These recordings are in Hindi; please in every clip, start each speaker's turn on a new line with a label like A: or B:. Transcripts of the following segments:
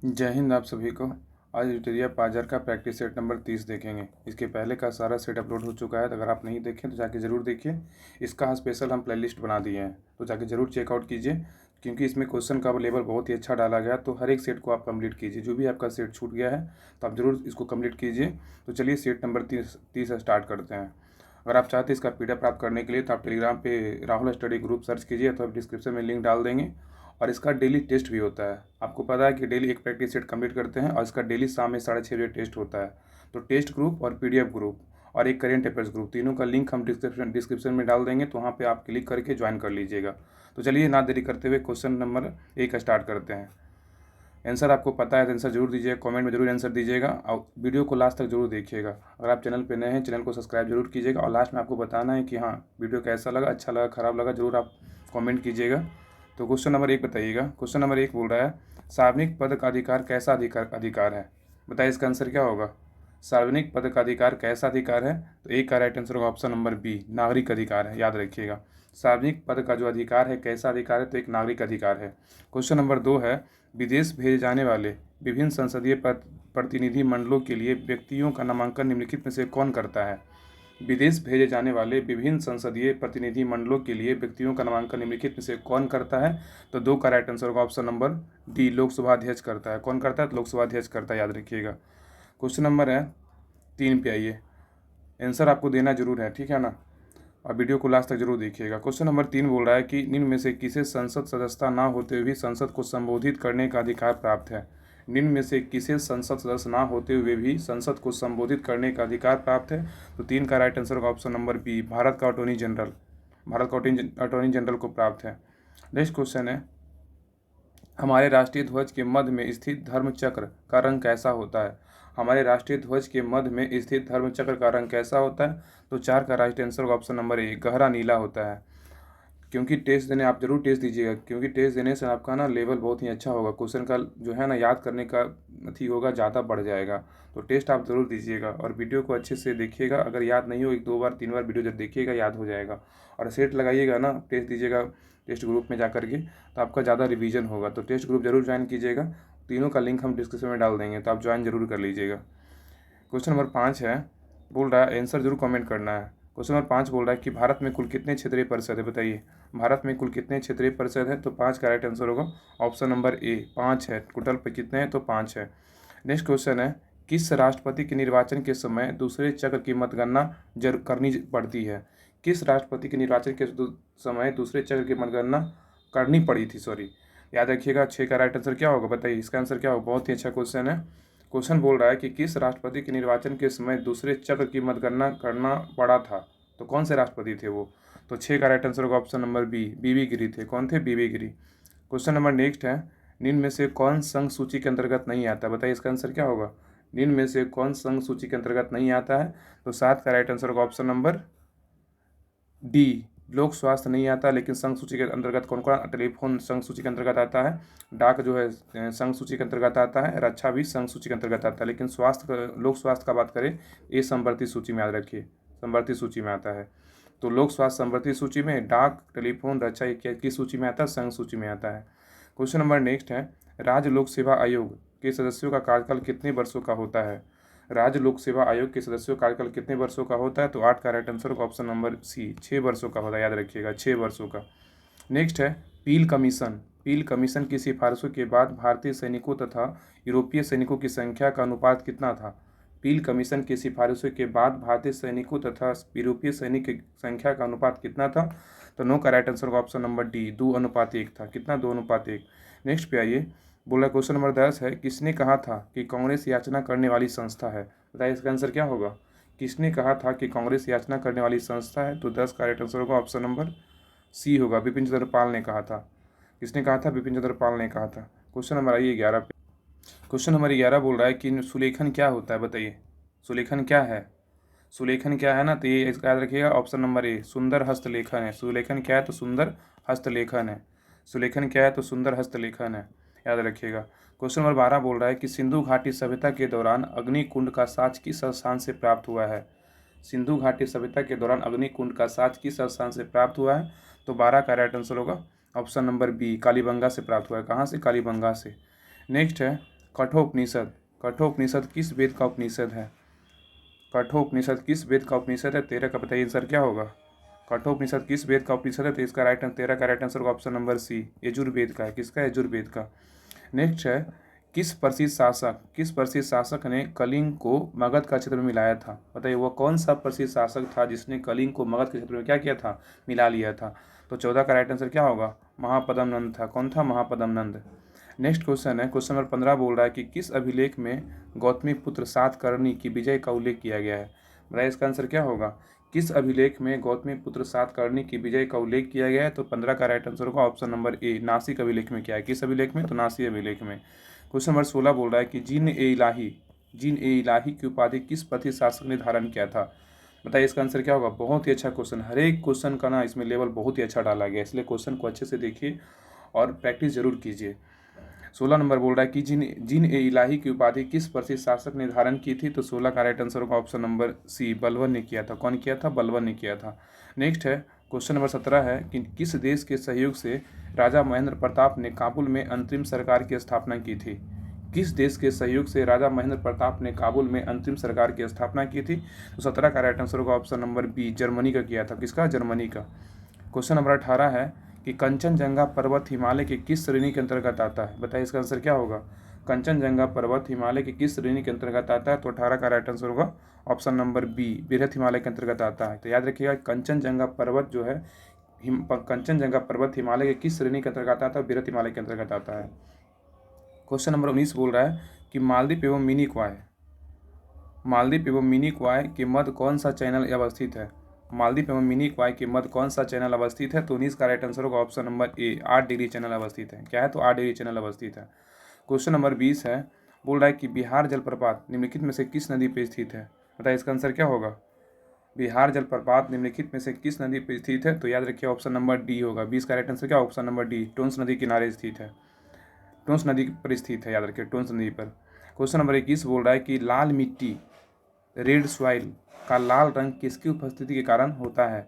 A: जय हिंद आप सभी को। आज लिटरिया पाजर का प्रैक्टिस सेट नंबर 30 देखेंगे। इसके पहले का सारा सेट अपलोड हो चुका है, तो अगर आप नहीं देखें तो जाके ज़रूर देखिए। इसका स्पेशल हम प्लेलिस्ट बना दिए हैं, तो जाके ज़रूर चेकआउट कीजिए, क्योंकि इसमें क्वेश्चन का लेवल बहुत ही अच्छा डाला गया। तो हर एक सेट को आप कंप्लीट कीजिए। जो भी आपका सेट छूट गया है तो आप ज़रूर इसको कंप्लीट कीजिए। तो चलिए सेट नंबर 30 स्टार्ट करते हैं। अगर आप चाहते हैं इसका PDF प्राप्त करने के लिए तो आप टेलीग्राम पे राहुल स्टडी ग्रुप सर्च कीजिए, तो आप डिस्क्रिप्शन में लिंक डाल देंगे। और इसका डेली टेस्ट भी होता है। आपको पता है कि डेली एक प्रैक्टिस सेट कंप्लीट करते हैं, और इसका डेली शाम में 6:30 बजे टेस्ट होता है। तो टेस्ट ग्रुप और PDF ग्रुप और एक करेंट अफेयर्स ग्रुप, तीनों का लिंक हम डिस्क्रिप्शन में डाल देंगे, तो वहाँ पे आप क्लिक करके ज्वाइन कर लीजिएगा। तो चलिए ना देरी करते हुए क्वेश्चन नंबर 1 स्टार्ट करते हैं। आंसर आपको पता है तो आंसर जरूर दीजिएगा, कमेंट में जरूर आंसर दीजिएगा, और वीडियो को लास्ट तक जरूर देखिएगा। अगर आप चैनल पे नए हैं, चैनल को सब्सक्राइब जरूर कीजिएगा, और लास्ट में आपको बताना है कि हाँ वीडियो कैसा लगा, अच्छा लगा, खराब लगा, जरूर आप कमेंट कीजिएगा। तो क्वेश्चन नंबर 1 बताइएगा। क्वेश्चन नंबर 1 बोल रहा है, सार्वजनिक पद का अधिकार कैसा अधिकार है? बताइए इसका आंसर क्या होगा। सार्वजनिक पद का अधिकार कैसा अधिकार है? तो एक का राइट आंसर होगा ऑप्शन नंबर बी, नागरिक अधिकार है। याद रखिएगा, सार्वजनिक पद का जो अधिकार है कैसा अधिकार है? तो एक नागरिक अधिकार है। क्वेश्चन नंबर 2 है, विदेश भेजे जाने वाले विभिन्न संसदीय प्रतिनिधि मंडलों के लिए व्यक्तियों का नामांकन निम्नलिखित में से कौन करता है? विदेश भेजे जाने वाले विभिन्न संसदीय प्रतिनिधि मंडलों के लिए व्यक्तियों का नामांकन निम्नलिखित में से कौन करता है? तो 2 का राइट आंसर होगा ऑप्शन नंबर डी, लोकसभा अध्यक्ष करता है। कौन करता है? तो लोकसभा अध्यक्ष करता है, याद रखिएगा। क्वेश्चन नंबर है 3 पे आइए। आंसर आपको देना जरूर है, ठीक है ना, और वीडियो को लास्ट तक जरूर देखिएगा। क्वेश्चन नंबर 3 बोल रहा है कि निम्न में से किसे संसद सदस्यता ना होते हुए भी संसद को संबोधित करने का अधिकार प्राप्त है? निम्न में से किसे संसद सदस्य ना होते हुए भी संसद को संबोधित करने का अधिकार प्राप्त है? तो 3 का राइट आंसर होगा ऑप्शन नंबर बी, भारत का अटॉर्नी जनरल। भारत का अटॉर्नी जनरल को प्राप्त है। नेक्स्ट क्वेश्चन है, हमारे राष्ट्रीय ध्वज के मध्य में स्थित धर्म चक्र का रंग कैसा होता है? हमारे राष्ट्रीय ध्वज के मध्य में स्थित धर्म चक्र का रंग कैसा होता है? तो 4 का राइट आंसर होगा ऑप्शन नंबर ए, गहरा नीला होता है। क्योंकि टेस्ट देने आप जरूर टेस्ट दीजिएगा, क्योंकि टेस्ट देने से आपका ना लेवल बहुत ही अच्छा होगा। क्वेश्चन का जो है ना याद करने का अथी होगा, ज़्यादा बढ़ जाएगा। तो टेस्ट आप ज़रूर दीजिएगा, और वीडियो को अच्छे से देखिएगा। अगर याद नहीं हो, 1-2 बार 3 बार वीडियो जब देखिएगा याद हो जाएगा। और सेट लगाइएगा ना, टेस्ट दीजिएगा टेस्ट ग्रुप में जा करके, तो आपका ज़्यादा रिवीजन होगा। तो टेस्ट ग्रुप जरूर ज्वाइन कीजिएगा। तीनों का लिंक हम डिस्क्रिप्शन में डाल देंगे, तो आप ज्वाइन जरूर कर लीजिएगा। क्वेश्चन नंबर 5 है, बोल रहा है आंसर जरूर कमेंट करना है। क्वेश्चन नंबर 5 बोल रहा है कि भारत में कुल कितने क्षेत्रीय परिषद है? बताइए, भारत में कुल कितने क्षेत्रीय परिषद है? तो 5 का राइट आंसर होगा ऑप्शन नंबर ए, 5 है। टोटल पे कितने हैं? तो 5 है। नेक्स्ट क्वेश्चन है, किस राष्ट्रपति के निर्वाचन के समय दूसरे चक्र की मतगणना करनी पड़ती है? किस राष्ट्रपति के निर्वाचन के समय दूसरे चक्र की मतगणना करनी पड़ी थी? सॉरी, याद रखिएगा। 6 का राइट आंसर क्या होगा? बताइए इसका आंसर क्या होगा। बहुत ही अच्छा क्वेश्चन है। क्वेश्चन बोल रहा है कि किस राष्ट्रपति के निर्वाचन के समय दूसरे चक्र की मतगणना करना पड़ा था? तो कौन से राष्ट्रपति थे वो? तो 6 का राइट आंसर होगा ऑप्शन नंबर बी, बीबी गिरी थे। कौन थे? बीबी गिरी। क्वेश्चन नंबर नेक्स्ट है, निम्न में से कौन संघ सूची के अंतर्गत नहीं आता? बताइए इसका आंसर क्या होगा। निम्न में से कौन संघ सूची के अंतर्गत नहीं आता है? तो 7 का राइट आंसर होगा ऑप्शन नंबर डी, लोक स्वास्थ्य नहीं आता। लेकिन संघ सूची के अंतर्गत कौन कौन? टेलीफोन संघ सूची के अंतर्गत आता है, डाक जो है संघ सूची के अंतर्गत आता है, रक्षा भी संघ सूची के अंतर्गत आता है। लेकिन लोक स्वास्थ्य का बात करें, ये संवर्ती सूची में याद रखिए, संवर्ती सूची में आता है। तो लोक स्वास्थ्य संवर्ती सूची में, डाक, टेलीफोन, रक्षा किस सूची में आता है? संघ सूची में आता है। क्वेश्चन नंबर नेक्स्ट है, राज्य लोक सेवा आयोग के सदस्यों का कार्यकाल कितने वर्षों का होता है? राज्य लोक सेवा आयोग के सदस्यों का कार्यकाल कितने वर्षों का होता है? तो 8 का राइट आंसर होगा ऑप्शन नंबर सी, 6 वर्षों का होता है। याद रखिएगा, 6 वर्षों का। नेक्स्ट है, पील कमीशन। पील कमीशन की सिफारिशों के बाद भारतीय सैनिकों तथा यूरोपीय सैनिकों की संख्या का अनुपात कितना था? पील कमीशन की सिफारिशों के बाद भारतीय सैनिकों तथा यूरोपीय सैनिक की संख्या का अनुपात कितना था? तो 9 का राइट आंसर होगा ऑप्शन नंबर डी, 2:1 था। कितना? 2:1। नेक्स्ट पे आइए, बोला क्वेश्चन नंबर 10 है, किसने कहा था कि कांग्रेस याचना करने वाली संस्था है? बताइए इसका आंसर क्या होगा। किसने कहा था कि कांग्रेस याचना करने वाली संस्था है? तो 10 का राइट आंसर होगा ऑप्शन नंबर सी होगा, बिपिन चंद्र पाल ने कहा था। किसने कहा था? बिपिन चंद्र पाल ने कहा था। क्वेश्चन नंबर आइए 11 पे। क्वेश्चन नंबर 11 बोल रहा है कि सुलेखन क्या होता है? बताइए सुलेखन क्या है। सुलेखन क्या है ना, तो ये इसका याद रखिएगा ऑप्शन नंबर ए, सुंदर हस्तलेखन है। सुलेखन क्या है? तो सुंदर हस्तलेखन है। सुलेखन क्या है? तो सुंदर हस्तलेखन है, याद रखिएगा। क्वेश्चन नंबर 12 बोल रहा है कि सिंधु घाटी सभ्यता के दौरान अग्निकुंड का साक्ष्य किस स्थान से प्राप्त हुआ है? सिंधु घाटी सभ्यता के दौरान अग्निकुंड का साक्ष्य किस स्थान से प्राप्त हुआ है? तो 12 का राइट आंसर होगा ऑप्शन नंबर बी, कालीबंगा से प्राप्त हुआ है। कहाँ से? कालीबंगा से। नेक्स्ट है, कठोपनिषद, कठोपनिषद किस वेद का उपनिषद है? कठोपनिषद किस वेद का उपनिषद है? 13 का बताइए आंसर क्या होगा? कठोपनिषद किस वेद का उपनिषद है? तो इसका राइट 13 का राइट आंसर होगा ऑप्शन नंबर सी, यजुर्वेद का है। किसका? यजुर्वेद का। नेक्स्ट है, किस प्रसिद्ध शासक ने कलिंग को मगध का क्षेत्र में मिलाया था? बताइए वो कौन सा प्रसिद्ध शासक था जिसने कलिंग को मगध के क्षेत्र में क्या किया था? मिला लिया था। तो 14 का राइट आंसर क्या होगा? महापद्म नंद था। कौन था? महापद्म नंद। नेक्स्ट क्वेश्चन है, क्वेश्चन नंबर 15 बोल रहा है कि किस अभिलेख में गौतमी पुत्र सातकर्णी की विजय का उल्लेख किया गया है? बताइए इसका आंसर क्या होगा? किस अभिलेख में गौतमी पुत्र सातकर्णी की विजय का उल्लेख किया गया है? तो 15 का राइट आंसर होगा ऑप्शन नंबर ए, नासिक अभिलेख में। क्या है? किस अभिलेख में? तो नासिक अभिलेख में। क्वेश्चन नंबर 16 बोल रहा है कि जिन ए इलाही की उपाधि किस प्रसिद्ध शासक ने धारण किया था? बताइए इसका आंसर क्या होगा? बहुत ही अच्छा क्वेश्चन, हर एक क्वेश्चन का ना इसमें लेवल बहुत ही अच्छा डाला गया है, इसलिए क्वेश्चन को अच्छे से देखिए और प्रैक्टिस जरूर कीजिए। 16 नंबर बोल रहा है कि जिन ए इलाही की उपाधि किस प्रसिद्ध शासक ने धारण की थी? तो 16 का राइट आंसर होगा ऑप्शन नंबर सी, बलवन ने किया था। कौन किया था? बलवन ने किया था। नेक्स्ट है, क्वेश्चन नंबर 17 है कि किस देश के सहयोग से राजा महेंद्र प्रताप ने काबुल में अंतरिम सरकार की स्थापना की थी? किस देश के सहयोग से राजा महेंद्र प्रताप ने काबुल में अंतरिम सरकार की स्थापना की थी? तो 17 का राइट आंसर होगा ऑप्शन नंबर बी, जर्मनी का किया था। किसका? जर्मनी का। क्वेश्चन नंबर 18 है कि कंचनजंगा पर्वत हिमालय के किस श्रेणी के अंतर्गत आता है? बताइए इसका आंसर क्या होगा? कंचनजंगा पर्वत हिमालय के किस श्रेणी के अंतर्गत आता है? तो 18 का राइट आंसर होगा ऑप्शन नंबर बी, बृहत हिमालय के अंतर्गत आता है। तो याद रखिएगा कंचनजंगा पर्वत जो है कंचनजंगा पर्वत हिमालय के किस श्रेणी के अंतर्गत आता है? बृहत हिमालय के अंतर्गत आता है। क्वेश्चन नंबर 19 बोल रहा है कि मालदीव एवं मिनी क्वाय के मध्य कौन सा चैनल अवस्थित है? मालदीव एवं मिनी क्वाय के मध्य कौन सा चैनल अवस्थित है? तो 19 का राइट आंसर होगा ऑप्शन नंबर ए, 8 डिग्री चैनल अवस्थित है। क्या है? तो 8 डिग्री चैनल अवस्थित है। क्वेश्चन नंबर 20 है, बोल रहा है कि बिहार जलप्रपात निम्नलिखित में से किस नदी पर स्थित है? बताइए इसका आंसर क्या होगा? बिहार जलप्रपात निम्नलिखित में से किस नदी पर स्थित है? तो याद रखिए ऑप्शन नंबर डी होगा। 20 का राइट आंसर क्या? ऑप्शन नंबर डी, टोंस नदी किनारे स्थित है। टोंस नदी पर स्थित है, याद रखिए टोंस नदी पर। क्वेश्चन नंबर 21 बोल रहा है कि लाल मिट्टी, रेड सॉइल का लाल रंग किसकी उपस्थिति के कारण होता है?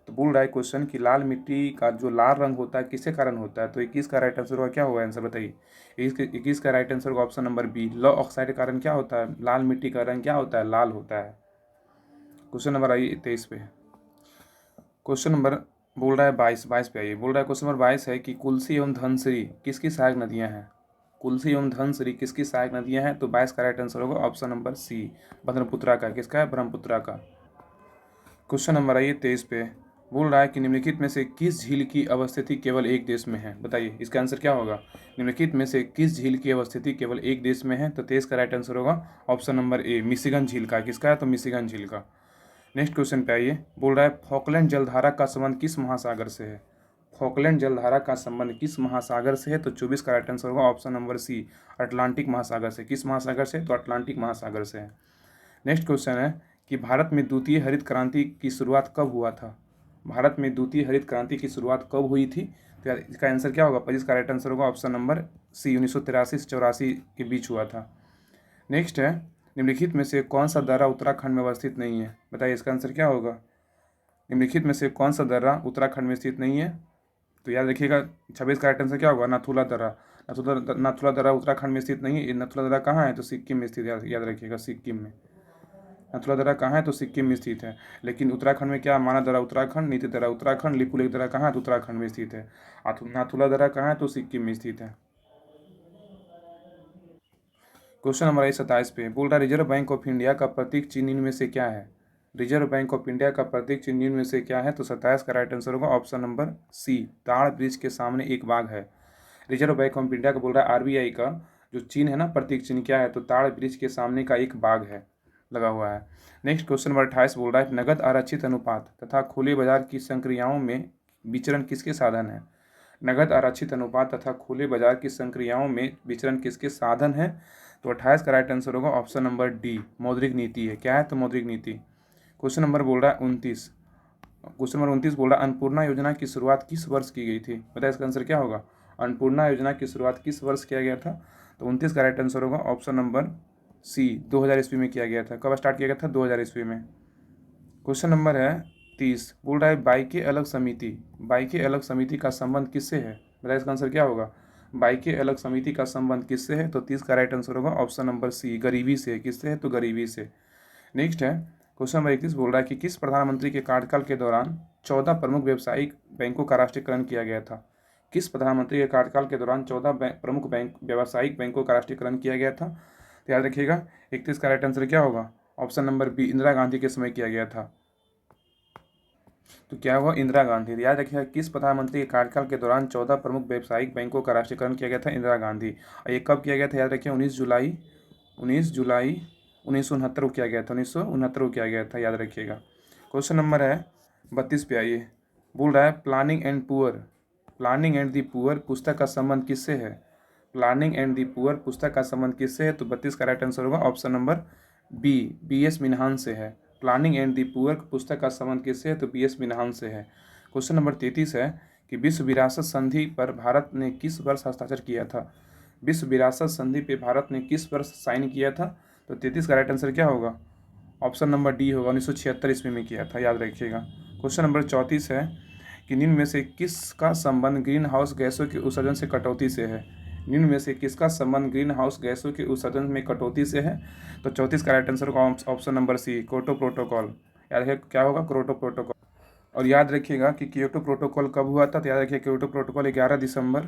A: तो बोल रहा है क्वेश्चन कि लाल मिट्टी का जो लाल रंग होता है किसके कारण होता है? तो 21 का राइट आंसर होगा क्या होगा? आंसर बताइए। 21 का राइट आंसर होगा ऑप्शन नंबर बी, लॉ ऑक्साइड के कारण क्या होता है? लाल मिट्टी का रंग क्या होता है? लाल होता है। क्वेश्चन नंबर आइए 23 पे। क्वेश्चन नंबर बोल रहा है 22 पे आइए। बोल रहा है क्वेश्चन नंबर 22 है कि कुल्सी एवं धनश्री किसकी सहायक नदियां हैं? कुल्सी एवं धनश्री किसकी सहायक नदियां हैं? तो 22 का राइट आंसर होगा ऑप्शन नंबर सी, ब्रह्मपुत्रा का। किसका है? ब्रह्मपुत्रा का। क्वेश्चन नंबर आइए 23 पे। बोल रहा है कि निम्नलिखित में से किस झील की अवस्थिति केवल एक देश में है? बताइए इसका आंसर क्या होगा? निम्नलिखित में से किस झील की अवस्थिति केवल एक देश में है? तो 23 का राइट आंसर होगा ऑप्शन नंबर ए, मिशिगन झील का। किसका है? तो मिशिगन झील का। नेक्स्ट क्वेश्चन पे आइए। बोल रहा है फॉकलैंड जलधारा का संबंध किस महासागर से है? फॉकलैंड जलधारा का संबंध किस महासागर से है? तो 24 का राइट आंसर होगा ऑप्शन नंबर सी, अटलांटिक महासागर से। किस महासागर से? तो अटलांटिक महासागर से है। नेक्स्ट क्वेश्चन है कि भारत में द्वितीय हरित क्रांति की शुरुआत कब हुआ था? भारत में द्वितीय हरित क्रांति की शुरुआत कब हुई थी? तो यार इसका आंसर क्या होगा? 25 का राइट आंसर होगा ऑप्शन नंबर सी, 1983 से 84 के बीच हुआ था। नेक्स्ट है, निम्नलिखित में से कौन सा दर्रा उत्तराखंड में अवस्थित नहीं है? बताइए इसका आंसर क्या होगा? निम्नलिखित में से कौन सा दर्रा उत्तराखंड में स्थित नहीं है? तो याद रखिएगा 26 का राइट आंसर क्या होगा? नाथुला दर्रा। नाथुला दर्रा उत्तराखंड में स्थित नहीं है। ये नाथुला दर्रा कहाँ है? तो सिक्किम में स्थित है। याद रखिएगा सिक्किम में। नाथुला दर्रा कहाँ है? तो सिक्किम में स्थित है। लेकिन उत्तराखंड में क्या? माना दर्रा उत्तराखंड, नीति दर्रा उत्तराखंड, लिपुलेख दर्रा कहाँ है? तो उत्तराखंड में स्थित है। नाथुला दर्रा कहाँ है? तो सिक्किम में स्थित है। क्वेश्चन नंबर 27 पे बोल रहा है रिजर्व बैंक ऑफ इंडिया का प्रतीक चिन्ह इनमें से क्या है? रिजर्व बैंक ऑफ इंडिया का प्रतीक चिन्ह इनमें से क्या है? तो 27 का राइट आंसर होगा ऑप्शन नंबर सी, ताड़ ब्रिज के सामने एक बाघ है। रिजर्व बैंक ऑफ इंडिया का बोल रहा है आरबीआई का जो चिन्ह है ना, प्रतीक चिन्ह क्या है? तो ताड़ ब्रिज के सामने का एक बाघ है लगा हुआ है। नेक्स्ट क्वेश्चन नंबर 28 बोल रहा है नगद आरक्षित अनुपात तथा खुले बाजार की संक्रियाओं में विचरण किसके साधन है? नगद आरक्षित अनुपात तथा खुले बाजार की संक्रियाओं में विचरण किसके साधन है? तो 28 का राइट आंसर होगा ऑप्शन नंबर डी, मौद्रिक नीति है। क्या है? तो मौद्रिक नीति। क्वेश्चन नंबर बोल रहा है 29। क्वेश्चन नंबर 29 बोल रहा है अन्नपूर्णा योजना की शुरुआत किस वर्ष की गई थी? बताइए इसका आंसर क्या होगा? अन्नपूर्णा योजना की शुरुआत किस वर्ष किया गया था? तो 29 का राइट आंसर होगा ऑप्शन नंबर सी, 2000 ईस्वी में किया गया था। कब स्टार्ट किया गया था? 2000 ईस्वी में। क्वेश्चन नंबर है 30। बोल रहा है बाई के अलग समिति का संबंध किससे है? बताइए इसका आंसर क्या होगा? बाई के अलग समिति का संबंध किससे है? तो 30 का राइट आंसर होगा ऑप्शन नंबर सी, गरीबी से। किससे है? तो गरीबी से। नेक्स्ट है क्वेश्चन नंबर 31, बोल रहा है कि किस प्रधानमंत्री के कार्यकाल के दौरान 14 प्रमुख व्यावसायिक बैंकों का राष्ट्रीयकरण किया गया था? किस प्रधानमंत्री के कार्यकाल के दौरान 14 प्रमुख व्यावसायिक बैंकों का राष्ट्रीयकरण किया गया था? तो याद रखिएगा 31 का राइट आंसर क्या होगा? Option number B, Indira Gandhi के समय किया गया था। तो क्या हुआ? इंदिरा गांधी। याद रखिएगा किस प्रधानमंत्री के कार्यकाल के दौरान 14 प्रमुख व्यावसायिक बैंकों का राष्ट्रीयकरण किया गया था? इंदिरा गांधी। और ये कब किया गया था? याद रखिए 19 जुलाई 1969 को किया गया था। 1969 को किया गया था, याद रखिएगा। क्वेश्चन नंबर है 32 पे आइए। बोल रहा है प्लानिंग एंड दी पुअर पुस्तक का संबंध किससे है? प्लानिंग एंड दी पुअर पुस्तक का संबंध किससे है? तो 32 का राइट आंसर होगा ऑप्शन नंबर बी, BS मिन्हान से है। प्लानिंग एंड दी पुअर पुस्तक का संबंध किससे है? तो BS मिन्हान से है। क्वेश्चन नंबर 33 है कि विश्व विरासत संधि पर भारत ने किस वर्ष हस्ताक्षर किया था? विश्व विरासत संधि पे भारत ने किस वर्ष साइन किया था? तो 33 का राइट आंसर क्या होगा? ऑप्शन नंबर डी होगा, 1976 ईस्वी में किया था, याद रखिएगा। क्वेश्चन नंबर 34 है कि निम्न में से किसका संबंध ग्रीन हाउस गैसों के उत्सर्जन से कटौती से है? निम्न में से किसका संबंध ग्रीन हाउस गैसों के उत्सर्जन में कटौती से है? तो 34 का राइट आंसर होगा option number C, Kyoto protocol. याद रखिए क्या होगा? Kyoto protocol. और याद रखिएगा कि क्योटो प्रोटोकॉल कब हुआ था? तो याद रखिए क्योटो प्रोटोकॉल 11 दिसंबर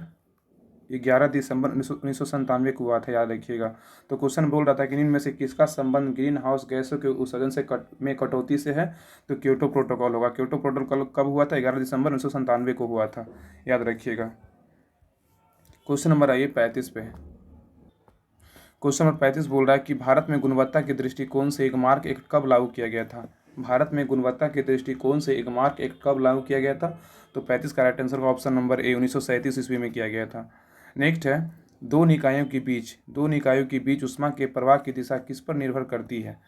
A: 1997 को हुआ था, याद रखिएगा। तो क्वेश्चन बोल रहा था कि इनमें से किसका संबंध ग्रीन हाउस गैसों के उत्सर्जन से कटौती से है? तो क्योटो प्रोटोकॉल होगा। क्योटो प्रोटोकॉल कब हुआ था? 11 दिसंबर 1997 को हुआ था, याद रखिएगा। क्वेश्चन नंबर आइए 35 पे। क्वेश्चन नंबर 35 बोल रहा है कि भारत में गुणवत्ता के दृष्टिकोण से एक मार्क एक्ट कब लागू किया गया था? भारत में गुणवत्ता के दृष्टिकोण से एक मार्क एक्ट कब लागू किया गया था? तो 35 का राइट आंसर का ऑप्शन नंबर ए, 1937 ईस्वी में किया गया था। नेक्स्ट है दो निकायों के बीच ऊष्मा के प्रवाह की दिशा किस पर निर्भर करती है?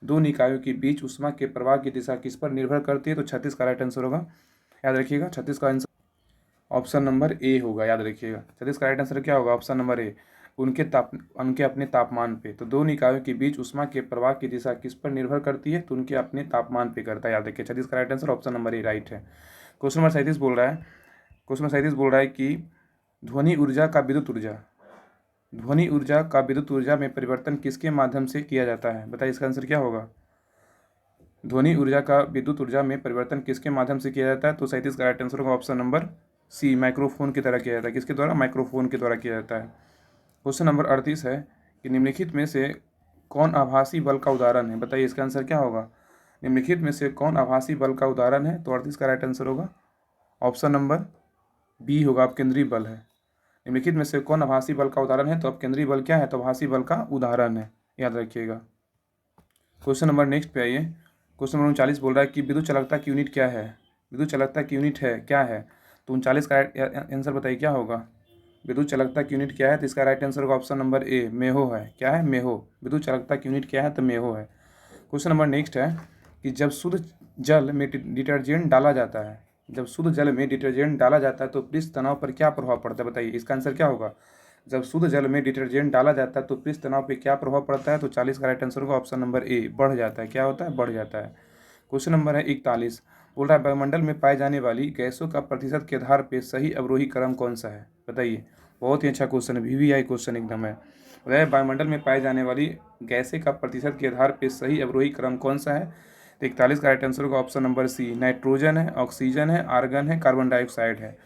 A: दो निकायों के बीच ऊष्मा के प्रवाह की दिशा किस पर निर्भर करती है? तो 36 का राइट आंसर होगा, याद रखिएगा 36 का आंसर ऑप्शन नंबर ए होगा, याद रखिएगा। 36 का राइट आंसर क्या होगा? ऑप्शन नंबर ए, उनके अपने तापमान पे। तो दो निकायों के बीच ऊष्मा के प्रवाह की दिशा किस पर निर्भर करती है? तो उनके अपने तापमान पे करता है, याद रखिए। 36 का राइट आंसर ऑप्शन नंबर ए राइट है। क्वेश्चन नंबर 37 बोल रहा है कि ध्वनि ऊर्जा का विद्युत ऊर्जा में परिवर्तन किसके माध्यम से किया जाता है? बताइए इसका आंसर क्या होगा? ध्वनि ऊर्जा का विद्युत ऊर्जा में परिवर्तन किसके माध्यम से किया जाता है? तो 37 का राइट आंसर होगा ऑप्शन नंबर सी, माइक्रोफोन की तरह किया जाता है। किसके द्वारा? माइक्रोफोन के द्वारा किया जाता है। क्वेश्चन नंबर 38 है कि निम्नलिखित में से कौन आभासी बल का उदाहरण है? बताइए इसका आंसर क्या होगा? निम्नलिखित में से कौन आभासी बल का उदाहरण है? तो 38 का राइट आंसर होगा ऑप्शन नंबर बी होगा, अब केंद्रीय बल है। निम्नलिखित में से कौन आभासी बल का उदाहरण है? तो अब केंद्रीय बल क्या है? तो आभासी बल का उदाहरण है, याद रखिएगा। क्वेश्चन नंबर नेक्स्ट पे आइए। क्वेश्चन नंबर 39 बोल रहा है कि विद्युत चालकता की यूनिट क्या है? विद्युत चालकता की यूनिट है क्या है? तो 39 का आंसर बताइए क्या होगा? विद्युत चालकता की यूनिट क्या है? तो इसका राइट आंसर होगा ऑप्शन नंबर ए, मेहो है। क्या है? मेहो। विद्युत चालकता की यूनिट क्या है? तो मेहो है। क्वेश्चन नंबर नेक्स्ट है कि जब शुद्ध जल में डिटर्जेंट डाला जाता है तो पृष्ठ तनाव पर क्या प्रभाव पड़ता है? बताइए इसका आंसर क्या होगा? जब शुद्ध जल में डिटर्जेंट डाला जाता है तो पृष्ठ तनाव पर क्या प्रभाव पड़ता है? तो 40 का राइट आंसर होगा ऑप्शन नंबर ए, बढ़ जाता है। क्या होता है? बढ़ जाता है। क्वेश्चन नंबर है 41, बोल रहा है वायुमंडल में पाई जाने वाली गैसों का प्रतिशत के आधार पर सही अवरोही क्रम कौन सा है? बताइए। बहुत ही अच्छा क्वेश्चन है, VVI क्वेश्चन एकदम है। वह वायुमंडल में पाई जाने वाली गैसें का प्रतिशत के आधार पर सही अवरोही क्रम कौन सा है? तो 41 का राइट आंसर होगा ऑप्शन नंबर सी, नाइट्रोजन है, ऑक्सीजन है, आर्गन है, कार्बन डाइऑक्साइड है।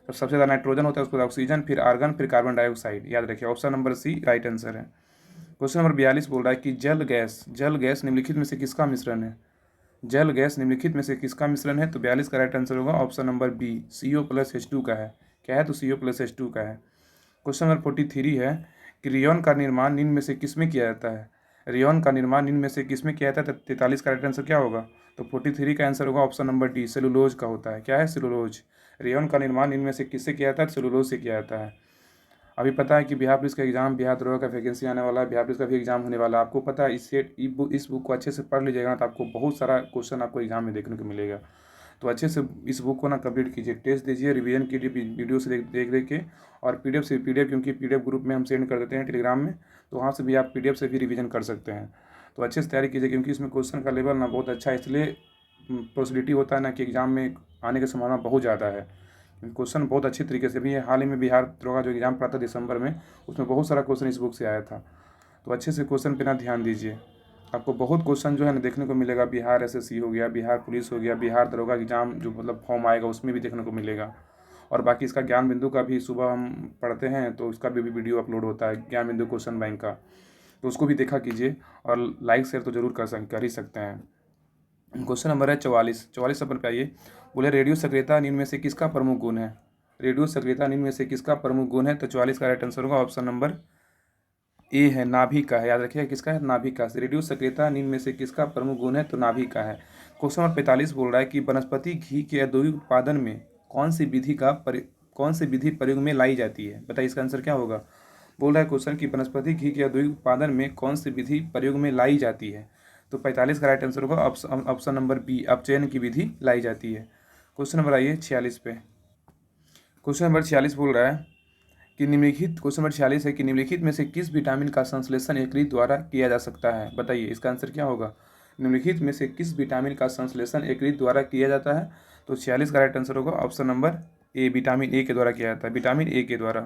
A: तो सबसे ज़्यादा नाइट्रोजन होता है, उसके बाद ऑक्सीजन, फिर आर्गन, फिर कार्बन डाइऑक्साइड, याद रखिए option number C right answer है। क्वेश्चन नंबर 42 बोल रहा है कि जल गैस निम्नलिखित में से किसका मिश्रण है? जल गैस निम्नलिखित में से किसका मिश्रण है? तो 42 का राइट आंसर होगा ऑप्शन नंबर बी, CO+H2 का है। क्या है? तो CO+H2 का है। क्वेश्चन नंबर 43 है कि रेयॉन का निर्माण निम्न में से किस में किया जाता है? रेयॉन का निर्माण निम्न में से किस में किया जाता है? 43 का राइट आंसर क्या होगा? तो 43 का आंसर होगा ऑप्शन नंबर डी, सेलुलोज का होता है। क्या है? सेलुलोज। रेयॉन का निर्माण इनमें से किससे किया जाता है? सेलुलोज से किया जाता है। अभी पता है कि बिहार पुलिस का एग्जाम, बिहार दरोगा का वैकेंसी आने वाला है, बिहार पुलिस का भी एग्जाम होने वाला है। आपको पता है इस बुक को अच्छे से पढ़ लीजिएगा तो आपको बहुत सारा क्वेश्चन आपको एग्जाम में देखने को मिलेगा। तो अच्छे से इस बुक को ना कंप्लीट कीजिए, टेस्ट दीजिए, रिवीजन कीजिए वीडियो से देख के, और PDF क्योंकि PDF ग्रुप में हम सेंड कर देते हैं टेलीग्राम में, तो वहाँ से भी आप PDF से भी रिवीजन कर सकते हैं। तो अच्छे से तैयारी कीजिए क्योंकि इसमें क्वेश्चन का लेवल ना बहुत अच्छा है, इसलिए पॉसिबिलिटी होता है ना कि एग्ज़ाम में आने की संभावना बहुत ज़्यादा है, क्वेश्चन बहुत अच्छी तरीके से भी है। हाल ही में बिहार दरोगा जो एग्ज़ाम पड़ा था दिसंबर में, उसमें बहुत सारा क्वेश्चन इस बुक से आया था। तो अच्छे से क्वेश्चन पे ना ध्यान दीजिए, आपको बहुत क्वेश्चन जो है ना देखने को मिलेगा। बिहार एसएससी हो गया, बिहार पुलिस हो गया, बिहार दरोगा एग्ज़ाम जो मतलब फॉर्म आएगा उसमें भी देखने को मिलेगा। और बाकी इसका ज्ञान बिंदु का भी सुबह हम पढ़ते हैं तो उसका भी वीडियो अपलोड होता है, ज्ञान बिंदु क्वेश्चन बैंक का, तो उसको भी देखा कीजिए। और लाइक शेयर तो जरूर कर ही सकते हैं। क्वेश्चन नंबर है 44 नंबर पे आइए। बोले रेडियो सक्रियता निम्न में से किसका प्रमुख गुण है? रेडियो सक्रियता निम्न में से किसका प्रमुख गुण है? तो 44 का राइट आंसर होगा ऑप्शन नंबर ए है, नाभि का है। याद रखिएगा किसका है? नाभि का। रेडियो सक्रियता निम्न में से किसका प्रमुख गुण है? तो नाभि का है। क्वेश्चन नंबर 45 बोल रहा है कि वनस्पति घी के औद्योगिक उत्पादन में कौन सी विधि प्रयोग में लाई जाती है? बताइए इसका आंसर क्या होगा। बोल रहा है क्वेश्चन की वनस्पति घी के औद्योगिक उत्पादन में कौन सी विधि प्रयोग में लाई जाती है? तो 45 का राइट आंसर होगा ऑप्शन नंबर बी, अपचयन की विधि लाई जाती है। क्वेश्चन नंबर आइए 46 पे। क्वेश्चन नंबर 46 बोल रहा है कि निम्नलिखित क्वेश्चन नंबर 46 है कि निम्नलिखित में से किस विटामिन का संश्लेषण यकृत द्वारा किया जा सकता है? बताइए इसका आंसर क्या होगा। निम्नलिखित में से किस विटामिन का संश्लेषण यकृत द्वारा किया जाता है? तो 46 का राइट आंसर होगा option number A, vitamin A के द्वारा किया जाता है, विटामिन ए के द्वारा।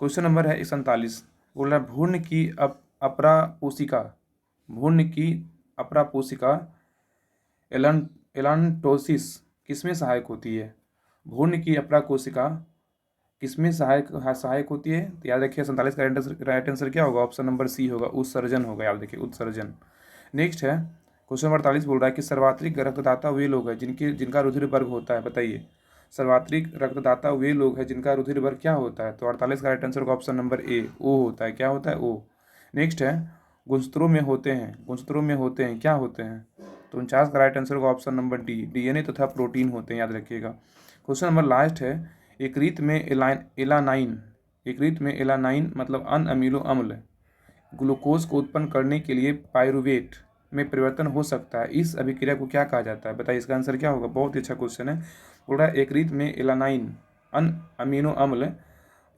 A: क्वेश्चन नंबर है 47, बोल रहा है भ्रूण की अपरा पोषिका एलांटोसिस किसमें सहायक होती है? भ्रूण की अपरा कोशिका किसमें सहायक होती है? तो याद रखिए 47 का राइट आंसर क्या होगा? ऑप्शन नंबर सी होगा, उत्सर्जन होगा। याद रखिए उत्सर्जन। नेक्स्ट है क्वेश्चन नंबर 48 बोल रहा है कि सर्वाधिक रक्तदाता वे लोग हैं जिनका रुधिर वर्ग होता है। बताइए सर्वाधिक रक्तदाता वे लोग हैं जिनका रुधिर वर्ग क्या होता है? तो 48 का राइट आंसर होगा ऑप्शन नंबर ए, ओ होता है। क्या होता है? ओ। नेक्स्ट है गुणसूत्रों में होते हैं क्या होते हैं? तो 49 का राइट आंसर होगा ऑप्शन नंबर डी, डीएनए तथा प्रोटीन होते हैं। याद रखिएगा। क्वेश्चन नंबर लास्ट है यकृत में एलानाइन मतलब अन अमीनो अम्ल ग्लूकोज को उत्पन्न करने के लिए पायरुवेट में परिवर्तन हो सकता है। इस अभिक्रिया को क्या कहा जाता है? बताइए इसका आंसर क्या होगा। बहुत ही अच्छा क्वेश्चन है। बोल रहा है यकृत में एलानाइन अन अमीनो अम्ल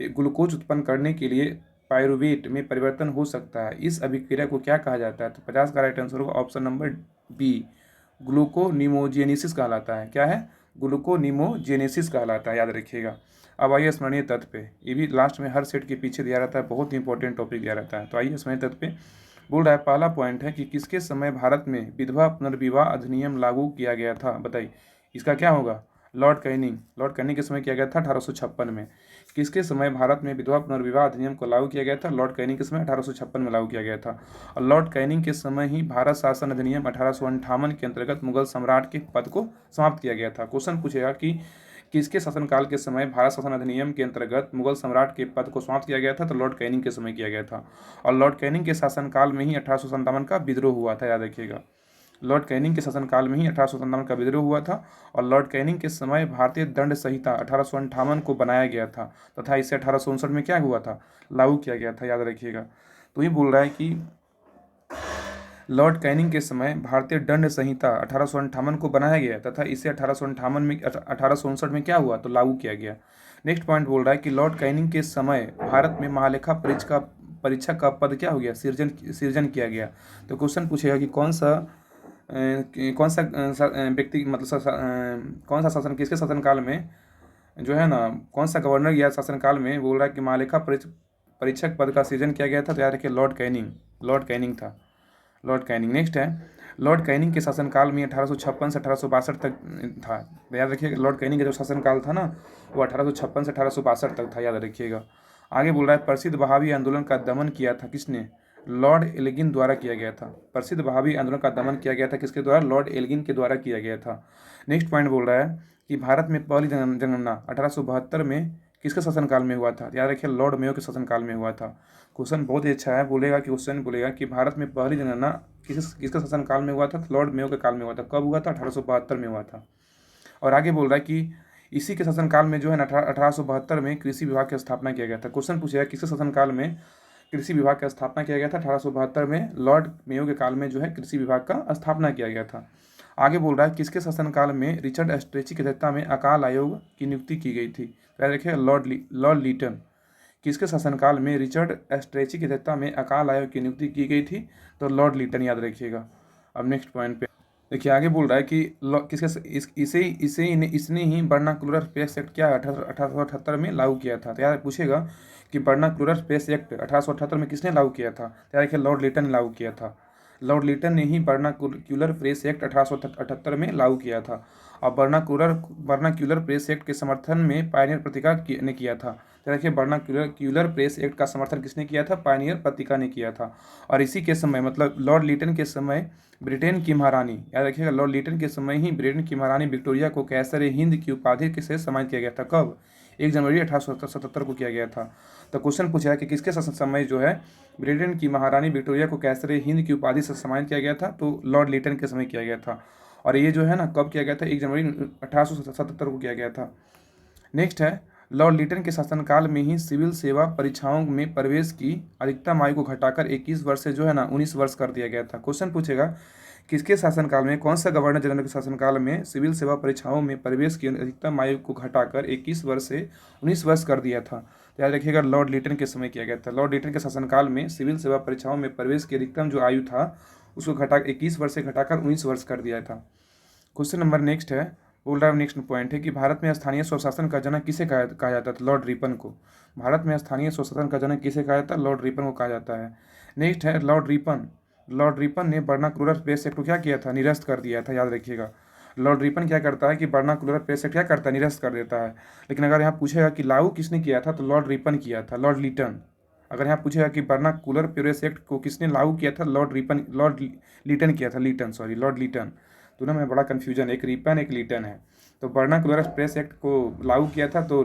A: ग्लूकोज उत्पन्न करने के लिए पायरुवेट में परिवर्तन हो सकता है। इस अभिक्रिया को क्या कहा जाता है? तो 50 का राइट आंसर होगा ऑप्शन नंबर बी, ग्लूकोनिमोजेनेसिस कहलाता है। क्या है? ग्लूकोनिमोजेनेसिस कहलाता है। याद रखिएगा। अब आइए स्मरणीय तत्व पे। ये भी लास्ट में हर सेट के पीछे दिया रहता है, बहुत ही इंपॉर्टेंट टॉपिक दिया रहता है। तो आइए स्मरणीय तत्व पे। बोल रहा है पहला पॉइंट है कि किसके समय भारत में विधवा पुनर्विवाह अधिनियम लागू किया गया था? बताइए इसका क्या होगा। लॉर्ड कैनिंग के समय किया गया था 1856 में। किसके समय भारत में विधवा पुनर्विवाह अधिनियम को लागू किया गया था? लॉर्ड कैनिंग के समय 1856 में लागू किया गया था। और लॉर्ड कैनिंग के समय ही भारत शासन अधिनियम 1858 के अंतर्गत मुगल सम्राट के पद को समाप्त किया गया था। क्वेश्चन पूछेगा कि किसके शासनकाल के समय भारत शासन अधिनियम के अंतर्गत मुगल सम्राट के पद को समाप्त किया गया था? तो लॉर्ड कैनिंग के समय किया गया था। और लॉर्ड कैनिंग के शासनकाल में ही 1857 का विद्रोह हुआ था। याद रखिएगा। लॉर्ड कैनिंग के शासनकाल में ही 1857 का विद्रोह हुआ था। और लॉर्ड कैनिंग के समय भारतीय दंड संहिता 1858 को बनाया गया था तथा इसे 1859 में क्या हुआ था? लागू किया गया था। याद रखिएगा। तो ये बोल रहा है कि लॉर्ड कैनिंग के समय भारतीय दंड संहिता 1858 को बनाया गया तथा इसे 1859 में क्या हुआ? तो लागू किया गया। नेक्स्ट पॉइंट बोल रहा है कि लॉर्ड कैनिंग के समय भारत में महालेखा परीक्षक का पद क्या हो गया? सृजन किया गया। तो क्वेश्चन पूछेगा कि कौन सा व्यक्ति मतलब कौन सा शासन किसके शासनकाल में जो है ना, कौन सा गवर्नर या शासनकाल में बोल रहा है कि महालेखा परीक्षक पद का सृजन किया गया था? तो याद रखिए लॉर्ड कैनिंग था। Lord Canning. नेक्स्ट है लॉर्ड कैनिंग के शासनकाल में 1856 से 1862 तक था। याद रखिएगा लॉर्ड कैनिंग का जो शासनकाल था ना वो 1856 से 1862 तक था। याद रखिएगा। आगे बोल रहा है प्रसिद्ध बहावी आंदोलन का दमन किया था किसने? लॉर्ड एल्गिन द्वारा किया गया था। प्रसिद्ध बहावी आंदोलन का दमन किया गया था किसके द्वारा? लॉर्ड एल्गिन के द्वारा किया गया था। नेक्स्ट पॉइंट बोल रहा है कि भारत में पहली जनगणना 1872 में किसके शासनकाल में हुआ था? याद रखिए लॉर्ड मेयो के शासनकाल में हुआ था। क्वेश्चन बहुत ही अच्छा है। क्वेश्चन बोलेगा कि भारत में पहली जनगणना किसके शासनकाल में हुआ था? तो लॉर्ड मेयो के काल में हुआ था। कब हुआ था? 1872 में हुआ था। और आगे बोल रहा है कि इसी के शासनकाल में जो है ना 1872 में कृषि विभाग की स्थापना किया गया था। क्वेश्चन पूछेगा किसके शासनकाल में कृषि विभाग की स्थापना किया गया था? 1872 में लॉर्ड मेयो के काल में जो है कृषि विभाग का स्थापना किया गया था। आगे बोल रहा है किसके शासनकाल में रिचर्ड एस्ट्रेची की अध्यक्षता में अकाल आयोग की नियुक्ति की गई थी? याद रखिए लॉर्ड लीटन। किसके शासनकाल में रिचर्ड एस्ट्रेची की अध्यक्षता में अकाल आयोग की नियुक्ति की गई थी? तो लॉर्ड लीटन। याद रखिएगा। अब नेक्स्ट पॉइंट पे देखिए आगे बोल रहा है कि इसने ही वर्नाक्युलर स्पेस एक्ट क्या 1878 में लागू किया था। तो यार पूछेगा कि वर्नाक्युलर स्पेस एक्ट 1878 में किसने लागू किया था। तो यार देखिए लॉर्ड लिटन ने लागू किया था। लॉर्ड लिटन ने ही वर्नाक्युलर प्रेस एक्ट 1878 में लागू किया था। और वर्नाक्युलर प्रेस एक्ट के समर्थन में पायनियर पत्रिका ने किया था। तो देखिए वर्नाक्युलर प्रेस एक्ट का समर्थन किसने किया था, पायनियर पत्रिका ने किया था। और इसी के समय मतलब लॉर्ड लिटन के समय ब्रिटेन की महारानी, याद रखिएगा लॉर्ड लिटन के समय ही ब्रिटेन की महारानी विक्टोरिया को कैसर हिंद की उपाधि से सम्मानित किया गया था। कब? 1 जनवरी 1877 को किया गया था। तो क्वेश्चन पूछा है कि किसके समय जो है ब्रिटेन की महारानी विक्टोरिया को कैसर हिंद की उपाधि से सम्मानित किया गया था, तो लॉर्ड लिटन के समय किया गया था। और ये जो है ना कब किया गया था, 1 जनवरी 1877 को किया गया था। नेक्स्ट है, लॉर्ड लिटन के शासनकाल में ही सिविल सेवा परीक्षाओं में प्रवेश की अधिकतम आयु को घटाकर 21 वर्ष से जो है ना 19 वर्ष कर दिया गया था। क्वेश्चन पूछेगा किसके शासनकाल में, कौन सा गवर्नर जनरल के शासनकाल में सिविल सेवा परीक्षाओं में प्रवेश की अधिकतम आयु को घटाकर 21 वर्ष से 19 वर्ष कर दिया था। तो याद रखिएगा लॉर्ड लिटन के समय किया गया था। लॉर्ड लिटन के शासनकाल में सिविल सेवा परीक्षाओं में प्रवेश की अधिकतम जो आयु था उसको घटा 21 वर्ष से घटाकर 19 वर्ष कर दिया था। क्वेश्चन नंबर नेक्स्ट है, बोल रहा है नेक्स्ट पॉइंट है कि भारत में स्थानीय स्वशासन का जनक किसे कहा जाता है, लॉर्ड रिपन को। भारत में स्थानीय स्वशासन का जनक किसे कहा जाता है, लॉर्ड रिपन को कहा जाता है। नेक्स्ट है लॉर्ड रिपन ने वर्नाक्युलर प्रेस एक्ट को क्या किया था, निरस्त कर दिया था। याद रखिएगा लॉर्ड रिपन क्या करता है कि वर्नाक्युलर प्रेस एक्ट क्या करता है, निरस्त कर देता है। लेकिन अगर यहाँ पूछेगा कि लागू किसने किया था, तो लॉर्ड रिपन किया था, लॉर्ड लिटन। अगर यहाँ पूछेगा कि वर्नाक्युलर प्रेस एक्ट को किसने लागू किया था, लॉर्ड लिटन किया था, लॉर्ड लिटन। दोनों में बड़ा कन्फ्यूजन, एक रिपन एक लिटन है। तो वर्नाक्युलर प्रेस एक्ट को लागू किया था तो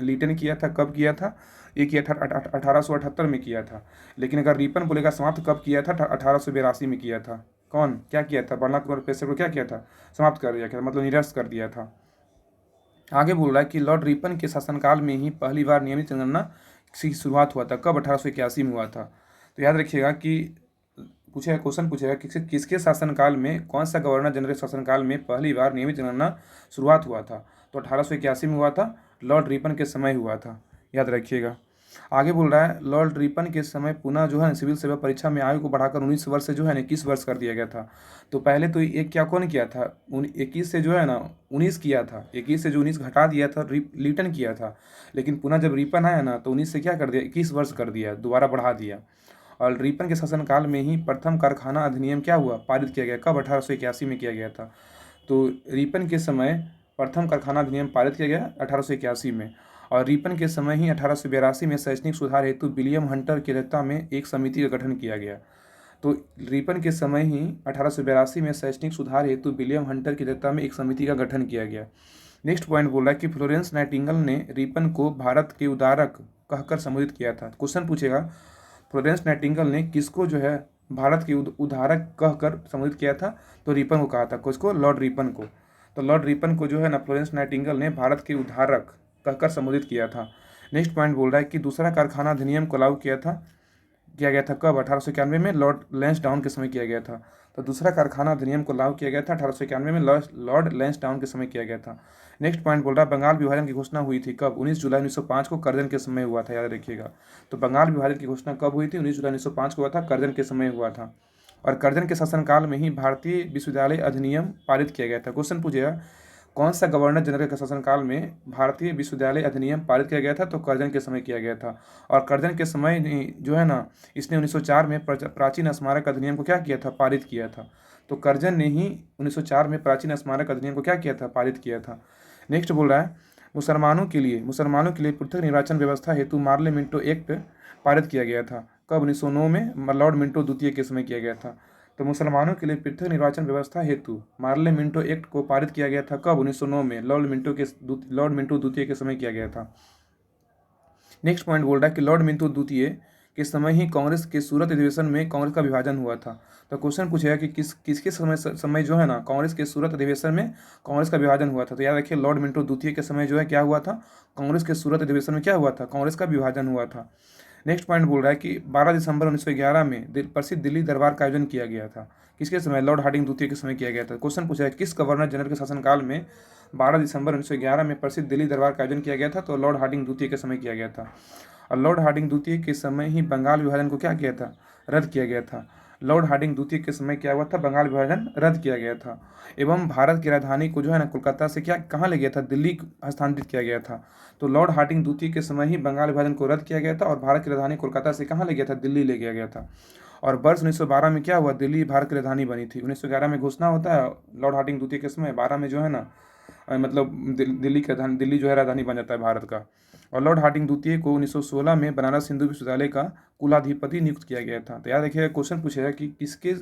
A: लिटन किया था। कब किया था, ये किया था 1878 में किया था। लेकिन अगर रिपन बोलेगा समाप्त कब किया था, 1882 में किया था। कौन क्या किया था, वर्नाक्युलर प्रेस एक्ट को क्या किया था, समाप्त कर दिया था, मतलब निरस्त कर दिया था। आगे बोल रहा है कि लॉर्ड रिपन के शासनकाल में ही पहली बार नियमित जनगणना की शुरुआत हुआ था। कब? 1881 में हुआ था। तो याद रखिएगा कि क्वेश्चन पूछेगा किसके शासनकाल में, कौन सा गवर्नर जनरल शासनकाल में पहली बार नियमित जनगणना शुरुआत हुआ था। तो 1881 में हुआ था, लॉर्ड रिपन के समय हुआ था। याद रखिएगा। आगे बोल रहा है लॉर्ड रिपन के समय पुनः जो है सिविल सेवा परीक्षा में आयु को बढ़ाकर 19 वर्ष से जो है ना 21 वर्ष कर दिया गया था। तो पहले तो एक क्या कौन किया था, 21 से जो है ना 19 किया था, 21 से जो 19 घटा दिया था लिटन किया था। लेकिन पुनः जब रिपन आया ना तो 19 से क्या कर दिया, 21 वर्ष कर दिया, दोबारा बढ़ा दिया। और रिपन के शासनकाल में ही प्रथम कारखाना अधिनियम क्या हुआ, पारित किया गया। कब? 1881 में किया गया था। तो रिपन के समय प्रथम कारखाना अधिनियम पारित किया गया 1881 में। और रिपन के समय ही 1882 में शैक्षणिक सुधार हेतु विलियम हंटर की अध्यक्षता में एक समिति का गठन किया गया। तो रिपन के समय ही 1882 में शैक्षणिक सुधार हेतु विलियम हंटर की अध्यक्षता में एक समिति का गठन किया गया। नेक्स्ट पॉइंट बोल रहा है कि फ्लोरेंस नाइटिंगेल ने रिपन को भारत के उदारक कहकर संबोधित किया था। क्वेश्चन पूछेगा फ्लोरेंस नाइटिंगेल ने किसको जो है भारत के उदारक कहकर संबोधित किया था, तो रिपन को कहा था। किसको? लॉर्ड रिपन को। तो लॉर्ड रिपन को जो है ना फ्लोरेंस नाइटिंगेल ने भारत के उदारक कहकर संबोधित किया था। नेक्स्ट पॉइंट बोल रहा है कि दूसरा कारखाना अधिनियम को लागू किया गया था कब? 1891 में लॉर्ड लैंसडाउन के समय किया गया था। तो दूसरा कारखाना अधिनियम को लागू किया गया था 1891 में लॉर्ड लैंसडाउन के समय किया गया था। नेक्स्ट पॉइंट बोल रहा है बंगाल विभाजन की घोषणा हुई थी कब? 19 जुलाई 1905 को कर्जन के समय हुआ था। याद रखिएगा। तो बंगाल विभाजन की घोषणा कब हुई थी? 19 जुलाई 1905 को हुआ था, कर्जन के समय हुआ था। और कर्जन के शासनकाल में ही भारतीय विश्वविद्यालय अधिनियम पारित किया गया था। क्वेश्चन पूछेगा कौन सा गवर्नर जनरल के शासनकाल में भारतीय विश्वविद्यालय अधिनियम पारित किया गया था, तो कर्जन के समय किया गया था। और कर्जन के समय जो है ना इसने 1904 में प्राचीन स्मारक अधिनियम को क्या किया था, पारित किया था। तो कर्जन ने ही 1904 में प्राचीन स्मारक अधिनियम को क्या किया था, पारित किया था। नेक्स्ट बोल रहा है मुसलमानों के लिए पृथक निर्वाचन व्यवस्था हेतु मार्ले मिंटो एक्ट पारित किया गया था। कब? 1909 में लॉर्ड मिंटो द्वितीय के समय किया गया था। तो मुसलमानों के लिए पृथक निर्वाचन व्यवस्था हेतु मार्ले मिंटो एक्ट को पारित किया गया था। कब? 1909 में लॉर्ड मिंटो द्वितीय के समय किया गया था। नेक्स्ट पॉइंट बोल रहा है कि लॉर्ड मिंटो द्वितीय के समय ही कांग्रेस के सूरत अधिवेशन में कांग्रेस का विभाजन हुआ था। तो क्वेश्चन पूछेगा कि किसके समय जो है ना कांग्रेस के सूरत अधिवेशन में कांग्रेस का विभाजन हुआ था। तो याद रखिए लॉर्ड मिंटो द्वितीय के समय जो है क्या हुआ था, कांग्रेस के सूरत अधिवेशन में क्या हुआ था, कांग्रेस का विभाजन हुआ था। नेक्स्ट पॉइंट बोल रहा है कि 12 दिसंबर 1911 में प्रसिद्ध दिल्ली दरबार का आयोजन किया गया था। किसके समय? लॉर्ड हार्डिंग द्वितीय के समय किया गया था। क्वेश्चन पूछा है किस गवर्नर जनरल के शासनकाल में 12 दिसंबर 1911 में प्रसिद्ध दिल्ली दरबार का आयोजन किया गया था, तो लॉर्ड हार्डिंग द्वितीय के समय किया गया था। और लॉर्ड हार्डिंग द्वितीय के समय ही बंगाल विभाजन को क्या किया था, रद्द किया गया था। लॉर्ड हार्डिंग द्वितीय के समय क्या हुआ था, बंगाल विभाजन रद्द किया गया था एवं भारत की राजधानी को जो है ना कोलकाता से क्या कहाँ ले गया था, दिल्ली हस्तांतरित किया गया था। तो लॉर्ड हार्डिंग द्वितीय के समय ही बंगाल विभाजन को रद्द किया गया था और भारत की राजधानी कोलकाता से कहाँ ले गया था, दिल्ली ले गया गया था। और वर्ष 1912 में क्या हुआ, दिल्ली भारत की राजधानी बनी थी। 1911 में घोषणा होता है लॉर्ड हार्डिंग द्वितीय के समय, 12 में जो है ना मतलब दिल्ली की राजधानी, दिल्ली जो है राजधानी बन जाता है भारत का। और लॉर्ड हार्डिंग द्वितीय को 1916 में बनारस हिंदू विश्वविद्यालय का कुलाधिपति नियुक्त किया गया था। तो याद रखिएगा, क्वेश्चन पूछेगा कि किसके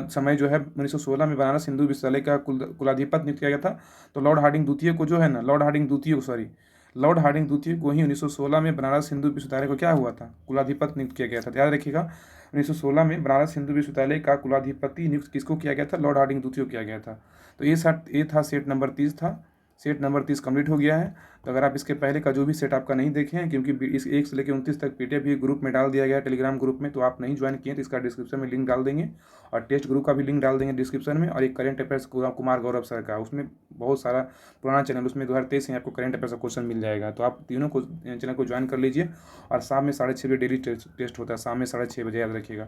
A: समय जो है 1916 में बनारस हिंदू विश्वविद्यालय का कुलाधिपति नियुक्त किया गया था। तो लॉर्ड हार्डिंग द्वितीय को जो है ना, लॉर्ड हार्डिंग द्वितीय को ही 1916 में बनारस हिंदू विश्वविद्यालय को क्या हुआ था, कुलाधिपति नियुक्त किया गया था। याद रखिएगा, 1916 में बनारस हिंदू विश्वविद्यालय का कुलाधिपति नियुक्त किसको किया गया था, लॉर्ड हार्डिंग द्वितीय को किया गया था। तो ये था सेट नंबर 30 था। सेट नंबर 30 कंप्लीट हो गया है। तो अगर आप इसके पहले का जो भी सेट आपका नहीं देखे हैं, क्योंकि इस 1 से लेकर 29 तक पीडीएफ भी ग्रुप में डाल दिया गया है, टेलीग्राम ग्रुप में, तो आप नहीं ज्वाइन किए तो इसका डिस्क्रिप्शन में लिंक डाल देंगे और टेस्ट ग्रुप का भी लिंक डाल देंगे डिस्क्रिप्शन में। और एक current affairs Kumar Gaurav sir का, उसमें बहुत सारा पुराना चैनल, उसमें 2023 में आपको करंट अफेयर्स का क्वेश्चन मिल जाएगा। तो आप तीनों को चैनल को ज्वाइन कर लीजिए। और शाम में 6:30 बजे डेली टेस्ट होता है, शाम में 6:30 बजे, याद रखिएगा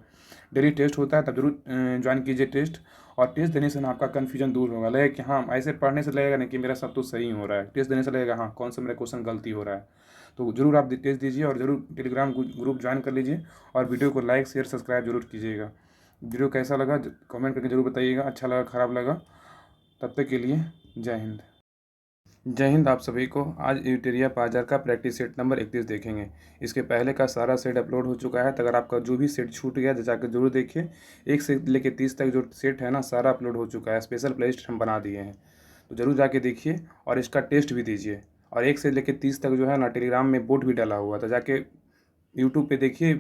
A: डेली टेस्ट होता है, तब जरूर ज्वाइन कीजिए टेस्ट। और टेस्ट देने से ना आपका कन्फ्यूजन दूर होगा, लगेगा कि हाँ, ऐसे पढ़ने से लगेगा नहीं कि मेरा सब तो सही हो रहा है, टेस्ट देने से लगेगा हाँ कौन सा मेरा क्वेश्चन गलती हो रहा है। तो जरूर आप टेस्ट दीजिए और जरूर टेलीग्राम ग्रुप ज्वाइन कर लीजिए और वीडियो को लाइक शेयर सब्सक्राइब जरूर कीजिएगा। वीडियो कैसा लगा कमेंट करके जरूर बताइएगा, अच्छा लगा खराब लगा। तब तक के लिए जय हिंद। जय हिंद आप सभी को। आज यूटेरिया 5000 का प्रैक्टिस सेट नंबर 31 देखेंगे। इसके पहले का सारा सेट अपलोड हो चुका है, तो अगर आपका जो भी सेट छूट गया तो जाकर जरूर देखिए। 1 से लेकर 30 तक जो सेट है ना, सारा अपलोड हो चुका है, स्पेशल प्लेलिस्ट हम बना दिए हैं, तो जरूर जाके देखिए और इसका टेस्ट भी दीजिए। और 1 से लेकर 30 तक जो है ना, टेलीग्राम में बोर्ड भी डाला हुआ था, जाके यूट्यूब पे देखिए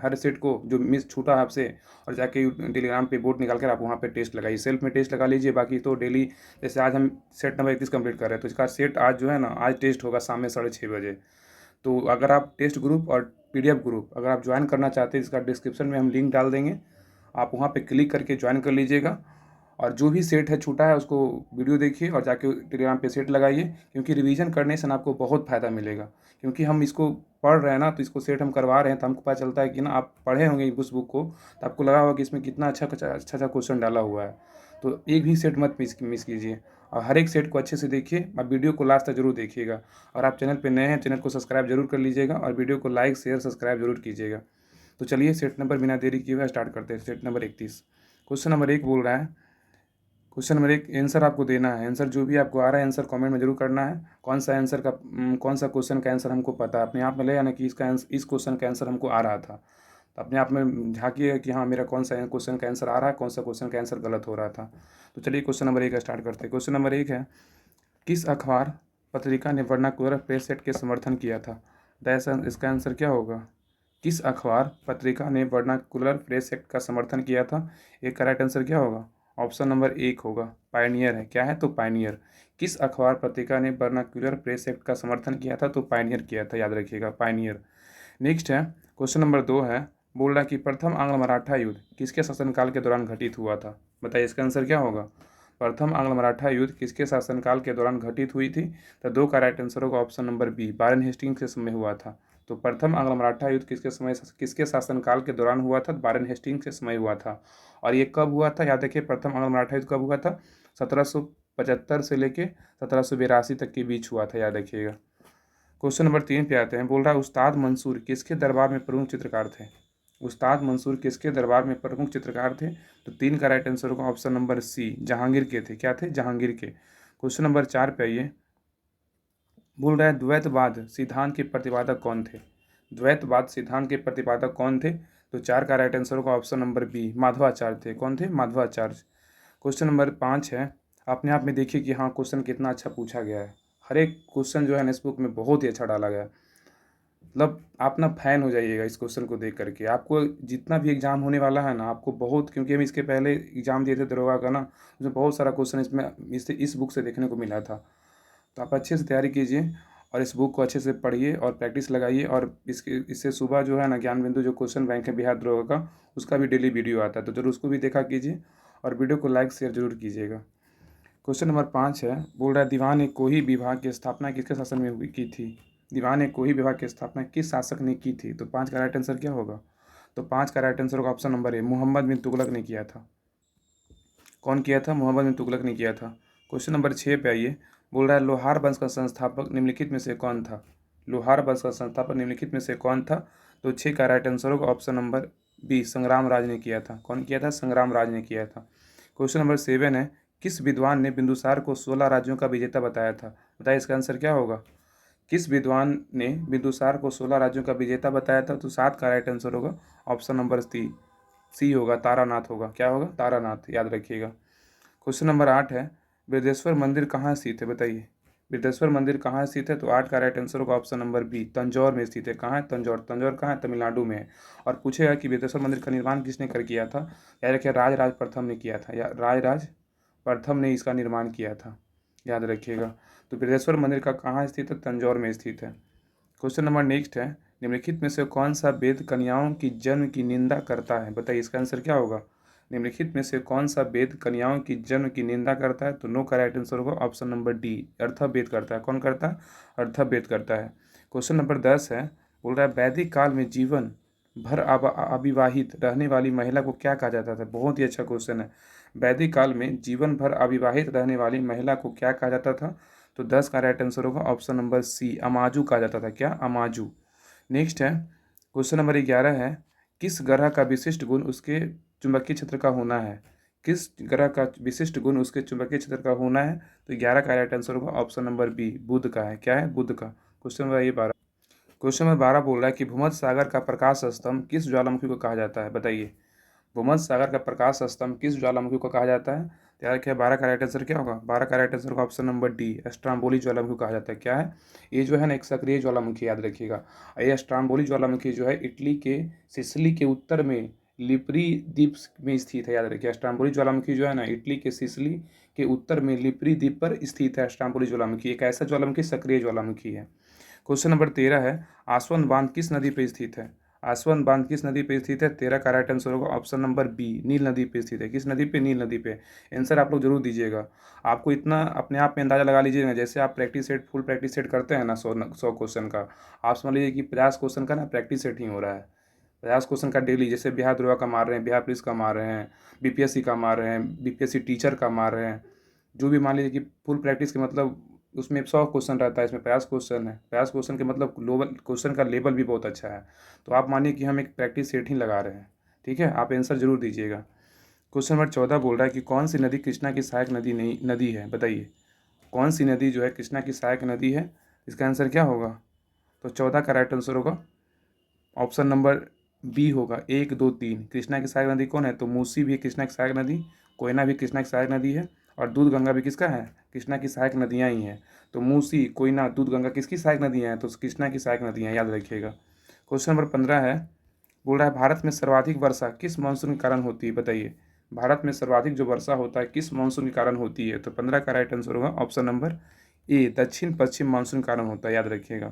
A: हर सेट को जो मिस छूटा आपसे, और जाके टेलीग्राम पे बोर्ड निकाल कर आप वहाँ पे टेस्ट लगाइए, सेल्फ में टेस्ट लगा लीजिए। बाकी तो डेली, जैसे आज हम सेट नंबर 31 कंप्लीट कर रहे हैं, तो इसका सेट आज जो है ना, आज टेस्ट होगा शाम में 6:30 बजे। तो अगर आप टेस्ट ग्रुप और पीडीएफ ग्रुप अगर आप ज्वाइन करना चाहते हैं, इसका डिस्क्रिप्शन में हम लिंक डाल देंगे, आप वहाँ पे क्लिक करके ज्वाइन कर लीजिएगा। और जो भी सेट है छूटा है उसको वीडियो देखिए और जाके टेलीग्राम पे सेट लगाइए, क्योंकि रिवीजन करने से ना आपको बहुत फ़ायदा मिलेगा। क्योंकि हम इसको पढ़ रहे हैं ना, तो इसको सेट हम करवा रहे हैं, तो हमको पता चलता है कि ना, आप पढ़े होंगे उस बुक को, तो आपको लगा होगा कि इसमें कितना अच्छा क्वेश्चन डाला हुआ है। तो एक भी सेट मत मिस कीजिए और हर एक सेट को अच्छे से देखिए। आप वीडियो को लास्ट तक जरूर देखिएगा। और आप चैनल पर नए हैं, चैनल को सब्सक्राइब जरूर कर लीजिएगा और वीडियो को लाइक शेयर सब्सक्राइब जरूर कीजिएगा। तो चलिए सेट नंबर बिना देरी किए हुए स्टार्ट करते हैं। सेट नंबर 31, क्वेश्चन नंबर 1 बोल रहा है, क्वेश्चन नंबर 1 आंसर आपको देना है। आंसर जो भी आपको आ रहा है आंसर कमेंट में जरूर करना है। कौन सा क्वेश्चन का आंसर हमको पता है, अपने आप में ले आना कि इस क्वेश्चन का आंसर हमको आ रहा था, तो अपने आप में झाँकिए कि हाँ मेरा कौन सा क्वेश्चन का आंसर आ रहा है, कौन सा क्वेश्चन का आंसर गलत हो रहा था। तो चलिए क्वेश्चन नंबर 1 का स्टार्ट करते हैं। क्वेश्चन नंबर 1 है, किस अखबार पत्रिका ने वर्नाक्युलर प्रेस एक्ट के समर्थन किया था। इसका आंसर क्या होगा, किस अखबार पत्रिका ने वर्नाक्युलर प्रेस एक्ट का समर्थन किया था। एक करेक्ट आंसर क्या होगा, ऑप्शन नंबर 1 होगा, पायनियर है। क्या है, तो पायनियर। किस अखबार पत्रिका ने वर्नाक्युलर प्रेस एक्ट का समर्थन किया था, तो पायनियर किया था, याद रखिएगा पायनियर। नेक्स्ट है क्वेश्चन नंबर 2 है, बोल रहा कि प्रथम आंग्ल मराठा युद्ध किसके शासनकाल के दौरान घटित हुआ था। बताइए इसका आंसर क्या होगा, प्रथम आंग्ल मराठा युद्ध किसके शासनकाल के दौरान घटित हुई थी। तो 2 का राइट आंसर होगा option number B, Warren Hastings के समय हुआ था। तो प्रथम आंग्ल मराठा युद्ध किसके शासनकाल के दौरान हुआ था, वारेन हेस्टिंग्स के समय हुआ था। और ये कब हुआ था, याद रखिए प्रथम आंग्ल मराठा युद्ध कब हुआ था, 1775 से लेके 1782 तक के बीच हुआ था, याद रखिएगा। क्वेश्चन नंबर 3 पे आते हैं, बोल रहा है उस्ताद मंसूर किसके दरबार में प्रमुख चित्रकार थे। उस्ताद मंसूर किसके दरबार में प्रमुख चित्रकार थे। तो 3 का राइट आंसर होगा ऑप्शन नंबर सी, जहांगीर के थे। क्या थे, जहांगीर के। क्वेश्चन नंबर 4 पे आइए, बोल रहा है द्वैतवाद सिद्धांत के प्रतिपादक कौन थे। द्वैतवाद सिद्धांत के प्रतिपादक कौन थे। तो 4 का राइट आंसर होगा ऑप्शन नंबर बी, माधवाचार्य थे। कौन थे, माधवाचार्य। क्वेश्चन नंबर 5 है, अपने आप में देखिए कि हाँ क्वेश्चन कितना अच्छा पूछा गया है। हर एक क्वेश्चन जो है इस बुक में बहुत ही अच्छा डाला गया है, मतलब आप ना फैन हो जाइएगा इस क्वेश्चन को देख करके। आपको जितना भी एग्जाम होने वाला है ना, आपको बहुत, क्योंकि हम इसके पहले एग्जाम दिए थे दरोगा का ना, उसमें बहुत सारा क्वेश्चन इसमें इस बुक से देखने को मिला था। तो आप अच्छे से तैयारी कीजिए और इस बुक को अच्छे से पढ़िए और प्रैक्टिस लगाइए। और इससे सुबह जो है ना, ज्ञान बिंदु जो क्वेश्चन बैंक है बिहार दरोगा का, उसका भी डेली वीडियो आता है, तो जरूर उसको भी देखा कीजिए और वीडियो को लाइक शेयर जरूर कीजिएगा। क्वेश्चन नंबर 5 है, बोल रहा है दीवान ए कोही विभाग की स्थापना किसके शासन में की थी। दीवान ए कोही विभाग की स्थापना किस शासक ने की थी। तो 5 का राइट आंसर क्या होगा, तो 5 का राइट आंसर होगा ऑप्शन नंबर ए, मोहम्मद बिन तुगलक ने किया था। कौन किया था? मोहम्मद बिन तुगलक ने किया था। क्वेश्चन नंबर 6 पे आइए। बोल रहा है लोहार वंश का संस्थापक निम्नलिखित में से कौन था? लोहार वंश का संस्थापक निम्नलिखित में से कौन था? तो 6 का राइट आंसर होगा ऑप्शन नंबर बी, संग्राम राज ने किया था। कौन किया था? संग्राम राज ने किया था। क्वेश्चन नंबर 7 है, किस विद्वान ने बिंदुसार को 16 राज्यों का विजेता बताया था? बताइए इसका आंसर क्या होगा? किस विद्वान ने बिंदुसार को 16 राज्यों का विजेता बताया था? तो 7 का राइट आंसर होगा ऑप्शन नंबर सी होगा, तारानाथ होगा। क्या होगा? तारानाथ, याद रखिएगा। क्वेश्चन नंबर 8 है, बृहदेश्वर मंदिर कहाँ स्थित है? बताइए बृहदेश्वर मंदिर कहाँ स्थित है? तो 8 का राइट आंसर होगा ऑप्शन नंबर बी, तंजौर में स्थित है। कहाँ है? तंजौर। तंजौर कहाँ है? तमिलनाडु में है। और पूछेगा कि बृहदेश्वर मंदिर का निर्माण किसने कर किया था? याद रखिए, राज प्रथम ने किया था, या राज प्रथम ने इसका निर्माण किया था, याद रखिएगा। तो बृहदेश्वर मंदिर का कहाँ स्थित है? तंजौर में स्थित है। क्वेश्चन नंबर नेक्स्ट है, निम्नलिखित में से कौन सा वेद कन्याओं की जन्म की निंदा करता है? बताइए इसका आंसर क्या होगा? निम्नलिखित में से कौन सा वेद कन्याओं की जन्म की निंदा करता है? तो नो का राइट आंसर होगा ऑप्शन नंबर डी, अर्थवेद करता है। कौन करता है? अर्थवेद करता है। क्वेश्चन नंबर 10 है, बोल रहा है वैदिक काल में जीवन भर अविवाहित रहने वाली महिला को क्या कहा जाता था? बहुत ही अच्छा क्वेश्चन है। वैदिक काल में जीवन भर अविवाहित रहने वाली महिला को क्या कहा जाता था? तो 10 का राइट आंसर होगा ऑप्शन नंबर सी, अमाजू कहा जाता था। क्या? अमाजू। नेक्स्ट है, क्वेश्चन नंबर 11 है, किस ग्रह का विशिष्ट गुण उसके चुंबकीय क्षेत्र का होना है? किस ग्रह का विशिष्ट गुण उसके चुंबकीय क्षेत्र का होना है? तो 11 का राइट आंसर होगा ऑप्शन नंबर बी, बुध का है। क्या है? बुध का। Question number 12। क्वेश्चन नंबर 12 बोल रहा है कि भूमध्य सागर का प्रकाश स्तंभ किस ज्वालामुखी को कहा जाता है? बताइए भूमध्य सागर का प्रकाश स्तंभ किस ज्वालामुखी को कहा जाता है? तो याद रखिए 12 का राइट आंसर क्या होगा? 12 का राइट आंसर होगा ऑप्शन नंबर डी, स्ट्राम्बोली ज्वालामुखी कहा जाता है। क्या है? ये जो है ना एक सक्रिय ज्वालामुखी, याद रखिएगा। ये स्ट्राम्बोली ज्वालामुखी जो है इटली के सिसिली के उत्तर में लिपरी द्वीप में स्थित है, याद रखिए। स्ट्राम्बोली ज्वालामुखी जो है ना इटली के सिसिली के उत्तर में लिपरी द्वीप पर स्थित है। स्ट्राम्बोली ज्वालामुखी एक ऐसा ज्वालामुखी सक्रिय ज्वालामुखी है। क्वेश्चन नंबर 13 है, आसवन बांध किस नदी पर स्थित है? आसवन बांध किस नदी पे स्थित है? 13 का राइट आंसर होगा ऑप्शन नंबर बी, नील नदी पे स्थित है। किस नदी पे? नील नदी पे। आंसर आप लोग जरूर दीजिएगा। आपको इतना अपने आप में अंदाजा लगा लीजिएगा, जैसे आप practice set full practice set करते हैं ना 100 क्वेश्चन का, आप समझ लीजिए कि 50 क्वेश्चन का ना प्रैक्टिस सेट ही हो रहा है। 50 क्वेश्चन का डेली, जैसे बिहार दरोगा का मार रहे हैं, बिहार पुलिस का मार रहे हैं, बीपीएससी का मार रहे हैं, बीपीएससी टीचर का मार रहे हैं, जो भी मान लीजिए कि फुल प्रैक्टिस के मतलब उसमें 100 क्वेश्चन रहता है, इसमें 50 क्वेश्चन है। 50 क्वेश्चन के मतलब ग्लोबल क्वेश्चन का लेवल भी बहुत अच्छा है। तो आप मानिए कि हम एक प्रैक्टिस सेट ही लगा रहे हैं। ठीक है, आप आंसर जरूर दीजिएगा। क्वेश्चन नंबर 14 बोल रहा है कि कौन सी नदी कृष्णा की सहायक नदी है? बताइए कौन सी नदी जो है कृष्णा की सहायक नदी है? इसका आंसर क्या होगा? तो 14 का राइट आंसर होगा ऑप्शन नंबर बी होगा, 1 2 3। कृष्णा की सहायक नदी कौन है? तो मूसी भी कृष्णा की सहायक नदी, कोयना भी कृष्णा की सहायक नदी है, और दूध गंगा भी किसका है? कृष्णा की सहायक नदियाँ ही हैं। तो मूसी, कोयना, दूध गंगा किसकी सहायक नदियाँ हैं? तो कृष्णा की सहायक नदियाँ, याद रखिएगा। क्वेश्चन नंबर 15 है, बोल रहा है भारत में सर्वाधिक वर्षा किस मानसून के कारण होती है? बताइए भारत में सर्वाधिक जो वर्षा होता है किस मानसून के कारण होती है? तो 15 का राइट आंसर होगा ऑप्शन नंबर ए, दक्षिण पश्चिम मानसून के कारण होता है, याद रखिएगा।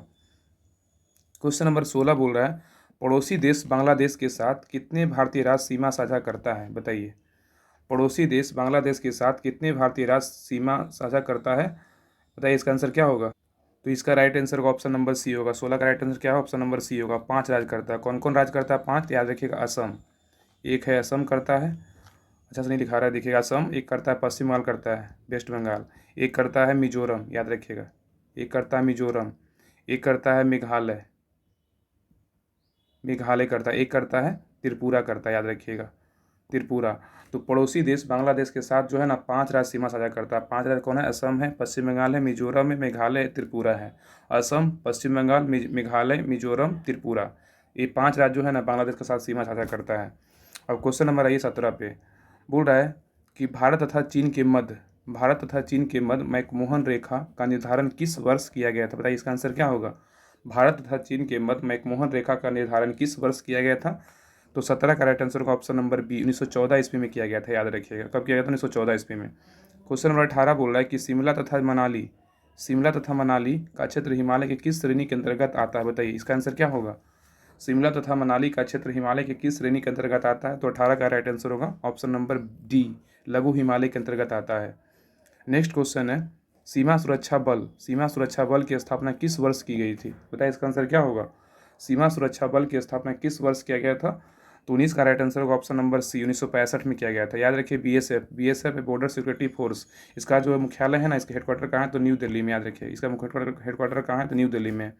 A: क्वेश्चन नंबर 16 बोल रहा है पड़ोसी देश बांग्लादेश के साथ कितने भारतीय राज्य सीमा साझा करता है? बताइए पड़ोसी देश बांग्लादेश के साथ कितने भारतीय राज्य सीमा साझा करता है? बताइए इसका आंसर क्या होगा? तो इसका राइट आंसर होगा ऑप्शन नंबर सी होगा। 16 का राइट आंसर क्या है? ऑप्शन नंबर सी होगा, 5 राज्य करता है। कौन कौन राज्य करता है? 5, याद रखिएगा। असम एक है, असम करता है, अच्छा से नहीं लिखा रहा है, देखिएगा। असम एक करता है, पश्चिम बंगाल करता है, वेस्ट बंगाल एक करता है, मिजोरम, याद रखिएगा, एक करता है मिजोरम, एक करता है मेघालय, मेघालय करता है, एक करता है त्रिपुरा करता है, याद रखिएगा, त्रिपुरा। तो पड़ोसी देश बांग्लादेश के साथ जो है ना 5 राज्य सीमा साझा करता है। 5 राज्य कौन है? असम है, पश्चिम बंगाल है, मिजोरम है, मेघालय, त्रिपुरा है। असम, पश्चिम बंगाल, मेघालय, मिजोरम, त्रिपुरा, ये 5 राज्य जो है ना बांग्लादेश के साथ सीमा साझा करता है। अब क्वेश्चन नंबर आइए 17 पे। बोल रहा है कि भारत तथा चीन के मध्य मैकमोहन रेखा का निर्धारण किस वर्ष किया गया था? बताइए इसका आंसर क्या होगा? भारत तथा चीन के मध्य मैकमोहन रेखा का निर्धारण किस वर्ष किया गया था? तो 17 का राइट आंसर का ऑप्शन नंबर बी, 1914 ईस्वी में किया गया था, याद रखिएगा। कब किया गया था? 1914 ईस्वी में। क्वेश्चन नंबर 18 बोल रहा है कि शिमला तथा मनाली का क्षेत्र हिमालय के किस श्रेणी के अंतर्गत आता है? बताइए इसका आंसर क्या होगा? शिमला तथा मनाली का क्षेत्र हिमालय के किस श्रेणी के अंतर्गत आता है? तो 18 का राइट आंसर होगा ऑप्शन नंबर डी, लघु हिमालय के अंतर्गत आता है। नेक्स्ट क्वेश्चन है, सीमा सुरक्षा बल की स्थापना किस वर्ष की गई थी? बताइए इसका आंसर क्या होगा? सीमा सुरक्षा बल की स्थापना किस वर्ष किया गया था? तो 19 का राइट आंसर होगा ऑप्शन नंबर सी, 1965 में किया गया था। याद रखिए बीएसएफ, बीएसएफ है बॉर्डर सिक्योरिटी फोर्स। इसका जो मुख्यालय है ना, इसका हेडक्वार्टर कहाँ है, तो न्यू दिल्ली में। याद रखिए इसका हेडक्वार्टर कहाँ है, तो न्यू दिल्ली में।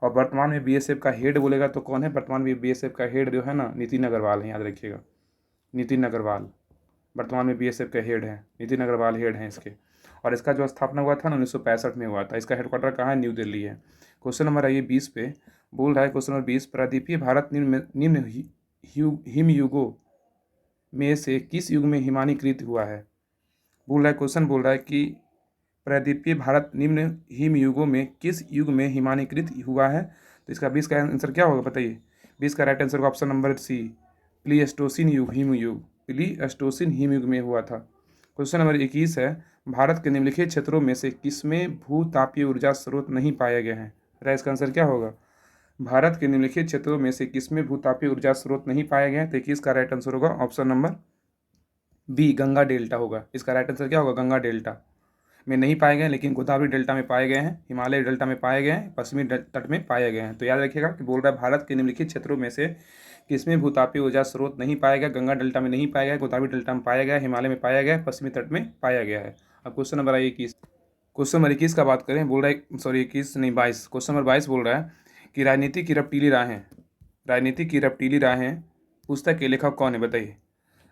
A: और वर्तमान में बीएसएफ का हेड बोलेगा तो कौन है, वर्तमान में बीएसएफ का हेड जो है ना, नितिन अग्रवाल है। याद रखिएगा नितिन अग्रवाल वर्तमान में बीएसएफ के हेड हैं, नितिन अग्रवाल हेड हैं इसके। और इसका जो स्थापना हुआ था ना 1965 में हुआ था। इसका हेडक्वार्टर कहाँ है, न्यू दिल्ली है। क्वेश्चन नंबर आइए 20 पे, बोल रहा है क्वेश्चन नंबर 20, प्रायद्वीपीय भारत निम्न हिम युगों में से किस युग में हिमानीकृत हुआ है। बोल रहा है क्वेश्चन बोल रहा है कि प्रायद्वीपीय भारत निम्न हिम युगों में किस युग में हिमानीकृत हुआ है। तो इसका 20 का आंसर क्या होगा बताइए। 20 का राइट आंसर होगा ऑप्शन नंबर सी, प्लीस्टोसिन युग, हिम युग, प्लीस्टोसिन हिम युग में हुआ था। क्वेश्चन नंबर 21 है, भारत के निम्नलिखित क्षेत्रों में से किसमें भूतापीय ऊर्जा स्रोत नहीं पाए गए हैं। इसका आंसर क्या होगा। भारत के निम्नलिखित क्षेत्रों में से किसमें भूतापीय ऊर्जा स्रोत नहीं पाए गए हैं। तो 21 का राइट आंसर होगा option number B, Ganga delta होगा। इसका राइट आंसर क्या होगा, गंगा डेल्टा में नहीं पाए गए, लेकिन गोदावरी डेल्टा में पाए गए हैं, हिमालय डेल्टा में पाए गए हैं, पश्चिमी तट में पाए गए हैं। तो याद रखिएगा कि बोल रहा है भारत के निम्नलिखित क्षेत्रों में से किसमें भूतापीय ऊर्जा स्रोत नहीं पाया गया। गंगा डेल्टा में नहीं पाया गया, गोदावरी डेल्टा में पाया गया, हिमालय में पाया गया, पश्चिमी तट में पाया गया है। अब क्वेश्चन नंबर 21, क्वेश्चन नंबर 21 का बात करें, बोल रहा है सॉरी 21 नहीं 22, क्वेश्चन नंबर 22 बोल रहा है कि राजनीति की रपटीली राहें, राजनीति की रपटीली राहें पुस्तक के लेखक कौन है बताइए।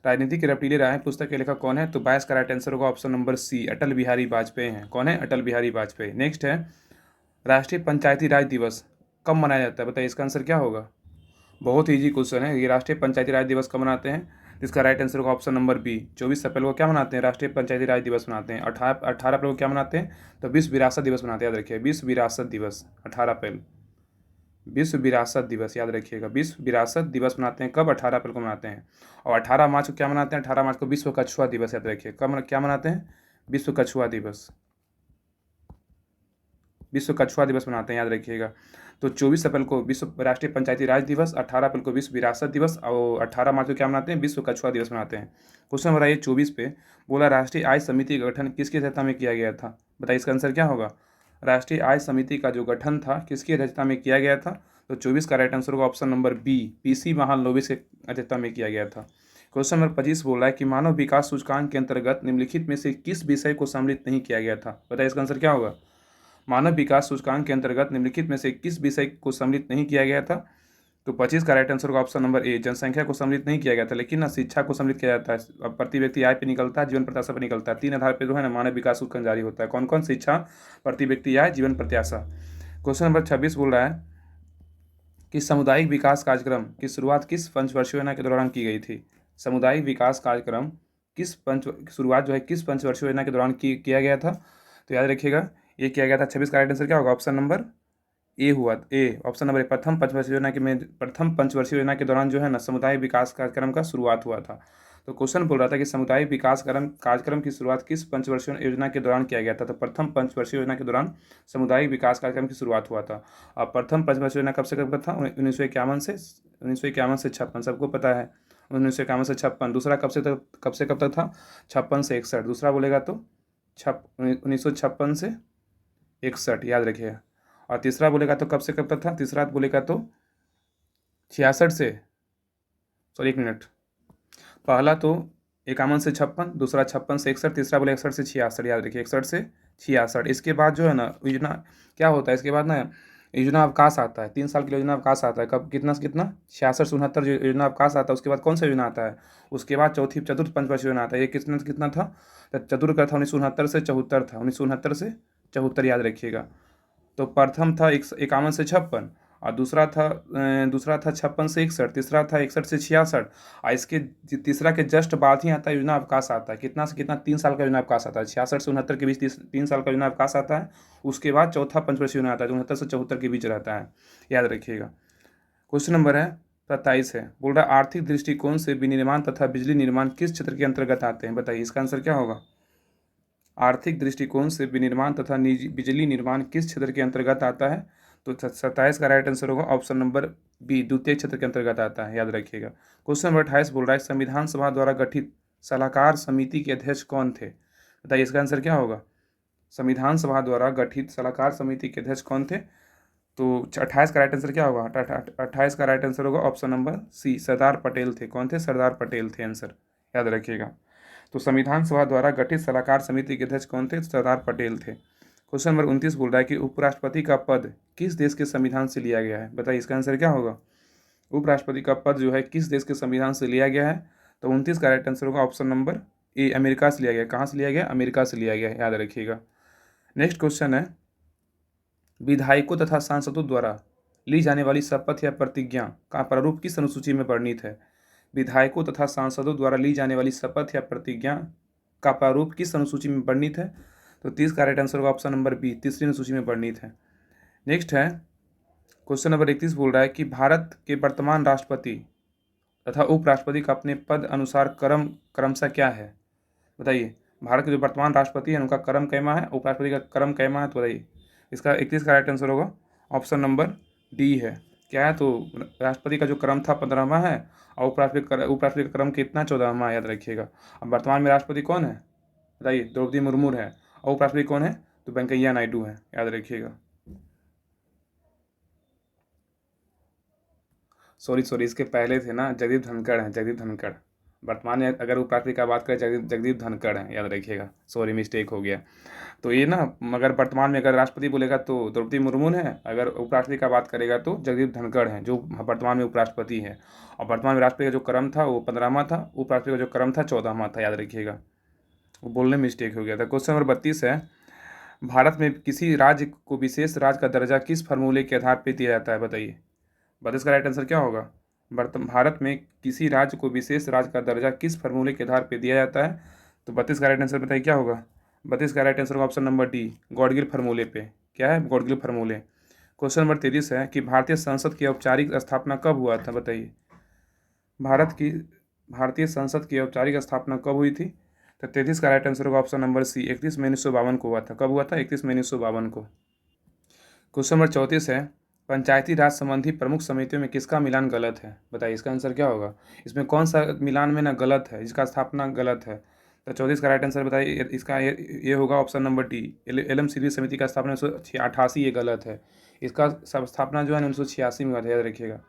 A: राजनीति की रपटीली राहें पुस्तक के लेखक कौन है। तो 22 का राइट आंसर होगा ऑप्शन नंबर सी, अटल बिहारी वाजपेयी हैं। कौन है, अटल बिहारी वाजपेयी। नेक्स्ट है, राष्ट्रीय पंचायती राज दिवस कब मनाया जाता है बताइए। इसका आंसर क्या होगा। बहुत ईजी क्वेश्चन है ये, राष्ट्रीय पंचायती राज दिवस कब मनाते हैं। इसका राइट आंसर होगा ऑप्शन नंबर बी, 24 अप्रैल को क्या मनाते हैं, राष्ट्रीय पंचायती राज दिवस मनाते हैं। 18 अप्रैल को क्या मनाते हैं, तो विश्व विरासत दिवस मनाते हैं। याद रखिए विश्व विरासत दिवस 18 अप्रैल, विश्व विरासत दिवस याद रखिएगा, विश्व विरासत दिवस मनाते हैं कब, 18 अप्रैल को मनाते हैं। और 18 मार्च को क्या मनाते हैं, 18 मार्च को विश्व कछुआ दिवस। याद रखिए कब क्या मनाते हैं, विश्व कछुआ दिवस, विश्व कछुआ दिवस मनाते हैं। याद रखिएगा। तो 24 अप्रैल को विश्व राष्ट्रीय पंचायती राज दिवस, 18 अप्रैल को विश्व विरासत दिवस, और 18 मार्च को क्या मनाते हैं, विश्व कछुआ दिवस मनाते हैं। क्वेश्चन नंबर आइए 24 पे, बोला राष्ट्रीय आय समिति का गठन किसकी अध्यक्षता में किया गया था। बताइए इसका आंसर क्या होगा। राष्ट्रीय आय समिति का जो गठन था किसकी अध्यक्षता में किया गया था। तो 24 का राइट आंसर होगा option number B, PC Mahalanobis के अध्यक्षता में किया गया था। क्वेश्चन नंबर 25 बोल रहा है कि मानव विकास सूचकांक के अंतर्गत निम्नलिखित में से किस विषय को सम्मिलित नहीं किया गया था। बताइए इसका आंसर क्या होगा। मानव विकास सूचकांक के अंतर्गत निम्नलिखित में से किस विषय को सम्मिलित नहीं किया गया था। तो 25 का राइट आंसर होगा ऑप्शन नंबर ए, जनसंख्या को सम्मिलित नहीं किया गया था, लेकिन ना शिक्षा को सम्मिलित किया जाता है। अब प्रति व्यक्ति आय पे निकलता है, जीवन प्रत्याशा पे निकलता है, 3 आधार पे जो है ना मानव विकास सूचकांक जारी होता है। कौन कौन, शिक्षा, प्रति व्यक्ति आय, जीवन प्रत्याशा। क्वेश्चन नंबर 26 बोल रहा है कि सामुदायिक विकास कार्यक्रम की शुरुआत किस पंचवर्षीय योजना के दौरान की गई थी। सामुदायिक विकास कार्यक्रम शुरुआत जो है किस पंचवर्षीय योजना के दौरान किया गया था। तो याद रखिएगा ये किया गया था। 26 का राइट आंसर क्या होगा, ऑप्शन नंबर ए हुआ, ए ऑप्शन नंबर ए, प्रथम पंचवर्षीय योजना के दौरान जो है ना सामुदायिक विकास कार्यक्रम का शुरुआत हुआ था। तो क्वेश्चन बोल रहा था कि सामुदायिक विकास कार्यक्रम की शुरुआत किस पंचवर्षीय योजना के दौरान किया गया था। तो प्रथम पंचवर्षीय योजना के दौरान सामुदायिक विकास कार्यक्रम की शुरुआत हुआ था। और प्रथम पंचवर्षीय योजना कब से कब था, 1951 से 1951 सबको पता है, 1951 से 56। दूसरा कब से कब तक था, 56 से 61। दूसरा बोलेगा तो 1956 से 61 याद रखिए। और तीसरा बोलेगा तो कब से कब तक था, तीसरा बोलेगा तो 66 से, सॉरी 1 मिनट, पहला तो 51 से 56, दूसरा 56 से 61, तीसरा बोले 61 से 66। याद रखिए 61 से 66। इसके बाद जो है ना योजना क्या होता है, इसके बाद ना योजना अवकाश आता है, 3 साल के लिए योजना अवकाश आता है। कब, कितना से कितना, 66 से 69 जो योजना अवकाश आता है। उसके बाद कौन सा योजना आता है, उसके बाद चतुर्थ पंचवर्षीय योजना आता है। ये कितना था, चतुर्थ का था 1969 से 74 था, 1969 से 74 याद रखिएगा। तो प्रथम था 51 से 56, और दूसरा था 56 से 61, तीसरा था 61 से 66, और इसके तीसरा के जस्ट बाद ही आता है योजना अवकाश आता है। कितना से कितना, 3 साल का योजना अवकाश आता है। 66 से 69 के बीच 3 साल का योजना अवकाश आता है। उसके बाद चौथा पंचवर्षीय योजना आता है, 69 से 74 के बीच रहता है, याद रखिएगा। क्वेश्चन नंबर है 27 है, बोल रहा है आर्थिक दृष्टिकोण से विनिर्माण तथा बिजली निर्माण किस क्षेत्र के अंतर्गत आते हैं। बताइए इसका आंसर क्या होगा। आर्थिक दृष्टिकोण से विनिर्माण तथा बिजली निर्माण किस क्षेत्र के अंतर्गत आता है। तो 27 का राइट आंसर होगा ऑप्शन नंबर बी, द्वितीय क्षेत्र के अंतर्गत आता है, याद रखिएगा। क्वेश्चन नंबर 28 बोल रहा है संविधान सभा द्वारा गठित सलाहकार समिति के अध्यक्ष कौन थे। बताइए इसका आंसर क्या होगा। संविधान सभा द्वारा गठित सलाहकार समिति के अध्यक्ष कौन थे। तो 28 का राइट आंसर क्या होगा? 28 का राइट आंसर होगा ऑप्शन नंबर सी, सरदार पटेल थे। कौन थे? सरदार पटेल थे आंसर, याद रखिएगा। तो संविधान सभा द्वारा गठित सलाहकार समिति के अध्यक्ष कौन थे? सरदार पटेल थे। क्वेश्चन नंबर 29 बोल रहा है कि उपराष्ट्रपति का पद किस देश के संविधान से लिया गया है? बताइए इसका आंसर क्या होगा? उपराष्ट्रपति का पद जो है किस देश के संविधान से लिया गया है? तो 29 का राइट आंसर होगा ऑप्शन नंबर ए, अमेरिका से लिया गया। कहाँ से लिया गया? अमेरिका से लिया गया, याद रखिएगा। नेक्स्ट क्वेश्चन है, विधायकों तथा सांसदों द्वारा ली जाने वाली शपथ या प्रतिज्ञा का प्रारूप किस अनुसूची में वर्णित है? विधायकों तथा सांसदों द्वारा ली जाने वाली शपथ या प्रतिज्ञा का प्रारूप किस अनुसूची में वर्णित है? तो 30 का राइट आंसर होगा ऑप्शन नंबर बी, तीसरी अनुसूची में वर्णित है। नेक्स्ट है क्वेश्चन नंबर 31 बोल रहा है कि भारत के वर्तमान राष्ट्रपति तथा उपराष्ट्रपति का अपने पद अनुसार क्रमशः क्या है? बताइए, भारत के जो वर्तमान राष्ट्रपति हैं उनका क्रम कैमा है, उपराष्ट्रपति का क्रम कैमा है? तो बताइए इसका 31 का राइट आंसर होगा ऑप्शन नंबर डी है। क्या है? तो राष्ट्रपति का जो क्रम था 15वां है और उपराष्ट्रपति का क्रम कितना? 14वां, याद रखिएगा। अब वर्तमान में राष्ट्रपति कौन है? बताइए, द्रौपदी मुर्मू है। और उपराष्ट्रपति कौन है? तो वेंकैया नायडू है, याद रखिएगा। सॉरी, इसके पहले थे ना, जगदीप धनखड़ हैं, जगदीप धनखड़। वर्तमान में अगर उपराष्ट्रपति का बात करें जगदीप धनखड़ हैं, याद रखिएगा। सॉरी, मिस्टेक हो गया। तो ये ना, मगर वर्तमान में अगर राष्ट्रपति बोलेगा तो द्रौपदी मुर्मू है, अगर उपराष्ट्रपति का बात करेगा तो जगदीप धनखड़ हैं, जो वर्तमान में उपराष्ट्रपति है। और वर्तमान में राष्ट्रपति का जो क्रम था वो 15वां था, उपराष्ट्रपति का जो क्रम था 14वां था, याद रखिएगा। वो बोलने में मिस्टेक हो गया था। क्वेश्चन नंबर 32 है, भारत में किसी राज्य को विशेष राज्य का दर्जा किस फार्मूले के आधार पर दिया जाता है? बताइए, 32 का राइट आंसर क्या होगा? भारत में किसी राज्य को विशेष राज्य का दर्जा किस फार्मूले के आधार पर दिया जाता है? तो 32 का राइट आंसर बताइए क्या होगा? 32 का राइट आंसर होगा ऑप्शन नंबर डी, गॉडगिल फार्मूले पे। क्या है? गॉडगिल फार्मूले। क्वेश्चन नंबर 33 है कि भारतीय संसद की औपचारिक स्थापना कब हुआ था? बताइए, भारतीय संसद की औपचारिक स्थापना कब हुई थी? तो 33 का राइट आंसर होगा ऑप्शन नंबर सी, 31 मई 1952 को हुआ था। कब हुआ था? 31 मई 1952 को। क्वेश्चन नंबर 34 है, पंचायती राज संबंधी प्रमुख समितियों में किसका मिलान गलत है? बताइए इसका आंसर क्या होगा? इसमें कौन सा मिलान में ना गलत है, जिसका स्थापना गलत है? तो 34 का राइट आंसर बताइए। इसका ये होगा ऑप्शन नंबर डी, एलएमसीडी समिति का स्थापना 1988, ये गलत है। इसका स्थापना जो है 1986 में हुआ था, याद रखिएगा।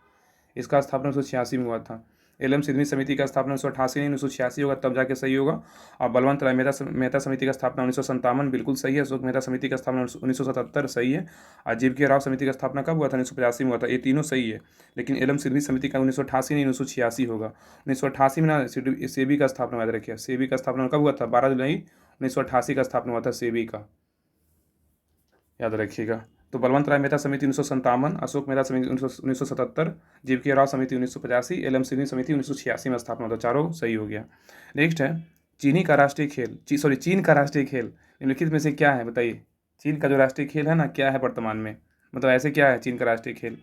A: इसका स्थापना 1986 में हुआ था। एलएम सिडनी समिति का स्थापना 1988 नहीं 1986 होगा, तब जाके सही होगा। और बलवंत राय मेहता समिति का स्थापना 1957 बिल्कुल सही है। अशोक मेहता समिति का स्थापना 1977 सही है। और जीवीके राव समिति का स्थापना कब हुआ था? 1985 में हुआ था। ये तीनों सही है, लेकिन एलएम सिडनी समिति का 1988 नहीं 1986 होगा। 1988 में ना सेबी का स्थापना, याद रखिए। सेबी का स्थापना कब हुआ था? 12 जुलाई 1988 का स्थापना हुआ था सेबी का, याद रखिएगा। तो बलवंत राय मेहता समिति 1957, अशोक मेहता समिति 1977, जीवीके राव समिति 1985, एलएम सिडनी समिति 1986 में स्थापना होता। चारों सही हो गया। नेक्स्ट है, चीन का राष्ट्रीय खेल निम्नलिखित में से क्या है? बताइए, चीन का जो राष्ट्रीय खेल है ना, क्या है वर्तमान में? मतलब ऐसे क्या है चीन का राष्ट्रीय खेल?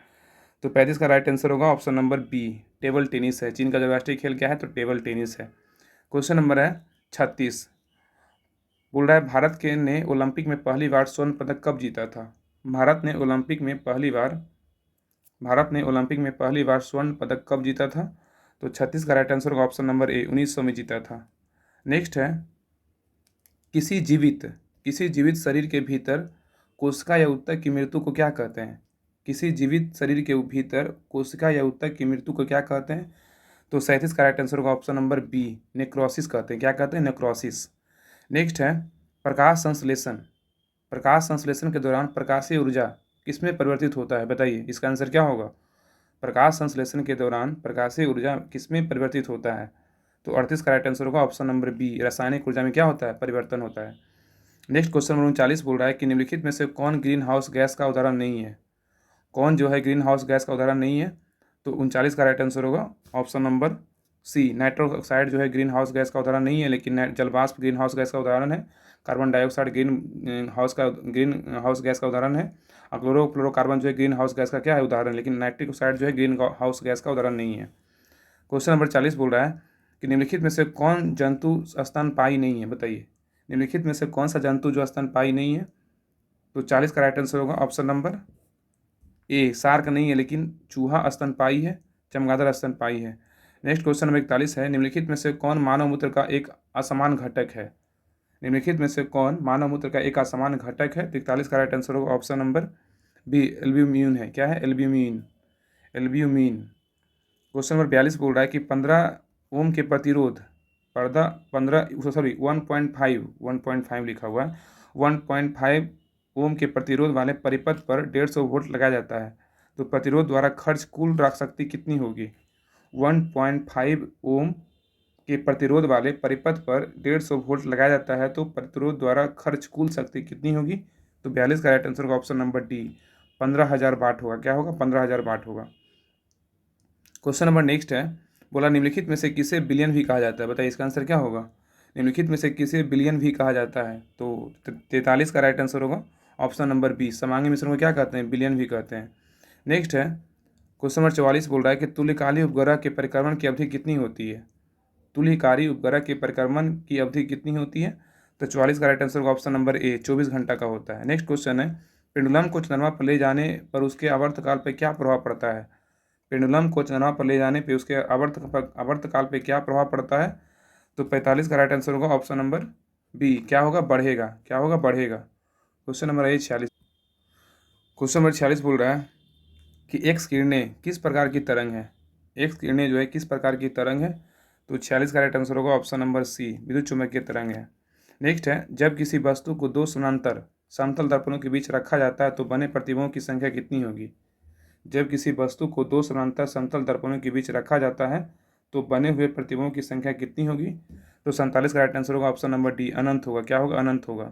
A: तो 35 का राइट आंसर होगा option number B, table tennis है। चीन का जो राष्ट्रीय खेल क्या है? तो टेबल टेनिस है। क्वेश्चन नंबर है 36, बोल रहा है भारत ने ओलंपिक में पहली बार स्वर्ण पदक कब जीता था? भारत ने ओलंपिक में पहली बार स्वर्ण पदक कब जीता था? तो 36 का राइट आंसर होगा ऑप्शन नंबर ए, 1900 में जीता था। नेक्स्ट है, किसी जीवित शरीर के भीतर कोशिका या ऊतक की मृत्यु को क्या कहते हैं? किसी जीवित शरीर के भीतर कोशिका या ऊतक की मृत्यु को क्या कहते हैं? तो 37 का राइट आंसर होगा ऑप्शन नंबर बी, नेक्रोसिस कहते हैं। क्या कहते हैं? नेक्रोसिस। नेक्स्ट है, प्रकाश संश्लेषण के दौरान प्रकाशीय ऊर्जा किसमें परिवर्तित होता है? बताइए इसका आंसर क्या होगा? प्रकाश संश्लेषण के दौरान प्रकाशीय ऊर्जा किसमें परिवर्तित होता है? तो 38 का राइट आंसर होगा ऑप्शन नंबर बी, रासायनिक ऊर्जा में क्या होता है? परिवर्तन होता है। नेक्स्ट क्वेश्चन नंबर 39 बोल रहा है कि निम्नलिखित में से कौन ग्रीन हाउस गैस का उदाहरण नहीं है? कौन जो है ग्रीन हाउस गैस का उदाहरण नहीं है? तो 39 का राइट आंसर होगा option number C, nitrous oxide जो है ग्रीन हाउस गैस का उदाहरण नहीं है, लेकिन जलवाष्प ग्रीन हाउस गैस का उदाहरण है। Carbon dioxide green house gas का उदाहरण है। और क्लोरोफ्लोरोकार्बन जो है ग्रीन हाउस गैस का क्या है? उदाहरण, लेकिन नाइट्रिक ऑक्साइड जो है ग्रीन हाउस गैस का उदाहरण नहीं है। क्वेश्चन नंबर 40 बोल रहा है कि निम्नलिखित में से कौन जंतु स्तनपायी नहीं है? बताइए, निम्नलिखित में से कौन सा जंतु जो स्तनपायी नहीं है? तो 40 का राइट आंसर होगा ऑप्शन नंबर ए, शार्क नहीं है, लेकिन चूहा स्तनपायी है, चमगादड़ स्तनपायी है। नेक्स्ट क्वेश्चन नंबर 41 है, निम्नलिखित में से कौन मानव मूत्र का एक असमान घटक है? निम्नलिखित में से कौन मानव मूत्र का एक असमान घटक है? तो 41 का राइट आंसर होगा ऑप्शन नंबर बी एल्ब्यूमिन है। क्या है? Albumin, albumin. क्वेश्चन नंबर 42 बोल रहा है कि 15 ओम के प्रतिरोध पर्दा 15 सॉरी 1.5 लिखा हुआ है, 1.5 ओम के प्रतिरोध वाले परिपथ पर 150 वोल्ट लगाया जाता है, तो प्रतिरोध द्वारा खर्च कुल राख शक्ति कितनी होगी? 1.5 ओम के प्रतिरोध वाले परिपथ पर 150 वोल्ट लगाया जाता है, तो प्रतिरोध द्वारा खर्च कुल शक्ति कितनी होगी? तो 42 का राइट आंसर होगा ऑप्शन नंबर डी, 15,000 वाट होगा। क्या होगा? 15,000 वाट होगा। क्वेश्चन नंबर नेक्स्ट है, बोला निम्नलिखित में से किसे बिलियन भी कहा जाता है? बताइए इसका आंसर क्या होगा? निम्नलिखित में से किसे बिलियन भी कहा जाता है? तो 43 का राइट आंसर होगा ऑप्शन नंबर बी, समांगी मिश्रण को क्या कहते हैं? बिलियन भी कहते हैं। नेक्स्ट है क्वेश्चन नंबर 44 बोल रहा है कि तुल्यकालिक उपग्रह के परिक्रमण की अवधि कितनी होती है? तुल्यकारी उपग्रह के परिक्रमण की अवधि कितनी होती है? तो 44 का राइट आंसर होगा ऑप्शन नंबर ए, 24 घंटा का होता है। नेक्स्ट क्वेश्चन है, पेंडुलम को चंद्रमा पर ले जाने पर उसके आवर्तकाल पर क्या प्रभाव पड़ता है? पेंडुलम को चंद्रमा पर ले जाने पर उसके आवर्तकाल पर क्या प्रभाव पड़ता है? तो 45 का राइट आंसर होगा ऑप्शन नंबर बी, क्या होगा? बढ़ेगा। क्या होगा? बढ़ेगा। क्वेश्चन नंबर 46, क्वेश्चन नंबर 46 बोल रहा है कि एक्स किरणें किस प्रकार की तरंग है? एक्स किरणें जो है किस प्रकार की तरंग है? तो 46 का राइट आंसर होगा ऑप्शन नंबर सी, विद्युत चुम्बकीय तरंग है। नेक्स्ट है, जब किसी वस्तु को दो समानांतर समतल दर्पणों के बीच रखा जाता है तो बने प्रतिबिंबों की संख्या कितनी होगी? जब किसी वस्तु को दो समानांतर समतल दर्पणों के बीच रखा जाता है तो बने हुए प्रतिबिंबों की संख्या कितनी होगी? तो 47 का राइट आंसर होगा ऑप्शन नंबर डी, अनंत होगा। क्या होगा? अनंत होगा।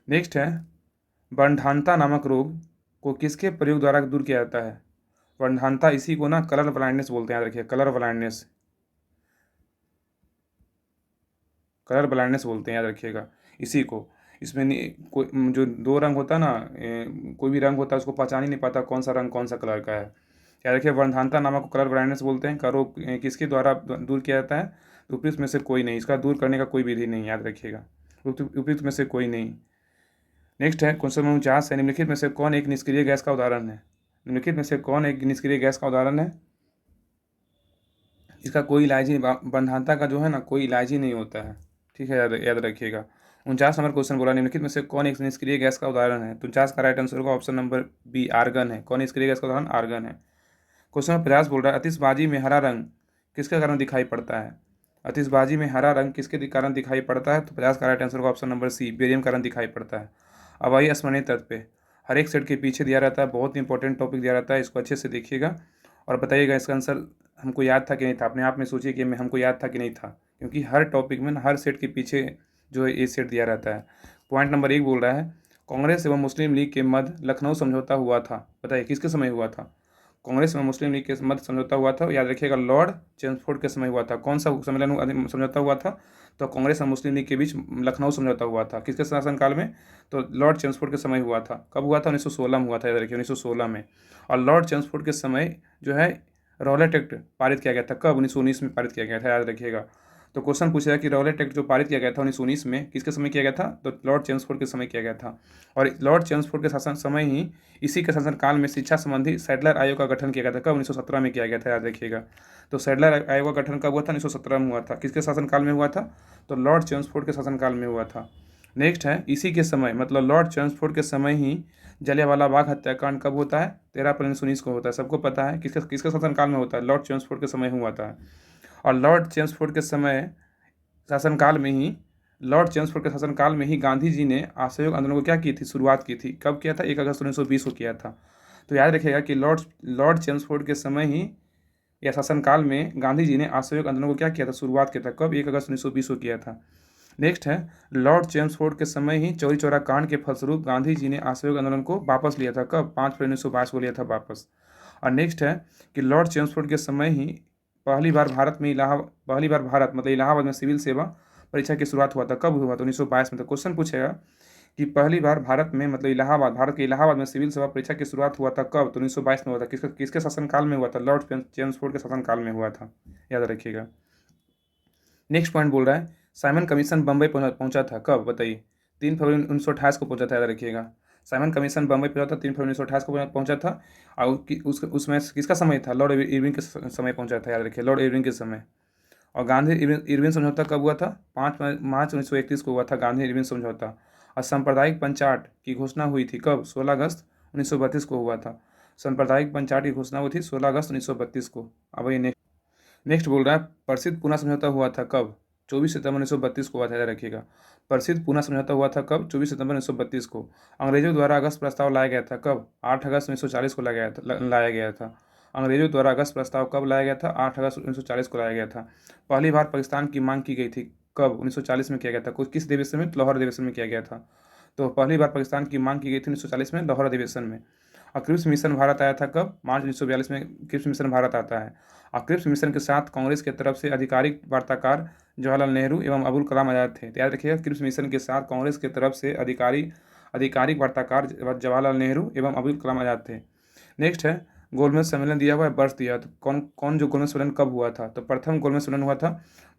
A: नेक्स्ट है, वर्णधानता नामक रोग को किसके प्रयोग द्वारा दूर किया जाता है? वर्णधानता, इसी को ना कलर ब्लाइंडनेस बोलते हैं, याद रखिए, कलर ब्लाइंडनेस, कलर ब्लाइंडनेस बोलते हैं, याद रखिएगा इसी को। इसमें कोई जो दो रंग होता है ना, कोई भी रंग होता है उसको पहचान ही नहीं पाता कौन सा रंग कौन सा कलर का है। याद रखिए, वर्णधानता नामक को कलर ब्लाइंडनेस बोलते हैं। का रोग किसके द्वारा दूर किया जाता है? उपयुक्त में से कोई नहीं, इसका दूर करने का कोई विधि नहीं, याद रखिएगा, उपयुक्त में से कोई नहीं। नेक्स्ट है क्वेश्चन नंबर 49 है, निम्नलिखित में से कौन एक निष्क्रिय गैस का उदाहरण है? निम्नलिखित में से कौन एक निष्क्रिय गैस का उदाहरण है? इसका कोई इलाज ही, बंधानता का जो है ना कोई इलाज ही नहीं होता है। ठीक है, याद रखिएगा। 49 नंबर क्वेश्चन बोला, निम्नलिखित में से कौन एक निष्क्रिय गैस का उदाहरण है? तो 49 का राइट आंसर होगा ऑप्शन नंबर बी, आर्गन है। कौन निष्क्रिय गैस का उदाहरण? आर्गन है। क्वेश्चन नंबर 50 बोल रहा है, आतिशबाजी में हरा रंग किसके कारण दिखाई पड़ता है? आतिशबाजी में हरा रंग किसके कारण दिखाई पड़ता है? तो 50 का राइट आंसर होगा ऑप्शन नंबर सी, बेरियम कारण दिखाई पड़ता है। अब आइए स्मरणीय तत्व पे, हर एक सेट के पीछे दिया रहता है, बहुत इंपॉर्टेंट टॉपिक दिया रहता है, इसको अच्छे से देखिएगा और बताइएगा इसका आंसर हमको याद था कि नहीं था। अपने आप में सोचिए कि हमको याद था कि नहीं था, क्योंकि हर टॉपिक में हर सेट के पीछे जो है ये सेट दिया रहता है। पॉइंट नंबर 1 बोल रहा है, कांग्रेस एवं मुस्लिम लीग के मध्य लखनऊ समझौता हुआ था। बताइए किसके समय हुआ था? कांग्रेस एवं मुस्लिम लीग के मध्य समझौता हुआ था, याद रखिएगा, लॉर्ड चेम्सफोर्ड के समय हुआ था। कौन सा सम्मेलन समझौता हुआ था? तो कांग्रेस और मुस्लिम लीग के बीच लखनऊ समझौता हुआ था। किसके शासनकाल में? तो लॉर्ड चेम्सफोर्ड के समय हुआ था। कब हुआ था? 1916 में हुआ था, याद रखिए, 1916 में। और लॉर्ड चेम्सफोर्ड के समय जो है रॉलेट एक्ट पारित किया गया था। कब? 1919 में पारित किया गया था, याद रखिएगा। तो क्वेश्चन पूछेगा कि रॉलेट एक्ट जो पारित किया गया था 1919 में, किसके समय किया गया था? तो लॉर्ड चेम्सफोर्ड के समय किया गया था। और लॉर्ड चेम्सफोर्ड के शासन समय ही, इसी के शासनकाल में शिक्षा संबंधी सैडलर आयोग का गठन किया गया था। कब? 1917 में किया गया था, याद रखिएगा। तो सैडलर आयोग का गठन कब हुआ था? 1917 में हुआ था। किसके शासनकाल में हुआ था? तो लॉर्ड चेम्सफोर्ड के शासनकाल में हुआ था। नेक्स्ट है, इसी के समय मतलब लॉर्ड चेम्सफोर्ड के समय ही जलियांवाला बाग हत्याकांड कब होता है? 13 अप्रैल 1919 को होता है। सबको पता है किसके शासनकाल में होता है? लॉर्ड चेम्सफोर्ड के समय हुआ था। और लॉर्ड चेम्सफोर्ड के समय शासनकाल में ही, लॉर्ड चेम्सफोर्ड के शासनकाल में ही गांधी जी ने असहयोग आंदोलन को क्या की थी? शुरुआत की थी। कब किया था? 1 अगस्त 1920 को किया था। तो याद रखिएगा कि लॉर्ड चेम्सफोर्ड के समय ही या शासनकाल में गांधी जी ने असहयोग आंदोलन को क्या किया था? शुरुआत किया था। कब? 1 अगस्त 1920 को किया था। नेक्स्ट है, लॉर्ड चेम्सफोर्ड के समय ही चौरी चौरा कांड के फलस्वरूप गांधी जी ने असहयोग आंदोलन को वापस लिया था। कब? 5 फरवरी 1922 को लिया था वापस। और नेक्स्ट है कि लॉर्ड चेम्सफोर्ड के समय ही पहली बार भारत मतलब इलाहाबाद में सिविल सेवा परीक्षा की शुरुआत हुआ था। कब हुआ था? 1922 में। तो क्वेश्चन पूछेगा कि पहली बार भारत में मतलब भारत के इलाहाबाद में सिविल सेवा परीक्षा की शुरुआत हुआ था। कब? तो 1922 में हुआ था। किसके शासनकाल में हुआ था? लॉर्ड चेम्सफोर्ड के शासनकाल में हुआ था, याद रखिएगा। नेक्स्ट पॉइंट बोल रहा है, साइमन कमीशन बम्बई पहुंचा था। कब? बताइए। 3 फरवरी 1928 को पहुंचा था, याद रखिएगा। साइमन कमीशन बम्बई पहुंचा था 3 फरवरी 1928 को पहुंचा था। और उसमें किसका समय था? लॉर्ड इरविन के समय पहुंचा था, याद रखिए, लॉर्ड इरविन के समय। और गांधी इरविन समझौता कब हुआ था? 5 मार्च 1931 को हुआ था गांधी इरविन समझौता। और सांप्रदायिक पंचाट की घोषणा हुई थी। कब? 16 अगस्त 1932 को हुआ था। सांप्रदायिक पंचायत की घोषणा हुई थी 16 अगस्त 1932 को। अब ये नेक्स्ट बोल रहा है प्रसिद्ध पूना समझौता हुआ था कब? 24 सितंबर 1932 को हुआ था, याद रखिएगा। प्रसिद्ध पूना समझौता हुआ था कब? 24 सितंबर 1932 को। अंग्रेजों द्वारा अगस्त प्रस्ताव लाया गया था कब? 8 अगस्त 1940 को लाया गया था। अंग्रेजों द्वारा अगस्त प्रस्ताव कब लाया गया था? 8 अगस्त 1940 को लाया गया था। पहली बार पाकिस्तान की मांग की गई थी कब? 1940 में किया गया था। किस अधिवेशन में? लाहौर अधिवेशन में किया गया था। तो पहली बार पाकिस्तान की मांग की गई थी 1940 में, लाहौर अधिवेशन में। और क्रिप्स मिशन भारत आया था कब? मार्च 1942 में क्रिप्स मिशन भारत आता है। और क्रिप्स मिशन के साथ कांग्रेस की तरफ से आधिकारिक वार्ताकार जवाहरलाल नेहरू एवं अबुल कलाम आजाद थे। तो याद रखिएगा, क्रिप्स मिशन के साथ कांग्रेस की तरफ से आधिकारिक वार्ताकार जवाहरलाल नेहरू एवं अबुल कलाम आजाद थे। नेक्स्ट है गोलमेज सम्मेलन दिया हुआ है, वर्ष दिया। तो कौन जो गोलमेज सम्मेलन कब हुआ था? तो प्रथम गोलमेज सम्मेलन हुआ था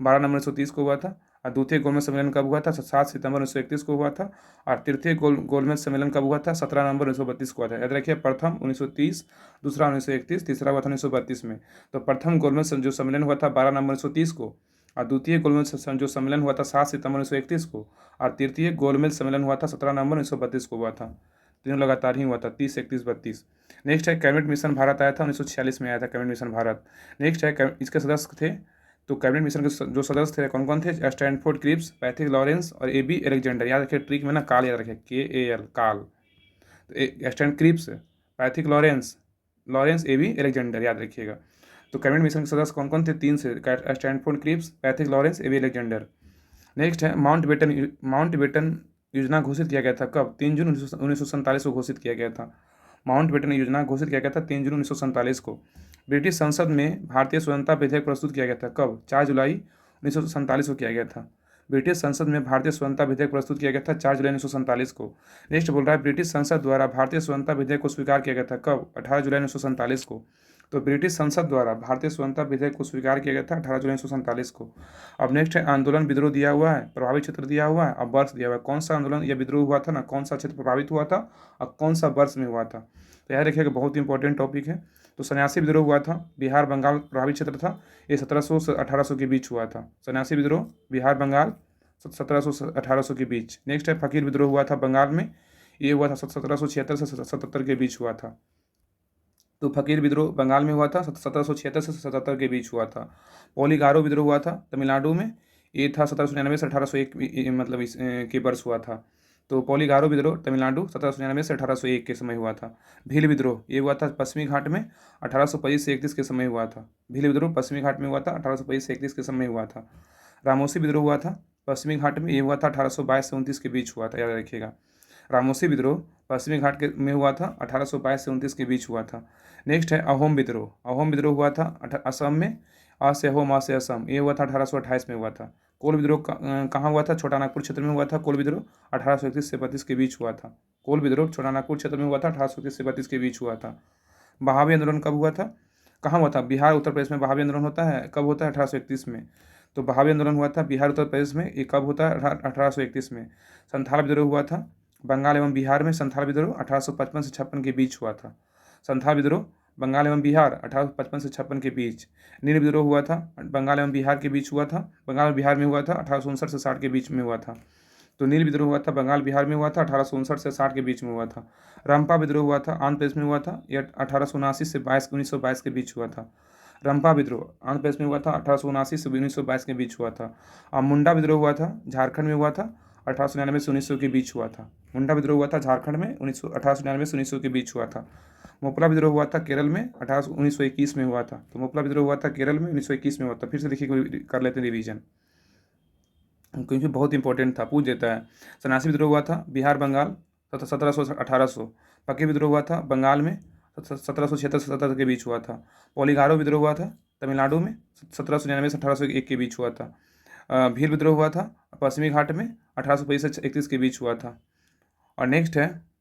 A: 12 नवंबर 1930 को हुआ था। और द्वितीय गोलमेज सम्मेलन कब हुआ था? 7 सितंबर 1931 को हुआ था। और तृतीय गोलमेज सम्मेलन कब हुआ था? 17 नवंबर 1932 को हुआ था। याद रखिए, प्रथम 1930, दूसरा 1931, तीसरा हुआ था 1932 में। तो प्रथम गोलमेज जो सम्मेलन हुआ था 12 नवंबर 1930 को, और द्वितीय गोलमेज जो सम्मेलन हुआ था 7 सितंबर 1931 को, और तृतीय गोलमेज सम्मेलन हुआ था 17 नवंबर 1932 को हुआ था। तीनों लगातार ही हुआ था, 30, 31, 32। नेक्स्ट है कैबिनेट मिशन भारत आया था 1946 में आया था कैबिनेट मिशन भारत। नेक्स्ट है इसके सदस्य थे, तो कैबिनेट मिशन के जो सदस्य थे कौन कौन थे? स्टैनफोर्ड क्रिप्स, पैथिक लॉरेंस और AB अलेक्जेंडर। याद रखिए, ट्रिक में ना काल याद रखिए, KAL काल। तो Stan Cripps, Pethick Lawrence, AB Alexander, याद रखिएगा। तो कैबिनेट मिशन के सदस्य कौन कौन थे? 3 से, Stanford Cripps, Pethick Lawrence, AB Alexander. Next है माउंट बेटन योजना घोषित किया गया था कब? 3 जून 1947 को घोषित किया गया था। माउंट बेटन योजना घोषित किया गया था 3 जून 1947 को। ब्रिटिश संसद में भारतीय स्वतंत्रता विधेयक प्रस्तुत किया गया था कब? 4 जुलाई 1947 को किया गया था। ब्रिटिश संसद में भारतीय स्वतंत्रता विधेयक प्रस्तुत किया गया था 4 जुलाई 1947 को। नेक्स्ट बोल रहा है ब्रिटिश संसद द्वारा भारतीय स्वतंत्रता विधेयक को स्वीकार किया गया था कब? 18 जुलाई 1947 को। तो ब्रिटिश संसद द्वारा भारतीय स्वतंत्रता विधेयक को स्वीकार किया गया था 18 जुलाई 1947 को। अब नेक्स्ट है आंदोलन विद्रोह दिया हुआ है, प्रभावित क्षेत्र दिया हुआ है, अब वर्ष दिया हुआ है। कौन सा आंदोलन या विद्रोह हुआ था ना, कौन सा क्षेत्र प्रभावित हुआ था और कौन सा वर्ष में हुआ था? तो याद रखिएगा, बहुत इंपॉर्टेंट टॉपिक है। तो सन्यासी विद्रोह हुआ था, बिहार बंगाल प्रभावित क्षेत्र था। ये 1700 से 1800 के बीच हुआ था। सन्यासी विद्रोह बिहार बंगाल 1700 से 1800 के बीच। नेक्स्ट है फकीर विद्रोह हुआ था बंगाल में, ये हुआ था 1776 से 77 के बीच हुआ था। तो फकीर विद्रोह बंगाल में हुआ था 1776 से 77 के बीच हुआ था। पोलीगारो विद्रोह हुआ था तमिलनाडु में, ये था 1799 से 1801 मतलब इस के वर्ष हुआ था। तो पोलीगारो विद्रोह तमिलनाडु 1799 से 1801 के समय हुआ था। भील विद्रोह ये हुआ था पश्चिमी घाट में 1825 से 31 के समय हुआ था। भील विद्रोह पश्चिमी घाट में हुआ था 1825 से 31 के समय हुआ था। रामोसी विद्रोह हुआ था पश्चिमी घाट में, ये हुआ था 1822 से 29 के बीच हुआ था, याद रखिएगा। रामोसी विद्रोह पश्चिमी घाट के में हुआ था 1822 से 29 के बीच हुआ था। नेक्स्ट है अहोम विद्रोह। अहोम विद्रोह हुआ था असम में, आ से अहोम, आ से असम, ये हुआ था 1828 में हुआ था। कोल विद्रोह कहाँ हुआ था? छोटा नागपुर क्षेत्र में हुआ था। कोल विद्रोह 1831 से 32 के बीच हुआ था। कोल विद्रोह छोटा नागपुर क्षेत्र में हुआ था, 1831 से 32 के बीच हुआ था। बहावी आंदोलन कब हुआ था? कहाँ हुआ था? बिहार उत्तर प्रदेश में बहावी आंदोलन होता है, कब होता है? 1831 में। तो बहावी आंदोलन हुआ था बिहार उत्तर प्रदेश में, ये कब होता है? 1831 में। संथाल विद्रोह हुआ था बंगाल एवं बिहार में, संथाल विद्रोह 1855 से 56 के बीच हुआ था। संथाल विद्रोह बंगाल एवं बिहार 1855 से 56 के बीच। नील विद्रोह हुआ था बंगाल एवं बिहार के बीच हुआ था, बंगाल और बिहार में हुआ था 1859 से 60 के बीच में हुआ था। तो नील विद्रोह हुआ था बंगाल बिहार में हुआ था 1859 से 60 के बीच में हुआ था। रंपा विद्रोह हुआ था आंध्र प्रदेश में हुआ था, यह 1879 से 1922 के बीच हुआ था। रंपा विद्रोह आंध्र प्रदेश में हुआ था 1879 से 1922 के बीच हुआ था। और मुंडा विद्रोह हुआ था झारखंड में हुआ था 1899 से 1900 के बीच हुआ था। मुंडा विद्रोह हुआ था झारखंड में 1899 से 1900 के बीच हुआ था। मोपला विद्रोह हुआ था केरल में 1921 में हुआ था। तो मोपला विद्रोह हुआ था केरल में 1921 में हुआ था। फिर से देखिए, कर लेते हैं रिवीजन क्योंकि बहुत इंपॉर्टेंट था, पूछ देता है। सन्यासी विद्रोह हुआ था बिहार बंगाल 1700 से 1800। फकीर विद्रोह हुआ था बंगाल में 1776 से 77 के बीच हुआ था। पोलीगारो विद्रोह हुआ था तमिलनाडु में 1799 से 1801 के बीच हुआ था। भील विद्रोह हुआ था पश्चिमी घाट में 1825 से 31 के बीच हुआ था। और नेक्स्ट है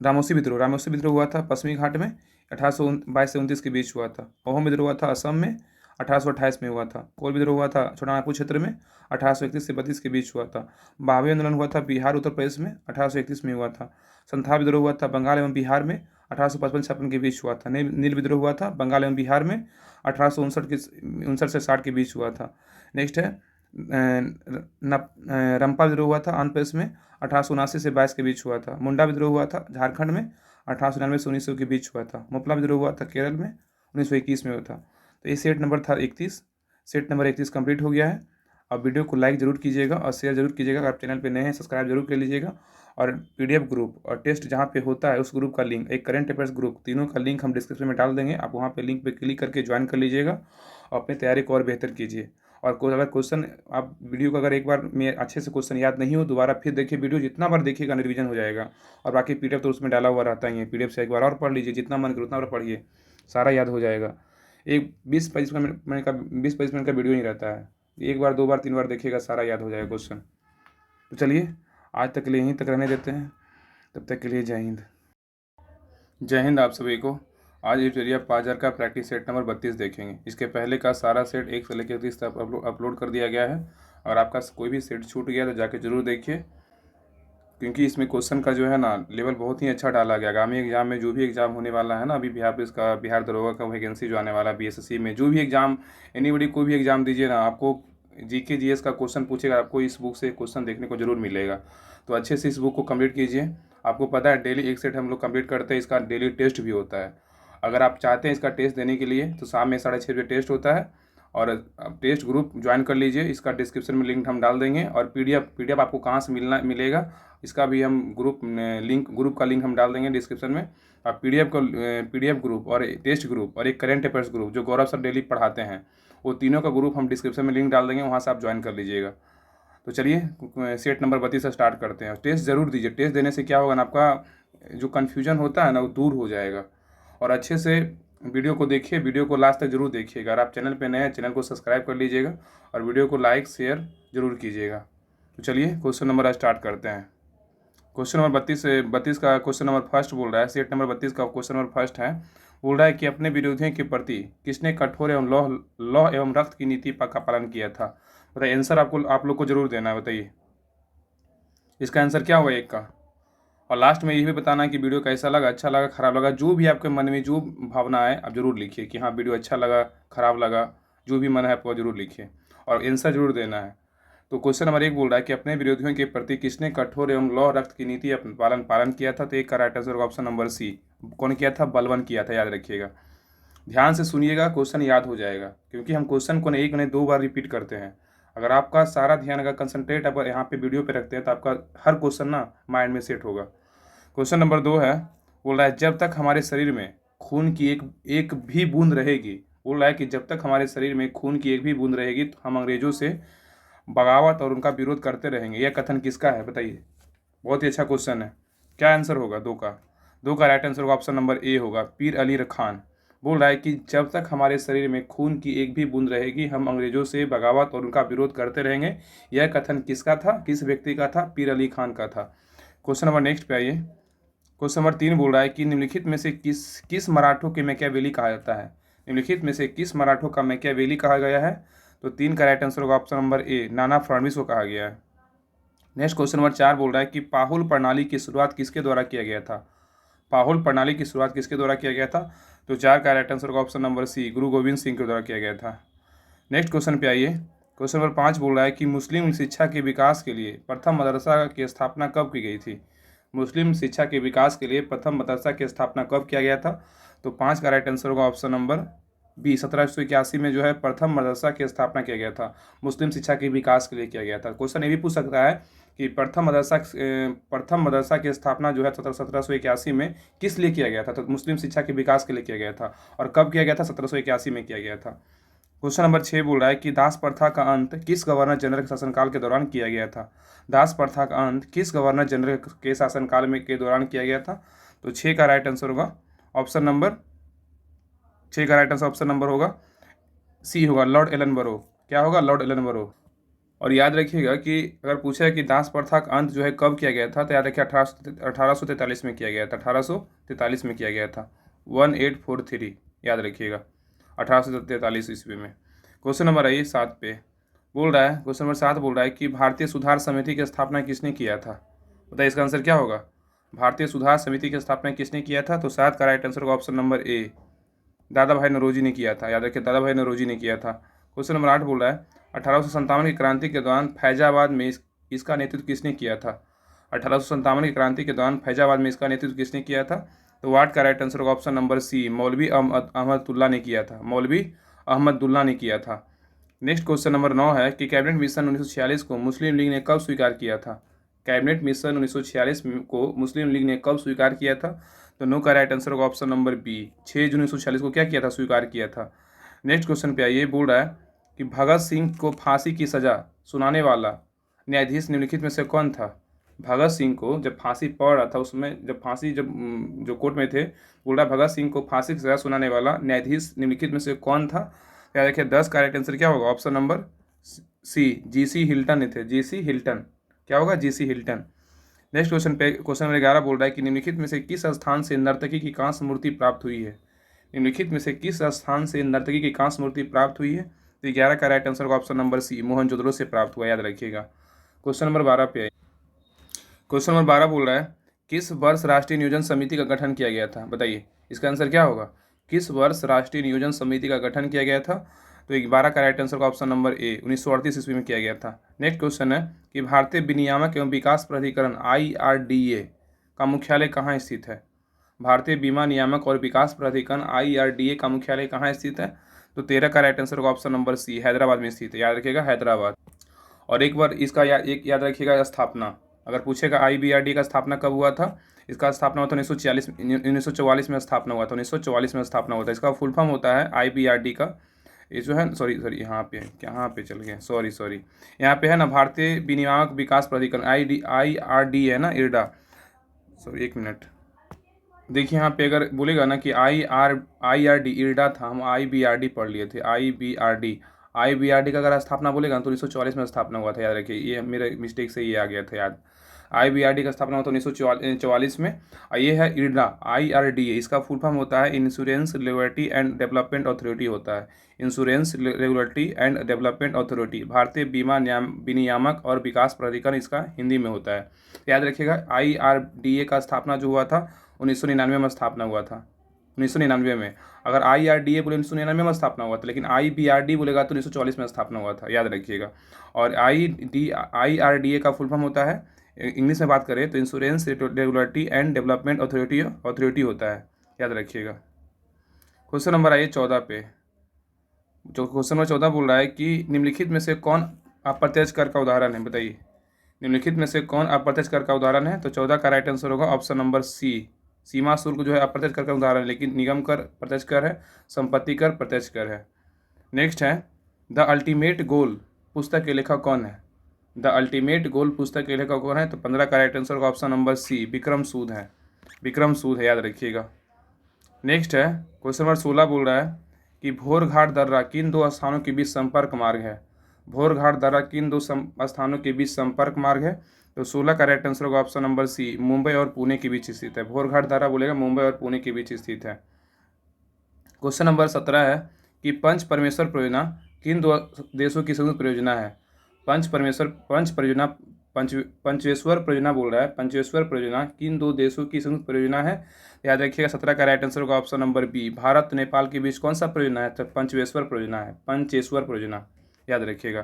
A: रामोसी विद्रोह। रामोसी विद्रोह हुआ था पश्चिमी घाट में 1822 से 29 के बीच हुआ था। अहोम विद्रोह हुआ था असम में 1828 में हुआ था। कोल विद्रोह हुआ था छोटा नागपुर क्षेत्र में 1831 से 32 के बीच हुआ था। बहावी आंदोलन हुआ था बिहार उत्तर प्रदेश में 1831 में हुआ था। संथाल विद्रोह हुआ था बंगाल एवं बिहार में 1855 के बीच हुआ था। नील विद्रोह हुआ था बंगाल एवं बिहार में 1859 से 60 के बीच हुआ था। नेक्स्ट है रंपा विद्रोह हुआ था आंध्र प्रदेश में 1879 से 22 के बीच हुआ था। मुंडा विद्रोह हुआ था झारखंड में 1899 से 1900 के बीच हुआ था। मोपला विद्रोह हुआ था केरल में 1921 में हुआ था। तो ये सेट नंबर था 31। सेट नंबर 31 कंप्लीट हो गया है। अब वीडियो को लाइक जरूर कीजिएगा और शेयर जरूर कीजिएगा। अगर आप चैनल पे नए हैं सब्सक्राइब जरूर कर लीजिएगा। और पीडीएफ ग्रुप और टेस्ट जहाँ पे होता है उस ग्रुप का लिंक, एक करंट अफेयर्स ग्रुप, तीनों का लिंक हम डिस्क्रिप्शन में डाल देंगे। आप वहाँ पे लिंक पे क्लिक करके ज्वाइन कर लीजिएगा और अपनी तैयारी को और बेहतर कीजिए। और कोई अगर क्वेश्चन आप वीडियो को अगर एक बार में अच्छे से क्वेश्चन याद नहीं हो, दोबारा फिर देखिए वीडियो, जितना बार देखिएगा रिवीजन हो जाएगा। और बाकी पीडीएफ तो उसमें डाला हुआ रहता ही है, पीडीएफ से एक बार और पढ़ लीजिए, जितना मन करे उतना बार पढ़िए, सारा याद हो जाएगा। एक 20-25 मिनट का वीडियो नहीं रहता है, एक बार 2 बार 3 बार देखिएगा, सारा याद हो जाएगा क्वेश्चन। तो चलिए आज तक के लिए यहीं तक रहने देते हैं। तब तक के लिए जय हिंद। जय हिंद आप सभी को। आज इस वीडियो 5000 का प्रैक्टिस सेट नंबर 32 देखेंगे। इसके पहले का सारा सेट 1 से लेकर 30 तक अपलोड कर दिया गया है। और आपका कोई भी सेट छूट गया तो जाके ज़रूर देखिए, क्योंकि इसमें क्वेश्चन का जो है ना लेवल बहुत ही अच्छा डाला गया। आगामी एग्जाम में जो भी एग्जाम होने वाला है ना, अभी बिहार पुलिस का, बिहार दरोगा का वैकेंसी जो आने वाला है, बीएसएससी में जो भी एग्जाम, एनीबडी कोई भी एग्जाम दीजिए ना, आपको जीके जीएस का क्वेश्चन पूछेगा, आपको इस बुक से क्वेश्चन देखने को जरूर मिलेगा। तो अच्छे से इस बुक को कंप्लीट कीजिए। आपको पता है डेली एक सेट हम लोग कंप्लीट करते हैं, इसका डेली टेस्ट भी होता है। अगर आप चाहते हैं इसका टेस्ट देने के लिए तो शाम में 6:30 बजे टेस्ट होता है। और टेस्ट ग्रुप ज्वाइन कर लीजिए, इसका डिस्क्रिप्शन में लिंक हम डाल देंगे। और पीडीएफ आपको कहाँ से मिलेगा, इसका भी हम ग्रुप का लिंक हम डाल देंगे डिस्क्रिप्शन में। आप पीडीएफ ग्रुप और टेस्ट ग्रुप और एक करंट अफेयर्स ग्रुप जो गौरव सर डेली पढ़ाते हैं, वो तीनों का ग्रुप हम डिस्क्रिप्शन में लिंक डाल देंगे, वहाँ से आप ज्वाइन कर लीजिएगा। तो चलिए सेट नंबर 32 से स्टार्ट करते हैं। टेस्ट ज़रूर दीजिए, टेस्ट देने से क्या होगा ना, आपका जो कन्फ्यूजन होता है ना वो दूर हो जाएगा। और अच्छे से वीडियो को देखिए, वीडियो को लास्ट तक जरूर देखिएगा। अगर आप चैनल पे नए हैं चैनल को सब्सक्राइब कर लीजिएगा और वीडियो को लाइक शेयर जरूर कीजिएगा। तो चलिए क्वेश्चन नंबर स्टार्ट करते हैं। क्वेश्चन नंबर 32 का क्वेश्चन नंबर फर्स्ट बोल रहा है, सेट नंबर 32 का क्वेश्चन नंबर फर्स्ट है। बोल रहा है कि अपने विरोधियों के प्रति किसने कठोर एवं लौह एवं रक्त की नीति का पालन किया था। बताइए आंसर आप लोग को जरूर देना है। बताइए इसका आंसर क्या हुआ एक का। और लास्ट में ये भी बताना है कि वीडियो कैसा लगा, अच्छा लगा, खराब लगा, जो भी आपके मन में जो भावना है आप जरूर लिखिए कि हाँ वीडियो अच्छा लगा, खराब लगा, जो भी मन है आपको जरूर लिखिए और आंसर जरूर देना है। तो क्वेश्चन नंबर 1 बोल रहा है कि अपने विरोधियों के प्रति किसने कठोर एवं लौह रक्त की नीति पालन किया था। तो एक का राइट आंसर होगा ऑप्शन नंबर सी। कौन किया था? बलवन किया था, याद रखिएगा। ध्यान से सुनिएगा, क्वेश्चन याद हो जाएगा, क्योंकि हम क्वेश्चन को एक नहीं 2 बार रिपीट करते हैं। अगर आपका सारा ध्यान, अगर कंसंट्रेट आप यहाँ पे वीडियो पे रखते हैं तो आपका हर क्वेश्चन ना माइंड में सेट होगा। क्वेश्चन नंबर 2 है, बोल रहा है जब तक हमारे शरीर में खून की एक भी बूंद रहेगी। बोल रहा है कि जब तक हमारे शरीर में खून की एक भी बूंद रहेगी तो हम अंग्रेजों से बगावत और उनका विरोध करते रहेंगे। यह कथन किसका है? बताइए। बहुत ही अच्छा क्वेश्चन है। क्या आंसर होगा? 2 का राइट आंसर होगा ऑप्शन नंबर ए होगा, पीर अली खान। बोल रहा है कि जब तक हमारे शरीर में खून की एक भी बूंद रहेगी हम अंग्रेजों से बगावत और उनका विरोध करते रहेंगे। यह कथन किसका था, किस व्यक्ति का था? पीर अली खान का था। क्वेश्चन नंबर नेक्स्ट पे आइए। क्वेश्चन नंबर 3 बोल रहा है कि निम्नलिखित में से किस मराठों के मैकियावेली कहा जाता है। निम्नलिखित में से किस मराठों का मैकियावेली कहा गया है? तो 3 का राइट आंसर होगा ऑप्शन नंबर ए, नाना फडणवीस को कहा गया है। नेक्स्ट क्वेश्चन नंबर 4 बोल रहा है कि पाहुल प्रणाली की शुरुआत किसके द्वारा किया गया था। पाहुल प्रणाली की शुरुआत किसके द्वारा किया गया था? तो 4 का राइट आंसर होगा ऑप्शन नंबर सी, गुरु गोविंद सिंह के द्वारा किया गया था। नेक्स्ट क्वेश्चन पे आइए। क्वेश्चन नंबर 5 बोल रहा है कि मुस्लिम शिक्षा के विकास के लिए प्रथम मदरसा की स्थापना कब की गई थी। मुस्लिम शिक्षा के विकास के लिए प्रथम मदरसा की स्थापना कब किया गया था? तो 5 का राइट आंसर होगा ऑप्शन नंबर बी, 1781 में जो है प्रथम मदरसा की स्थापना किया गया था। मुस्लिम शिक्षा के विकास के लिए किया गया था। क्वेश्चन ये भी पूछ सकता है कि प्रथम मदरसा की स्थापना जो है 1781 में किस लिए किया गया था। तो मुस्लिम शिक्षा के विकास के लिए किया गया था। और कब किया गया था? 1781 में किया गया था। क्वेश्चन नंबर 6 बोल रहा है कि दास प्रथा का अंत किस गवर्नर जनरल के शासनकाल के दौरान किया गया था। दास प्रथा का अंत किस गवर्नर जनरल के शासनकाल में के दौरान किया गया था। तो 6 का राइट आंसर होगा ऑप्शन नंबर होगा सी होगा, लॉर्ड एलनबरो। क्या होगा? Lord Ellenborough. और याद रखिएगा कि अगर पूछा है कि दास प्रथा का अंत जो है कब किया गया था, तो याद रखिए 1843 में किया गया था। 1843 में किया गया था, 1843, याद रखिएगा, 1843 ईस्वी में। क्वेश्चन नंबर आइए 7 पे। बोल रहा है, क्वेश्चन नंबर 7 बोल रहा है कि भारतीय सुधार समिति की स्थापना किसने किया था। बताइए इसका आंसर क्या होगा। भारतीय सुधार समिति की स्थापना किसने किया था? तो 7 का राइट आंसर होगा ऑप्शन नंबर ए, दादा भाई नौरोजी ने किया था। याद रखिए, दादा भाई नौरोजी ने किया था। क्वेश्चन नंबर 8 बोल रहा है 1857 की क्रांति के दौरान फैजाबाद में इसका नेतृत्व किसने किया था? 1857 की क्रांति के दौरान फैजाबाद में इसका नेतृत्व किसने किया था? तो वाट का राइट आंसर होगा ऑप्शन नंबर सी, मौलवी अहमदुल्ला ने किया था। मौलवी अहमदुल्ला ने किया था। नेक्स्ट क्वेश्चन नंबर 9 है कि कैबिनेट मिशन 1946 को मुस्लिम लीग ने कब स्वीकार किया था? कैबिनेट मिशन 1946 को मुस्लिम लीग ने कब स्वीकार किया था? तो नो का राइट आंसर होगा ऑप्शन नंबर बी, 6 जून 1946 को क्या किया था? स्वीकार किया था। नेक्स्ट क्वेश्चन पे आइए, बोल रहा है कि भगत सिंह को फांसी की सजा सुनाने वाला न्यायाधीश निम्नलिखित में से कौन था? भगत सिंह को जब फांसी पड़ रहा था, उसमें जब जो कोर्ट में थे, बोल रहा भगत सिंह को फांसी की सजा सुनाने वाला न्यायाधीश निम्नलिखित में से कौन था? याद रखिए 10 का राइट आंसर क्या होगा? Option number C, GC Hilton ने थे। जीसी हिल्टन, क्या होगा? GC Hilton. नेक्स्ट क्वेश्चन पे, क्वेश्चन नंबर 11 बोल रहा है कि निम्नलिखित में से किस स्थान से नर्तकी की कांस्य मूर्ति प्राप्त हुई है? निम्नलिखित में से किस स्थान से नर्तकी की कांस्य मूर्ति प्राप्त हुई है? तो 11 का राइट आंसर होगा ऑप्शन नंबर सी, मोहनजोदड़ो से प्राप्त हुआ। याद रखिएगा। क्वेश्चन नंबर 12 पे, क्वेश्चन नंबर 12 बोल रहा है किस वर्ष राष्ट्रीय नियोजन समिति का गठन किया गया था? बताइए इसका आंसर क्या होगा? किस वर्ष राष्ट्रीय नियोजन समिति का गठन किया गया था? तो 12 का राइट आंसर का ऑप्शन नंबर ए, 1938 ईस्वी में किया गया था। नेक्स्ट क्वेश्चन है कि भारतीय विनियामक एवं विकास प्राधिकरण IRDA का मुख्यालय कहाँ स्थित है? भारतीय बीमा नियामक और विकास प्राधिकरण IRDA का मुख्यालय कहाँ स्थित है? तो 13 का राइट आंसर का ऑप्शन नंबर सी, हैदराबाद में स्थित है। याद रखिएगा, हैदराबाद। और एक बार इसका एक याद रखिएगा, स्थापना अगर पूछेगा IBRD का स्थापना कब हुआ था? इसका स्थापना हुआ था 1944 में स्थापना हुआ था। 1944 में स्थापना हुआ था। इसका फुल फॉर्म होता है IBRD का, ये जो है, सॉरी यहाँ पे, कहाँ पे चल गए, सॉरी यहाँ पे है ना, भारतीय विनियामक विकास प्राधिकरण IRD है ना, इरडा। सॉरी एक मिनट, देखिए यहाँ पे अगर बोलेगा ना कि IRD इरडा था, हम IBRD पढ़ लिए थे। IBRD का अगर स्थापना बोलेगा तो 1944 में स्थापना हुआ था। याद रखिए, ये मेरे मिस्टेक से ये आ गया था याद। IBRD का स्थापना हुआ था 1944 में। और ये है इरडा, IRDA, इसका फुल फॉर्म होता है insurance regulatory and development authority होता है। Insurance regulatory and development authority, भारतीय बीमा विनियामक और विकास प्राधिकरण इसका हिंदी में होता है। याद रखिएगा, IRDA का स्थापना जो हुआ था 1999 में स्थापना हुआ था। 1999 में। अगर IRDA बोले 1999 में स्थापना हुआ था, लेकिन IBRD बोलेगा तो 1944 में स्थापना हुआ था। याद रखिएगा। और IRDA का फुल फॉर्म होता है, इंग्लिश में बात करें तो insurance regulatory and development authority होता है। याद रखिएगा। क्वेश्चन नंबर आइए 14 पे। जो क्वेश्चन नंबर 14 बोल रहा है कि निम्नलिखित में से कौन अप्रत्यक्ष कर का उदाहरण है? बताइए निम्नलिखित में से कौन अप्रत्यक्ष कर का उदाहरण है? तो 14 का राइट आंसर होगा ऑप्शन नंबर सी, सीमा शुल्क जो है अप्रत्यक्ष कर का उदाहरण है, लेकिन निगम कर प्रत्यक्ष कर है, संपत्ति कर प्रत्यक्ष कर है। नेक्स्ट है द अल्टीमेट गोल पुस्तक के लेखक कौन है? द अल्टीमेट गोल पुस्तक के लेखक कौन है? तो 15 का राइट आंसर होगा ऑप्शन नंबर सी, विक्रम सूद है। विक्रम सूद है, याद रखिएगा। नेक्स्ट है क्वेश्चन नंबर 16 बोल रहा है कि भोरघाट दर्रा किन दो स्थानों के बीच संपर्क मार्ग है? भोरघाट दर्रा किन दो स्थानों के बीच संपर्क मार्ग है? तो 16 का राइट आंसर होगा ऑप्शन नंबर सी, मुंबई और पुणे के बीच स्थित है। भोरघाट दर्रा बोलेगा मुंबई और पुणे के बीच स्थित है। क्वेश्चन नंबर 17 है कि पंच परमेश्वर परियोजना किन दो देशों की संयुक्त परियोजना है? पंचवेश्वर परियोजना बोल रहा है, पंचवेश्वर परियोजना किन दो देशों की संयुक्त परियोजना है? याद रखिएगा 17 का राइट आंसर होगा option number B, Bharat Nepal के बीच कौन सा परियोजना है? तो पंचवेश्वर परियोजना है, पंचेश्वर परियोजना। याद रखिएगा।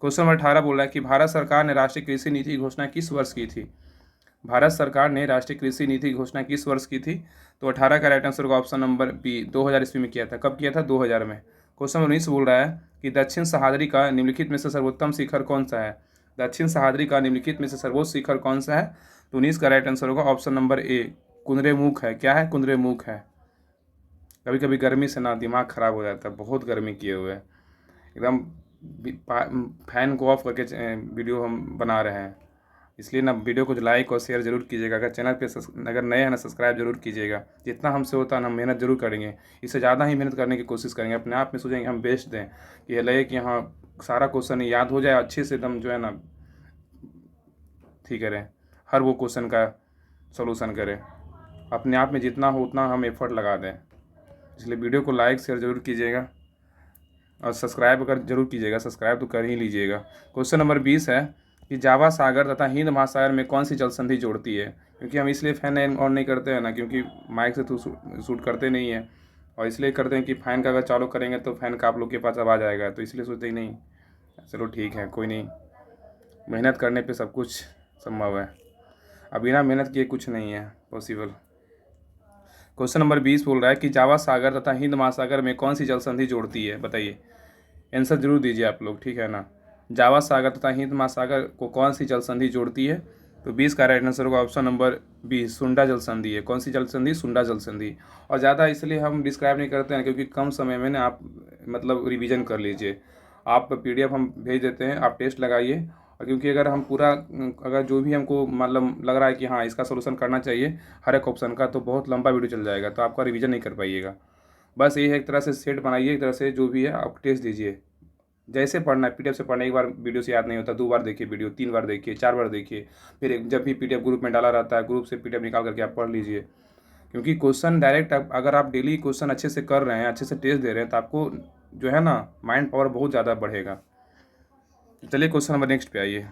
A: क्वेश्चन नंबर 18 बोल रहा है कि भारत सरकार ने राष्ट्रीय कृषि नीति की घोषणा किस वर्ष की थी? भारत सरकार ने राष्ट्रीय कृषि नीति की घोषणा किस वर्ष की थी? तो 18 का राइट आंसर होगा ऑप्शन नंबर बी, 2000 ईस्वी में किया था। कब किया था? 2000 में। क्वेश्चन नंबर 19 बोल रहा है कि दक्षिण सह्याद्री का निम्नलिखित में से सर्वोत्तम शिखर कौन सा है? दक्षिण सह्याद्री का निम्नलिखित में से सर्वोच्च शिखर कौन सा है? तो 19 का राइट आंसर होगा ऑप्शन नंबर ए, कुद्रेमुख है। क्या है? कुद्रेमुख है। कभी कभी गर्मी से ना दिमाग खराब हो जाता है, बहुत गर्मी किए हुए है एकदम। फैन को ऑफ करके वीडियो हम बना रहे हैं, इसलिए ना वीडियो को लाइक और शेयर जरूर कीजिएगा। अगर चैनल पे अगर नए हैं ना, सब्सक्राइब जरूर कीजिएगा। जितना हमसे होता है ना, हम मेहनत जरूर करेंगे, इससे ज़्यादा ही मेहनत करने की कोशिश करेंगे। अपने आप में सोचेंगे हम बेस्ट दें, कि ये लगे कि हाँ सारा क्वेश्चन याद हो जाए अच्छे से, एकदम जो है ना ठीक करें, हर वो क्वेश्चन का सोल्यूशन करें। अपने आप में जितना हो उतना हम एफर्ट लगा दें। इसलिए वीडियो को लाइक शेयर जरूर कीजिएगा और सब्सक्राइब अगर जरूर कीजिएगा, सब्सक्राइब तो कर ही लीजिएगा। क्वेश्चन नंबर 20 है कि जावा सागर तथा हिंद महासागर में कौन सी जल संधि जोड़ती है? क्योंकि हम इसलिए फैन ऑन नहीं करते हैं ना, क्योंकि माइक से तो शूट करते नहीं है, और इसलिए करते हैं कि फ़ैन का अगर चालू करेंगे तो फ़ैन का आप लोग के पास आवाज़ आएगा, तो इसलिए सोचते ही नहीं। चलो ठीक है, कोई नहीं, मेहनत करने पे सब कुछ संभव है। अब बिना मेहनत किए कुछ नहीं है पॉसिबल। क्वेश्चन नंबर 20 बोल रहा है कि जावा सागर तथा हिंद महासागर में कौन सी जल संधि जोड़ती है, बताइए। आंसर जरूर दीजिए आप लोग, ठीक है ना। जावा सागर तथा हिंद महासागर को कौन सी जल संधि जोड़ती है? तो 20 का राइट आंसर होगा ऑप्शन नंबर 20, सुंडा जल संधि है। कौन सी जल संधि? सुंडा जल संधि। और ज़्यादा इसलिए हम डिस्क्राइब नहीं करते हैं क्योंकि कम समय में ना आप मतलब रिवीजन कर लीजिए। आप PDF हम भेज देते हैं, आप टेस्ट लगाइए। और क्योंकि अगर हम पूरा अगर जो भी हमको मतलब लग रहा है कि हाँ इसका सोल्यूशन करना चाहिए हर एक ऑप्शन का, तो बहुत लंबा वीडियो चल जाएगा, तो आपका रिवीजन नहीं कर पाइएगा। बस ये है, एक तरह से सेट बनाइए, एक तरह से जो भी है आप टेस्ट दीजिए। जैसे पढ़ना है, PDF से पढ़ने एक बार वीडियो से याद नहीं होता, 2 बार देखिए वीडियो, 3 बार देखिए, 4 बार देखिए। फिर जब भी PDF ग्रुप में डाला रहता है, ग्रुप से PDF निकाल करके आप पढ़ लीजिए। क्योंकि क्वेश्चन डायरेक्ट अगर आप डेली क्वेश्चन अच्छे से कर रहे हैं, अच्छे से टेस्ट दे रहे हैं, तो आपको जो है ना माइंड पावर बहुत ज़्यादा बढ़ेगा। चलिए क्वेश्चन नंबर नेक्स्ट पे आइए।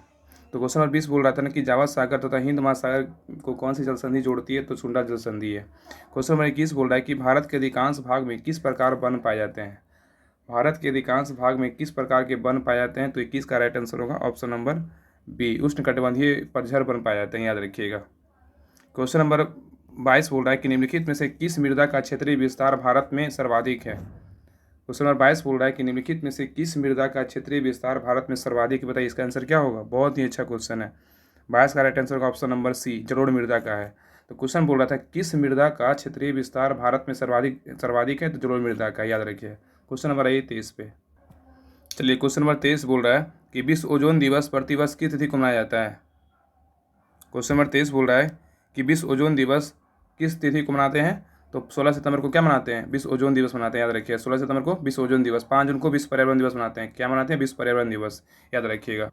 A: तो क्वेश्चन नंबर 20 बोल रहा था ना कि जावा सागर तथा हिंद महासागर को कौन सी जल संधि जोड़ती है? तो सुंडा जल संधि है। क्वेश्चन नंबर 21 बोल रहा है कि भारत के अधिकांश भाग में किस प्रकार वन पाए जाते हैं? भारत के अधिकांश भाग में किस प्रकार के वन पाए जाते हैं? तो 21 का राइट आंसर होगा ऑप्शन नंबर बी, उष्णकटिबंधीय पतझड़ वन पाए जाते हैं, याद रखिएगा। क्वेश्चन नंबर 22 बोल रहा है कि निम्नलिखित में से किस मृदा का क्षेत्रीय विस्तार भारत में सर्वाधिक है? क्वेश्चन नंबर 22 बोल रहा है कि निम्नलिखित में से किस मृदा का क्षेत्रीय विस्तार भारत में सर्वाधिक है? बताइए इसका आंसर क्या होगा। बहुत ही अच्छा क्वेश्चन है। 22 का राइट आंसर होगा ऑप्शन नंबर सी, जलोढ़ मृदा का है। तो क्वेश्चन बोल रहा था किस मृदा का क्षेत्रीय विस्तार भारत में सर्वाधिक है? तो जलोढ़ मृदा का, याद रखिए। क्वेश्चन नंबर आइए 23 पे। चलिए क्वेश्चन नंबर 23 बोल रहा है कि विश्व ओजोन दिवस प्रतिवर्ष किस तिथि को मनाया जाता है? क्वेश्चन नंबर 23 बोल रहा है कि विश्व ओजोन दिवस किस तिथि को मनाते हैं? तो 16 सितंबर को क्या मनाते हैं? विश्व ओजोन दिवस मनाते हैं, याद रखिए। 16 सितंबर को विश्व ओजोन दिवस। 5 जून को विश्व पर्यावरण दिवस मनाते हैं। क्या मनाते हैं? विश्व पर्यावरण दिवस, याद रखिएगा।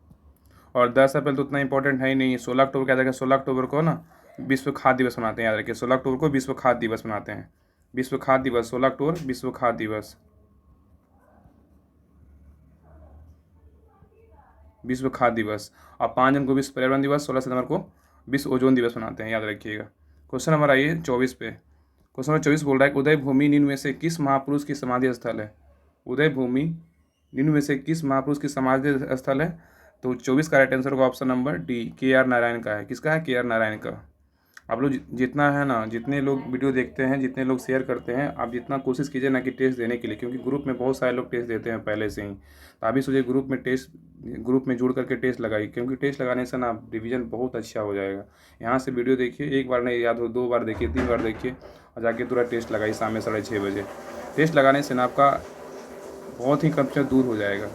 A: और 10 अप्रैल तो उतना इंपॉर्टेंट है ही नहीं। 16 अक्टूबर क्या, 16 अक्टूबर को ना विश्व खाद्य दिवस मनाते हैं, याद रखिए। 16 अक्टूबर को विश्व खाद्य दिवस मनाते हैं। विश्व खाद्य दिवस 16 अक्टूबर, विश्व खाद्य दिवस, विश्व खाद्य दिवस। और 5 जून को विश्व पर्यावरण दिवस, 16 सितंबर को विश्व ओजोन दिवस मनाते हैं, याद रखिएगा। क्वेश्चन नंबर आइए 24 पे। क्वेश्चन नंबर 24 बोल रहा है उदय भूमि निम्न में से किस महापुरुष की समाधि स्थल है? उदय भूमि निम्न में से किस महापुरुष की समाधि स्थल है? तो 24 का राइट आंसर होगा option number D, KR Narayan का है। किसका है? KR नारायण का। आप लोग जितना है ना, जितने लोग वीडियो देखते हैं, जितने लोग शेयर करते हैं, आप जितना कोशिश कीजिए ना कि टेस्ट देने के लिए, क्योंकि ग्रुप में बहुत सारे लोग टेस्ट देते हैं पहले से ही। तो अभी सोचिए ग्रुप में जुड़ करके टेस्ट लगाइए, क्योंकि टेस्ट लगाने से ना रिवीजन बहुत अच्छा हो जाएगा। यहाँ से वीडियो देखिए, एक बार नहीं याद हो 2 बार देखिए, 3 बार देखिए, और जाके तुरंत टेस्ट लगाइए शाम में 6:30 बजे। टेस्ट लगाने से ना आपका बहुत ही कंफ्यूजन दूर हो जाएगा।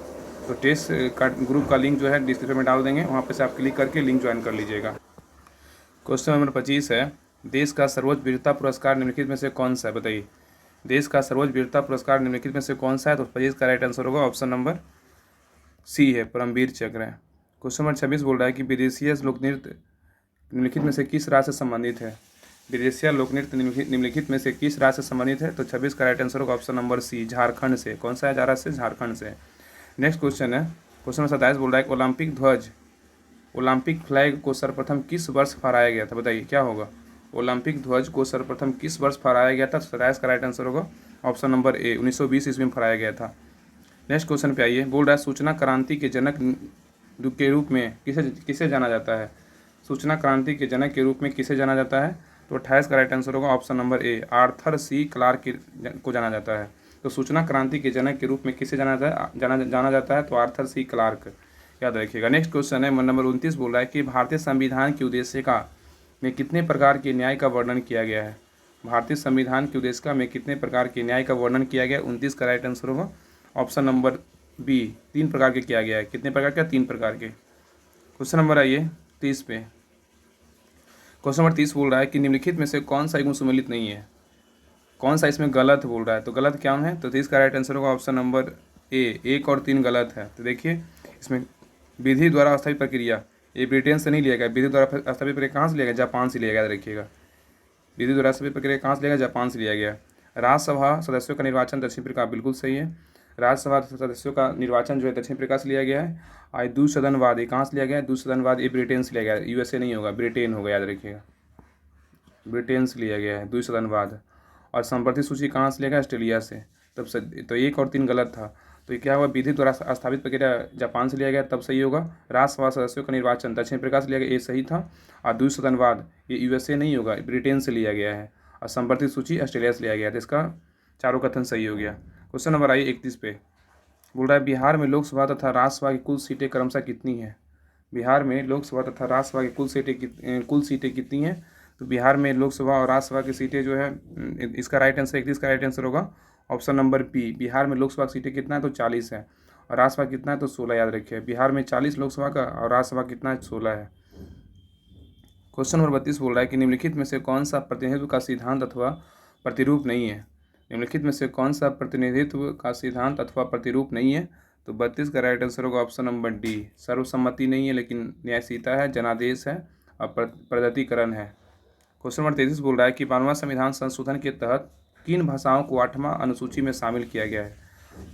A: तो टेस्ट का ग्रुप का लिंक जो है डिस्क्रिप्शन में डाल देंगे, वहाँ पे से आप क्लिक करके लिंक ज्वाइन कर लीजिएगा। क्वेश्चन नंबर 25 है, देश का सर्वोच्च वीरता पुरस्कार निम्नलिखित में से कौन सा है? बताइए। देश का सर्वोच्च वीरता पुरस्कार निम्नलिखित में से कौन सा है? तो 25 का राइट आंसर होगा ऑप्शन नंबर सी है, परमवीर चक्र है। क्वेश्चन नंबर 26 बोल रहा है कि विदेशीय लोकनृत्य निम्नलिखित में से किस राज्य से संबंधित है? विदेशीय लोकनृत्य निम्नलिखित में से किस राज्य से संबंधित है? तो 26 का राइट आंसर होगा ऑप्शन नंबर सी, झारखंड से। कौन सा है? राज्य से झारखंड से। नेक्स्ट क्वेश्चन है, क्वेश्चन नंबर 27 बोल रहा है ओलंपिक ध्वज, ओलंपिक फ्लैग को सर्वप्रथम किस वर्ष फहराया गया था? बताइए क्या होगा। ओलंपिक ध्वज को सर्वप्रथम किस वर्ष फहराया गया था? 27 का राइट आंसर होगा ऑप्शन नंबर ए, 1920 ईस्वी में फहराया गया था। नेक्स्ट क्वेश्चन पे आइए। बोल रहा है सूचना क्रांति के जनक के रूप में किसे किसे जाना जाता है? सूचना क्रांति के जनक के रूप में किसे जाना जाता है? तो 28 का राइट आंसर होगा option number A, Arthur C Clarke को जाना जाता है। तो सूचना क्रांति के जनक के रूप में किसे जाना जाता है? तो आर्थर सी क्लार्क, याद रखिएगा। नेक्स्ट क्वेश्चन है नंबर 29 बोल रहा है कि भारतीय संविधान की उद्देशिका में कितने प्रकार के न्याय का वर्णन किया गया है? भारतीय संविधान की उद्देशिका में कितने प्रकार के न्याय का वर्णन किया गया है? 29 का राइट आंसर होगा ऑप्शन नंबर बी, 3 प्रकार के किया गया है। कितने प्रकार के? 3 प्रकार के। क्वेश्चन नंबर आइए 30 पे। क्वेश्चन नंबर 30 बोल रहा है कि निम्नलिखित में से कौन सा युग्म सुमेलित नहीं है? कौन सा इसमें गलत बोल रहा है? तो गलत क्या है? तो 30 का राइट आंसर होगा ऑप्शन नंबर ए, 1 और 3 गलत है। तो देखिए इसमें विधि द्वारा स्थापित प्रक्रिया, ये ब्रिटेन से नहीं लिया गया। विधि द्वारा स्थापित प्रक्रिया कहाँ से लिया गया? जापान से लिया गया, याद रखिएगा। विधि द्वारा स्थापित प्रक्रिया कहाँ से लिया गया? जापान से लिया गया। राज्यसभा सदस्यों का निर्वाचन दक्षिण अफ्रीका, बिल्कुल सही है। राज्यसभा सदस्यों का निर्वाचन जो है दक्षिण अफ्रीका से लिया गया है। और द्विसदनवाद ये कहाँ से लिया गया है? द्विसदनवाद ये ब्रिटेन से लिया गया है, USA नहीं होगा, ब्रिटेन होगा, याद रखिएगा। ब्रिटेन से लिया गया है द्विसदनवाद। और संवर्धित सूची कहाँ से लिया गया? ऑस्ट्रेलिया से। तब से तो 1 और 3 गलत था। तो ये क्या हुआ, विधि द्वारा स्थापित प्रक्रिया जापान से लिया गया, तब सही होगा। राष्ट्रसभा सदस्यों का निर्वाचन दक्षिण अफ्रीका से लिया गया, ये सही था। और द्विसदनवाद ये यूएसए नहीं होगा, ब्रिटेन से लिया गया है। और संवर्धित सूची ऑस्ट्रेलिया से लिया गया, तो इसका चारों कथन सही हो गया। क्वेश्चन नंबर आइए 31 पे, बोल रहा है बिहार में लोकसभा तथा राज्यसभा की कुल सीटें क्रमशः कितनी हैं। बिहार में लोकसभा तथा राज्यसभा की कुल सीटें कितनी हैं। तो बिहार में लोकसभा और राज्यसभा की सीटें जो है, इसका राइट आंसर 31 का राइट आंसर होगा ऑप्शन नंबर बी। बिहार में लोकसभा की सीटें कितना है, तो 40 है। और राज्यसभा कितना है, तो 16। याद रखिए, बिहार में 40 लोकसभा का और राज्यसभा कितना है, 16 है। क्वेश्चन नंबर 32 बोल रहा है कि निम्नलिखित में से कौन सा प्रतिनिधित्व का सिद्धांत अथवा प्रतिरूप नहीं है। निम्नलिखित में से कौन सा प्रतिनिधित्व का सिद्धांत अथवा प्रतिरूप नहीं है। तो 32 का राइट आंसर होगा ऑप्शन नंबर डी। सर्वसम्मति नहीं है, लेकिन न्यायशीलता है, जनादेश है और प्रगतिकरण है। क्वेश्चन नंबर 33 बोल रहा है कि 52वां संविधान संशोधन के तहत किन भाषाओं को 8वां अनुसूची में शामिल किया गया है।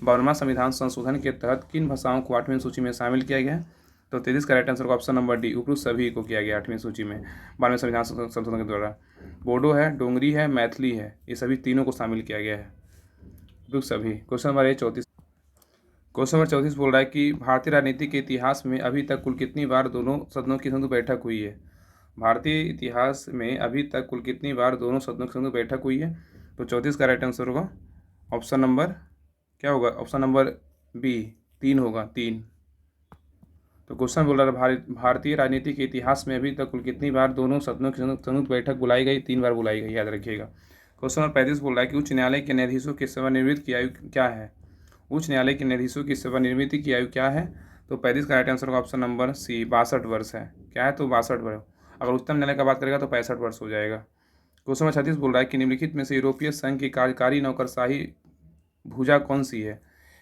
A: 52वां संविधान संशोधन के तहत किन भाषाओं को 8वीं सूची में शामिल किया गया है। तो 33 का राइट आंसर होगा ऑप्शन नंबर डी, उपरोक्त सभी को किया गया 8वीं सूची में 52वें संविधान संशोधन के द्वारा। बोडो है, डोंगरी है, मैथिली है, ये सभी तीनों को शामिल किया गया है, उपरोक्त सभी। क्वेश्चन नंबर 34 बोल रहा है कि भारतीय राजनीति के इतिहास में अभी तक कुल कितनी बार दोनों सदनों की संयुक्त बैठक हुई है। भारतीय इतिहास में अभी तक कुल कितनी बार दोनों सदनों की संयुक्त बैठक हुई है। तो 34 का राइट आंसर होगा ऑप्शन नंबर क्या होगा, ऑप्शन नंबर बी, 3 होगा, 3। तो क्वेश्चन बोल रहा है भारतीय राजनीति के इतिहास में अभी तक कुल कितनी बार दोनों सदनों की संयुक्त बैठक बुलाई गई। 3 बार बुलाई गई, याद रखिएगा। क्वेश्चन नंबर 35 बोल रहा है कि उच्च न्यायालय के न्यायाधीशों की सेवानिवृत्ति की आयु क्या है। उच्च न्यायालय के न्यायाधीशों की सेवानिवृत्ति की आयु क्या है। तो 35 का राइट आंसर होगा ऑप्शन नंबर सी, 62 वर्ष है। क्या है, तो 62 वर्ष। अगर उच्चतम न्यायालय का बात करेगा तो 65 वर्ष हो जाएगा। क्वेश्चन नंबर 36 बोल रहा है कि निम्नलिखित में से यूरोपीय संघ की कार्यकारी नौकरशाही भुजा कौन सी है।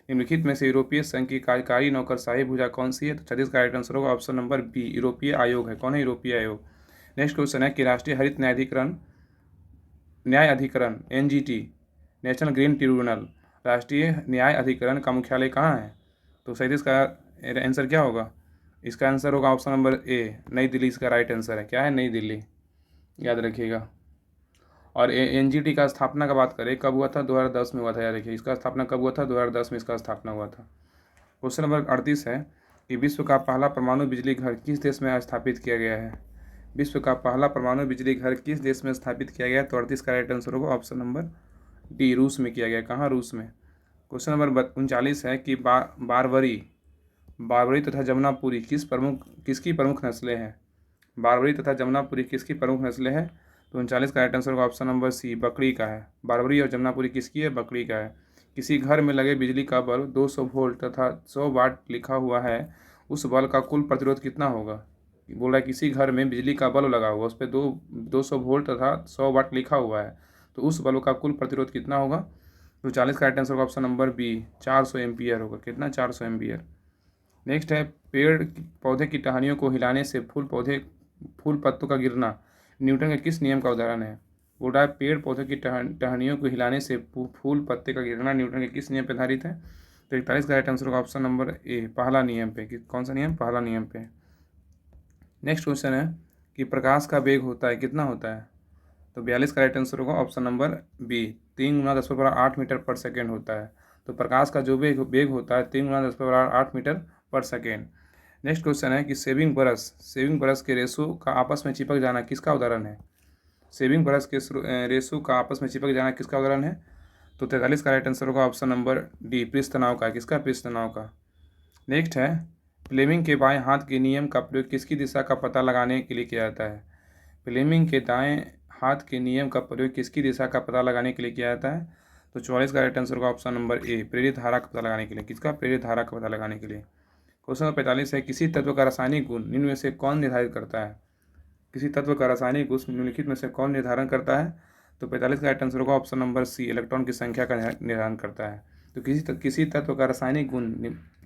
A: निम्नलिखित में से यूरोपीय संघ की कार्यकारी नौकरशाही भुजा कौन सी है। तो 36 का राइट आंसर होगा ऑप्शन नंबर बी, यूरोपीय आयोग है। कौन है, यूरोपीय आयोग। नेक्स्ट क्वेश्चन है कि राष्ट्रीय हरित न्याय अधिकरण एनजीटी, नेशनल ग्रीन ट्रिब्यूनल, राष्ट्रीय न्याय अधिकरण का मुख्यालय कहाँ है। तो 37 का आंसर क्या होगा, इसका आंसर होगा ऑप्शन नंबर ए, नई दिल्ली इसका राइट आंसर है। क्या है, नई दिल्ली, याद रखिएगा। और एनजीटी का स्थापना का बात करें कब हुआ था, 2010 में हुआ था। याद रखिए, इसका स्थापना कब हुआ था, 2010 में इसका स्थापना हुआ था। क्वेश्चन नंबर 38 है कि विश्व का पहला परमाणु बिजली घर किस देश में स्थापित किया गया है। विश्व का पहला परमाणु बिजली घर किस देश में स्थापित किया गया है। तो 38 का राइट आंसर होगा ऑप्शन नंबर डी, रूस में किया गया। कहाँ, रूस में। क्वेश्चन नंबर 39 है कि बारवरी तथा जमुनापुरी किसकी प्रमुख नस्लें हैं। बारवरी तथा जमुनापुरी किसकी प्रमुख नस्लें हैं। तो 39 का राइट आंसर होगा ऑप्शन नंबर सी, बकरी का है। बारवरी और जमुनापुरी किसकी है, बकरी का है। किसी घर में लगे बिजली का बल्ब 200 वोल्ट तथा 100 वाट लिखा हुआ है, उस बल्ब का कुल प्रतिरोध कितना होगा। बोला है किसी घर में बिजली का बल्ब लगा हुआ, उस पर 200 वोल्ट तथा 100 वाट लिखा हुआ है, तो उस बल्ब का कुल प्रतिरोध कितना होगा। तो 40 का राइट आंसर होगा ऑप्शन नंबर बी, 400 एम्पियर होगा। कितना, 400 एम्पियर। नेक्स्ट है पेड़ पौधे की टहनियों को हिलाने से फूल पत्तों का गिरना न्यूटन के किस नियम का उदाहरण है। बोल रहा है पेड़ पौधे की टहनियों को हिलाने से फूल पत्ते का गिरना न्यूटन के किस नियम पर आधारित है। तो 41 का राइट आंसर होगा ऑप्शन नंबर ए, पहला नियम पे। कौन सा नियम, पहला नियम पे। नेक्स्ट क्वेश्चन है कि प्रकाश का वेग होता है, कितना होता है। तो 42 का राइट आंसर होगा ऑप्शन नंबर बी, 3 × 10⁸ मीटर पर सेकेंड होता है। तो प्रकाश का जो वेग होता है 3 × 10⁸ मीटर पर सेकेंड। नेक्स्ट क्वेश्चन है कि सेविंग ब्रश के रेशो का आपस में चिपक जाना किसका उदाहरण है। सेविंग ब्रश के रेशो का आपस में चिपक जाना किसका उदाहरण है। तो 43 का राइट आंसर होगा ऑप्शन नंबर डी, पृष्ठ तनाव का। किसका, पृष्ठ तनाव का। नेक्स्ट है फ्लेमिंग के बाएं हाथ के नियम का प्रयोग किसकी दिशा का पता लगाने के लिए किया जाता है। फ्लेमिंग के दाएं हाथ के नियम का प्रयोग किसकी दिशा का पता लगाने के लिए किया जाता है। तो 44 का राइट आंसर होगा ऑप्शन नंबर ए, प्रेरित धारा का पता लगाने के लिए। किसका, प्रेरित धारा का पता लगाने के लिए। क्वेश्चन नंबर 45 है किसी तत्व का रासायनिक गुण निम्न में से कौन निर्धारित करता है। किसी तत्व का रासायनिक गुण निम्नलिखित में से कौन निर्धारण करता है। तो 45 का राइट आंसर होगा ऑप्शन नंबर सी, इलेक्ट्रॉन की संख्या का निर्धारण करता है। तो किसी तत्व का रासायनिक गुण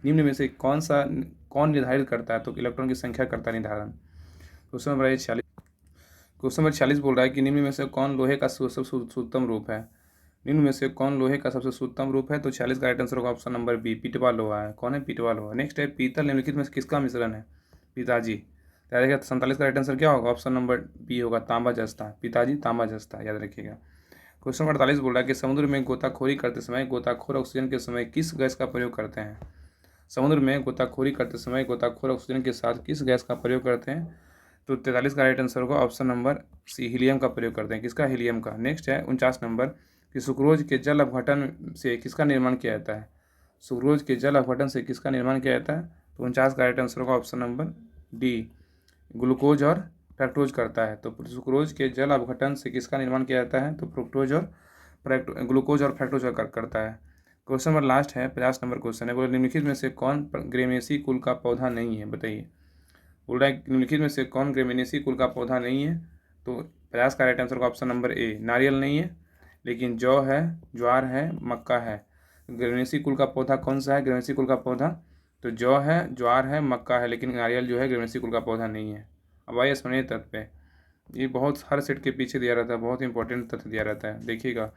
A: निम्न में से कौन निर्धारित करता है। तो इलेक्ट्रॉन की संख्या करता है निर्धारण। क्वेश्चन नंबर 46 बोल रहा है कि निम्न में से कौन लोहे का सबसे शुद्धतम रूप है। निम्न में से कौन लोहे का सबसे शुद्धतम रूप है। तो 46 का राइट आंसर होगा ऑप्शन नंबर बी, पिटवा लोहा है। कौन है, पिटवा लोहा। नेक्स्ट है पीतल निम्नलिखित में से किसका मिश्रण है। पिताजी। याद रखिएगा 47 का राइट आंसर क्या होगा, ऑप्शन नंबर बी होगा, तांबा जस्ता। पिताजी तांबा जस्ता, याद रखिएगा। क्वेश्चन 48 बोल रहा है कि समुद्र में गोताखोरी करते समय गोताखोर ऑक्सीजन के समय किस गैस का प्रयोग करते हैं। समुद्र में गोताखोरी करते समय गोताखोर ऑक्सीजन के साथ किस गैस का प्रयोग करते हैं। तो 43 का राइट आंसर होगा ऑप्शन नंबर सी, हीलियम का प्रयोग करते हैं। किसका? हीलियम का। नेक्स्ट है 49 नंबर कि सुक्रोज के जल अपघटन से किसका निर्माण किया जाता है। सुक्रोज के जल अपघटन से किसका निर्माण किया जाता है। तो 49 का राइट आंसर होगा ऑप्शन नंबर डी, ग्लूकोज और फ्रक्टोज करता है। तो सुक्रोज के जल अपघटन से किसका निर्माण किया जाता है। तो फ्रुक्टोज और ग्लूकोज और फ्रक्टोज करता है। क्वेश्चन नंबर लास्ट है 50 नंबर क्वेश्चन है। बोले निम्नलिखित में से कौन ग्रेमेसी कुल का पौधा नहीं है, बताइए। बोल रहा है निम्नलिखित में से कौन ग्रेमिनेसी कुल का पौधा नहीं है। तो 50 का राइट आंसर का ऑप्शन नंबर ए, नारियल नहीं है, लेकिन जौ है, ज्वार है, मक्का है। ग्रेमिनेसी कुल का पौधा कौन सा है। ग्रेमिनेसी कुल का पौधा तो जौ है, ज्वार है, मक्का है, लेकिन नारियल जो है ग्रेमिनेसी कुल का पौधा नहीं है। अब आइए स्मरणीय तत्व पे, ये बहुत हर सेट के पीछे दिया रहता है, बहुत इंपॉर्टेंट तथ्य दिया रहता है, देखिएगा।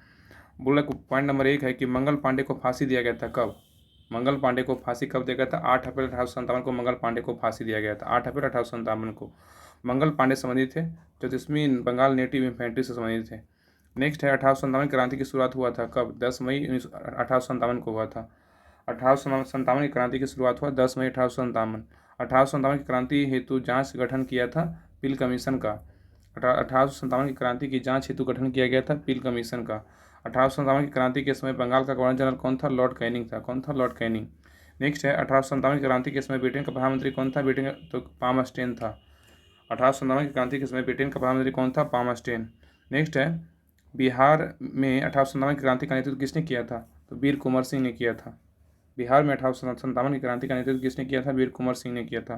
A: बोला पॉइंट नंबर 1 है कि मंगल पांडे को फांसी दिया गया था कब। मंगल पांडे को फांसी कब दिया गया था। 8 अप्रैल 1857 को मंगल पांडे को फांसी दिया गया था। 8 अप्रैल 1857 को मंगल पांडे संबंधित थे, 34वीं बंगाल नेटिव इन्फेंट्री से संबंधित थे। नेक्स्ट है 1857 क्रांति की शुरुआत हुआ था कब। 10 मई 1857 को हुआ था। 1857 की क्रांति की शुरुआत हुआ 10 मई 1857। 1857 की क्रांति हेतु जांच गठन किया था पिल कमीशन का। 1857 की क्रांति की जांच हेतु गठन किया गया था पिल कमीशन का। 1857 की क्रांति के समय बंगाल का गवर्नर जनरल कौन था। लॉर्ड कैनिंग था। कौन था। Lord Canning. नेक्स्ट है 1857 की क्रांति के समय ब्रिटेन का प्रधानमंत्री कौन था। ब्रिटेन तो पामस्टेन था। 1857 की क्रांति के समय ब्रिटेन का प्रधानमंत्री कौन था। पामस्टेन। नेक्स्ट है बिहार में 1857 की क्रांति का नेतृत्व किसने किया था। तो वीर कुंवर सिंह ने किया था। बिहार में 1857 की क्रांति का नेतृत्व किसने किया था। वीर कुंवर सिंह ने किया था।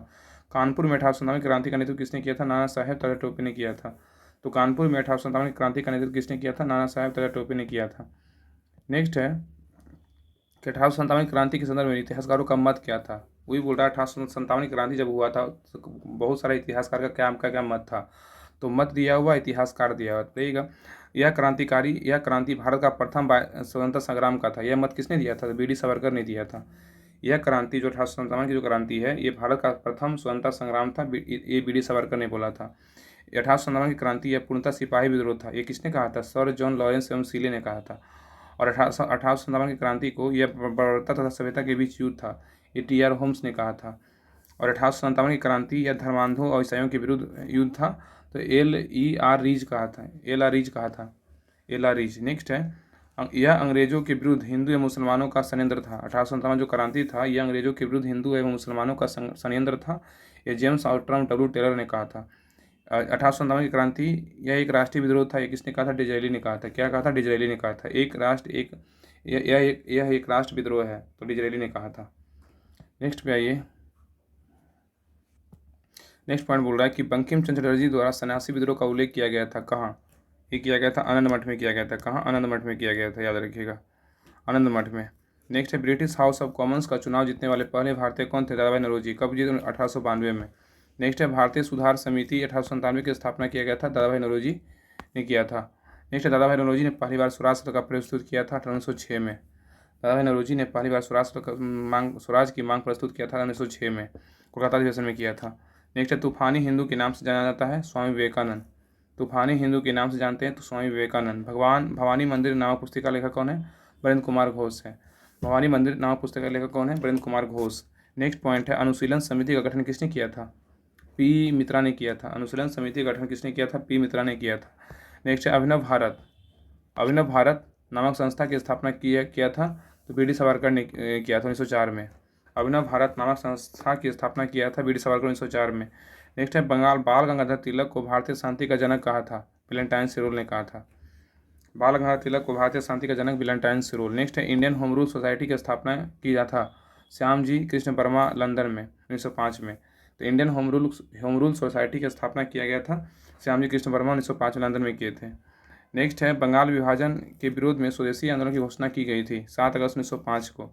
A: कानपुर में 1857 की क्रांति का नेतृत्व किसने किया था। नाना साहेब तारा टोपे ने किया था। तो कानपुर में 1857 की क्रांति का नेतृत्व किसने किया था। नाना साहेब तारा टोपे ने किया था। नेक्स्ट है कि 1857 की क्रांति के संदर्भ में इतिहासकारों का मत क्या था। वही बोल रहा है 1857 की क्रांति जब हुआ था तो बहुत सारे इतिहासकार का क्या मत था। तो मत दिया हुआ, इतिहासकार दिया हुआ रहेगा। यह क्रांति भारत का प्रथम स्वतंत्रता संग्राम का था। यह मत किसने दिया था। बी डी सावरकर ने दिया था। यह क्रांति जो 1857 की जो क्रांति है ये भारत का प्रथम स्वतंत्रता संग्राम था, ये बी डी सावरकर ने बोला था। 1857 की क्रांति यह पूर्णतः सिपाही विद्रोह था, ये किसने कहा था। सर जॉन लॉरेंस एवं सीले ने कहा था। और 1857 की क्रांति को यह बर्बरता तथा सभ्यता के बीच युद्ध था, ये टी आर होम्स ने कहा था। और 1857 की क्रांति यह धर्मांधों और ईसाइयों के विरुद्ध युद्ध था, तो LER रीज कहा था। LR रीज कहा था। LR रीज। नेक्स्ट है यह अंग्रेजों के विरुद्ध हिंदू एवं मुसलमानों का षड्यंत्र था। 1857 जो क्रांति था यह अंग्रेजों के विरुद्ध हिंदू एवं मुसलमानों का षड्यंत्र था, ये जेम्स आउटरम W टेलर ने कहा था। 1857 की क्रांति यह एक राष्ट्रीय विद्रोह था, ये किसने कहा था। डिजरायली ने कहा था। क्या कहा था। डिजरायली ने कहा था। यह एक राष्ट्र विद्रोह है, तो डिजरायली ने कहा था। नेक्स्ट पे आइए। नेक्स्ट पॉइंट बोल रहा है कि बंकिम चंद्र चटर्जी द्वारा सन्यासी विद्रोह का उल्लेख किया गया था कहाँ। ये किया गया था आनंद मठ में किया गया था। कहाँ। आनंद मठ में किया गया था, याद रखिएगा, आनंद मठ में। नेक्स्ट है ब्रिटिश हाउस ऑफ कॉमन्स का चुनाव जीतने वाले पहले भारतीय कौन थे। दादाभाई नौरोजी। कब जीते। 1892 में। नेक्स्ट है भारतीय सुधार समिति 1897 की स्थापना किया गया था, दादाभाई नौरोजी ने किया था। नेक्स्ट है दादाभाई नौरोजी ने पहली बार स्वराज शब्द का प्रस्तुत किया था 1906 में। दादाभाई नौरोजी ने पहली बार स्वराज की मांग प्रस्तुत किया था 1906 में, कोलकाता अधिवेशन में किया था। नेक्स्ट है तूफानी हिंदू के नाम से जाना जाता है, स्वामी विवेकानंद। तूफानी हिंदू के नाम से जानते हैं तो स्वामी विवेकानंद। भवानी मंदिर नामक पुस्तिका लेखक कौन है। वीरेंद्र कुमार घोष है। भवानी मंदिर नामक पुस्तक का लेखक कौन है। वीरेंद्र कुमार घोष। नेक्स्ट पॉइंट है अनुशीलन समिति का गठन किसने किया था। पी मित्रा ने किया था। अनुशीलन समिति का गठन किसने किया था। पी मित्रा ने किया था। नेक्स्ट है अभिनव भारत नामक संस्था की स्थापना किया था, तो बी डी सावरकर ने किया था 1904 में। अभिनव भारत नामक संस्था की स्थापना किया था बी डी सावरकर 1904 में। नेक्स्ट है बाल गंगाधर तिलक को भारतीय शांति का जनक कहा था, वैलेंटाइन सिरोल ने कहा था। बाल गंगाधर तिलक को भारतीय शांति का जनक वैलेंटाइन सिरोल। नेक्स्ट है इंडियन होम रूल सोसाइटी की स्थापना किया था श्याम जी कृष्ण वर्मा लंदन में 1905 में। तो इंडियन होम रूल सोसाइटी की स्थापना किया गया था श्याम जी कृष्ण वर्मा 1905 में लंदन में किए थे। नेक्स्ट है बंगाल विभाजन के विरोध में स्वदेशी आंदोलन की घोषणा की गई थी 7 अगस्त 1905 को।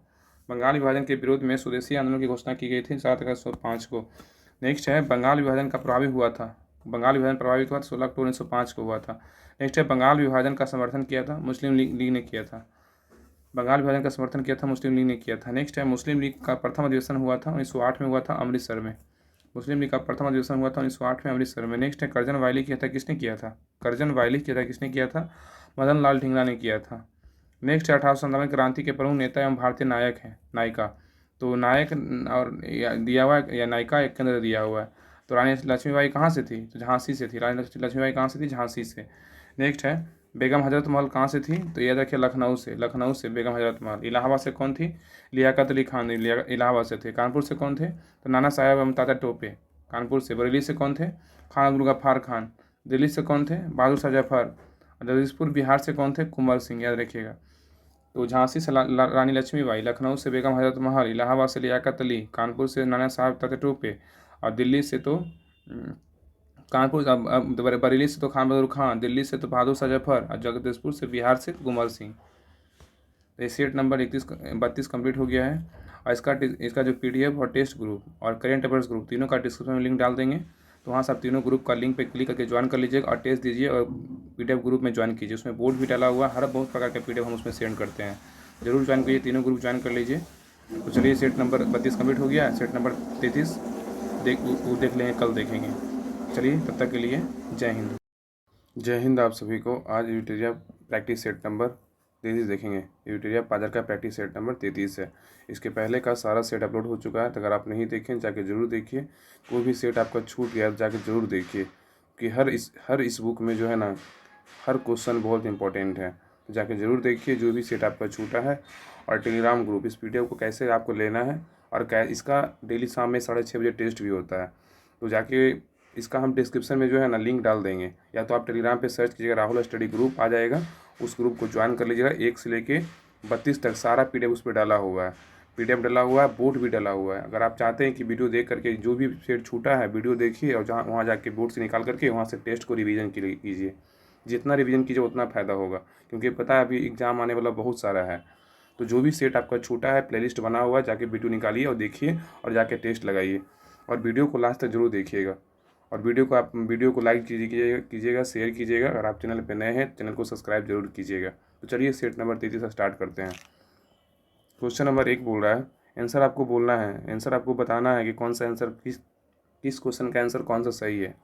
A: बंगाल विभाजन के विरोध में स्वदेशी आंदोलन की घोषणा की गई थी 7 अगस्त 1905 को। नेक्स्ट है बंगाल विभाजन का प्रभावी हुआ था। बंगाल विभाजन प्रभावित हुआ 16 अक्टूबर 1905 को हुआ था। नेक्स्ट है बंगाल विभाजन का समर्थन किया था मुस्लिम लीग ने किया था। बंगाल विभाजन का समर्थन किया था मुस्लिम लीग ने किया था। नेक्स्ट है मुस्लिम लीग का प्रथम अधिवेशन हुआ था 1908 में हुआ था अमृतसर में। मुस्लिम लीग का प्रथम अधिवेशन हुआ था 1908 में अमृतसर में। नेक्स्ट है कर्जन वायली की हत्या किसने किया था। कर्जन वायली की हत्या किसने किया था। मदन लाल ढींगरा ने किया था। नेक्स्ट है 1897 क्रांति के प्रमुख नेता एवं भारतीय नायक हैं, नायिका। तो नायक और दिया हुआ है या नायिका एक के अंदर दिया हुआ है। तो रानी लक्ष्मीबाई कहाँ से थी? तो झांसी से थी। रानी लक्ष्मीबाई कहाँ से थी? झांसी से। नेक्स्ट है बेगम हजरत महल कहाँ से थी? तो याद रखिए लखनऊ से। लखनऊ से बेगम हजरत महल। इलाहाबाद से कौन थी? लियाकत अली खान इलाहाबाद से थे। कानपुर से कौन थे? तो नाना साहेब एवं तात्या टोपे कानपुर से। बरेली से कौन थे? खान अब्दुल गफ्फार खान। दिल्ली से कौन थे? बहादुर शाह जफर। जगदीशपुर बिहार से कौन थे? कुंवर सिंह, याद रखिएगा। तो झांसी से रानी लक्ष्मीबाई, लखनऊ से बेगम हजरत महल, इलाहाबाद से लियाकत अली, कानपुर से नाना साहब तात्या टोपे और दिल्ली से तो कानपुर बरेली से तो खान बहादुर खान, दिल्ली से तो बहादुर शाह जफर और जगदीशपुर से बिहार से कुंवर सिंह। तो सेट नंबर 32 कंप्लीट हो गया है। और इसका जो PDF और टेस्ट ग्रुप और करेंट अफेयर्स ग्रुप तीनों का डिस्क्रिप्शन में लिंक डाल देंगे। तो वहाँ से आप तीनों ग्रुप का लिंक पे क्लिक करके ज्वाइन कर लीजिएगा और टेस्ट दीजिए और PDF ग्रुप में ज्वाइन कीजिए। उसमें बोर्ड भी डाला हुआ है, हर बहुत प्रकार का PDF हम उसमें सेंड करते हैं। जरूर ज्वाइन कीजिए, तीनों ग्रुप ज्वाइन कर लीजिए। तो चलिए सेट नंबर 32 कंप्लीट हो गया है। सेट नंबर 33 देख लेंगे, कल देखेंगे। चलिए तब तक के लिए जय हिंद। जय हिंद आप सभी को। आज यूटेरिया प्रैक्टिस सेट नंबर 33 देखेंगे। यूटेरिया पाजर का प्रैक्टिस सेट नंबर 33 है। इसके पहले का सारा सेट अपलोड हो चुका है, तो अगर आप नहीं देखें जाके ज़रूर देखिए। कोई भी सेट आपका छूट गया जाके ज़रूर देखिए कि हर इस बुक में जो है ना, हर क्वेश्चन बहुत इंपॉर्टेंट है। तो जाके ज़रूर देखिए जो भी सेट आपका छूटा है। और टेलीग्राम ग्रुप, इस PDF को कैसे आपको लेना है और इसका डेली शाम में 6:30 बजे टेस्ट भी होता है। तो जाके इसका हम डिस्क्रिप्शन में जो है ना लिंक डाल देंगे, या तो आप टेलीग्राम पे सर्च कीजिएगा, राहुल स्टडी ग्रुप आ जाएगा। उस ग्रुप को ज्वाइन कर लीजिएगा। 1 से लेके 32 तक सारा PDF उस पर डाला हुआ है। PDF डाला हुआ है, बोर्ड भी डाला हुआ है। अगर आप चाहते हैं कि वीडियो देख करके जो भी सेट छूटा है वीडियो देखिए और जहाँ वहाँ जाके बोर्ड से निकाल करके वहाँ से टेस्ट को रिवीजन कीजिए। जितना रिवीजन कीजिए उतना फ़ायदा होगा, क्योंकि पता है अभी एग्ज़ाम आने वाला बहुत सारा है। तो जो भी सेट आपका छूटा है प्लेलिस्ट बना हुआ है, जाके वीडियो निकालिए और देखिए और जाके टेस्ट लगाइए। और वीडियो को लास्ट तक जरूर देखिएगा। और वीडियो को लाइक कीजिएगा, शेयर कीजिएगा। अगर आप चैनल पर नए हैं चैनल को सब्सक्राइब जरूर कीजिएगा। तो चलिए सेट नंबर 33 से स्टार्ट करते हैं। क्वेश्चन नंबर 1 बोल रहा है आंसर आपको बोलना है। आंसर आपको बताना है कि कौन सा आंसर किस क्वेश्चन का आंसर कौन सा सही है।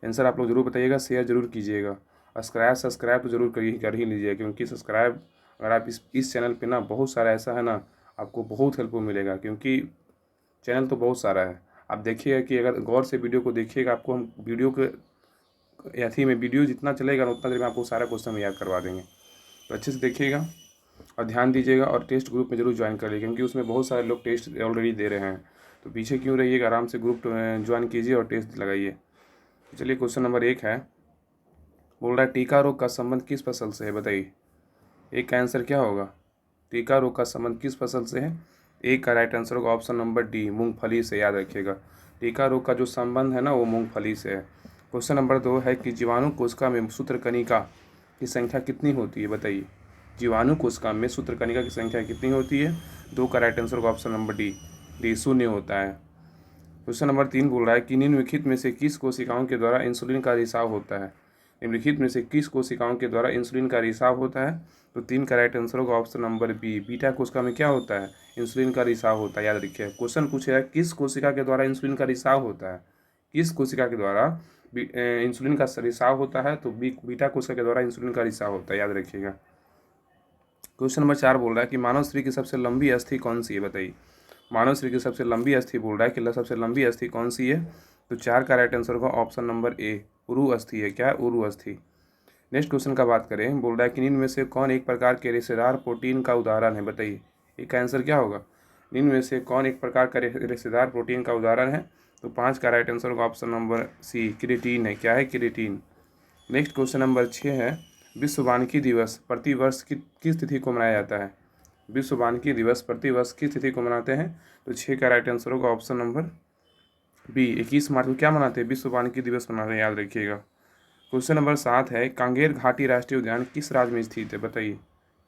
A: आंसर आप लोग जरूर बताइएगा, शेयर जरूर कीजिएगा। सब्सक्राइब तो जरूर कर ही लीजिएगा, क्योंकि सब्सक्राइब अगर आप इस चैनल पे ना बहुत सारा ऐसा है ना, आपको बहुत हेल्पफुल मिलेगा। क्योंकि चैनल तो बहुत सारा है। आप देखिएगा कि अगर गौर से वीडियो को देखिएगा, आपको हम वीडियो जितना चलेगा उतना देर में आपको सारा क्वेश्चन याद करवा देंगे। तो अच्छे से देखिएगा और ध्यान दीजिएगा। और टेस्ट ग्रुप में जरूर ज्वाइन कर लीजिए, क्योंकि उसमें बहुत सारे लोग टेस्ट ऑलरेडी दे रहे हैं। तो पीछे क्यों रहिएगा, आराम से ग्रुप ज्वाइन कीजिए और टेस्ट लगाइए। चलिए क्वेश्चन नंबर 1 है, बोल रहा है टीका रोग का संबंध किस फसल से है? बताइए। एक का आंसर क्या होगा? टीका रोग का संबंध किस फसल से है? एक का राइट आंसर होगा ऑप्शन नंबर डी, मूंगफली से। याद रखिएगा, टीका रोग का जो संबंध है ना वो मूंगफली से है। क्वेश्चन नंबर 2 है कि जीवाणु कोशिका में सूत्रकणिका की संख्या कितनी होती है? बताइए। जीवाणु कोशिका में सूत्रकणिका की संख्या कितनी होती है? 2 का राइट आंसर होगा ऑप्शन नंबर डी 0 होता है। क्वेश्चन नंबर 3 बोल रहा है कि निम्नलिखित में से किस कोशिकाओं के द्वारा इंसुलिन का रिसाव होता है? निम्नलिखित में से किस कोशिकाओं के द्वारा इंसुलिन का रिसाव होता है? तो 3 का राइट आंसर होगा ऑप्शन नंबर बी, बीटा कोशिका में क्या होता है? इंसुलिन का रिसाव होता है। याद रखिए, क्वेश्चन पूछेगा किस कोशिका के द्वारा इंसुलिन का रिसाव होता है। किस कोशिका के द्वारा इंसुलिन का रिसाव होता है? तो बीटा कोशिका के द्वारा इंसुलिन का रिसाव होता है। याद रखिएगा। क्वेश्चन नंबर 4 बोल रहा है कि मानव शरीर की सबसे लंबी अस्थि कौन सी है? बताइए। मानव शरीर की सबसे लंबी अस्थि बोल रहा है कि सबसे लंबी अस्थि कौन सी है? तो 4 का राइट आंसर होगा ऑप्शन नंबर ए, उरु अस्थि है। क्या है? उरु अस्थि। नेक्स्ट क्वेश्चन का बात करें, बोल रहा है कि निम्न में से कौन एक प्रकार के रेशेदार प्रोटीन का उदाहरण है? बताइए। एक आंसर क्या होगा? निम्न में से कौन एक प्रकार का रेशेदार प्रोटीन का उदाहरण है? तो 5 का राइट आंसर होगा ऑप्शन नंबर सी, क्रिएटिन है। क्या है? क्रिएटिन। नेक्स्ट क्वेश्चन नंबर 6 है, विश्व वानिकी दिवस प्रतिवर्ष किस तिथि को मनाया जाता है? विश्व वानिकी दिवस प्रतिवर्ष किस तिथि को मनाते हैं? तो 6 का राइट आंसर होगा ऑप्शन नंबर बी, 21 मार्च को क्या मनाते हैं? विश्व वानिकी दिवस मनाते हैं। याद रखिएगा। क्वेश्चन नंबर 7 है, कांगेर घाटी राष्ट्रीय उद्यान किस राज्य में स्थित है? बताइए।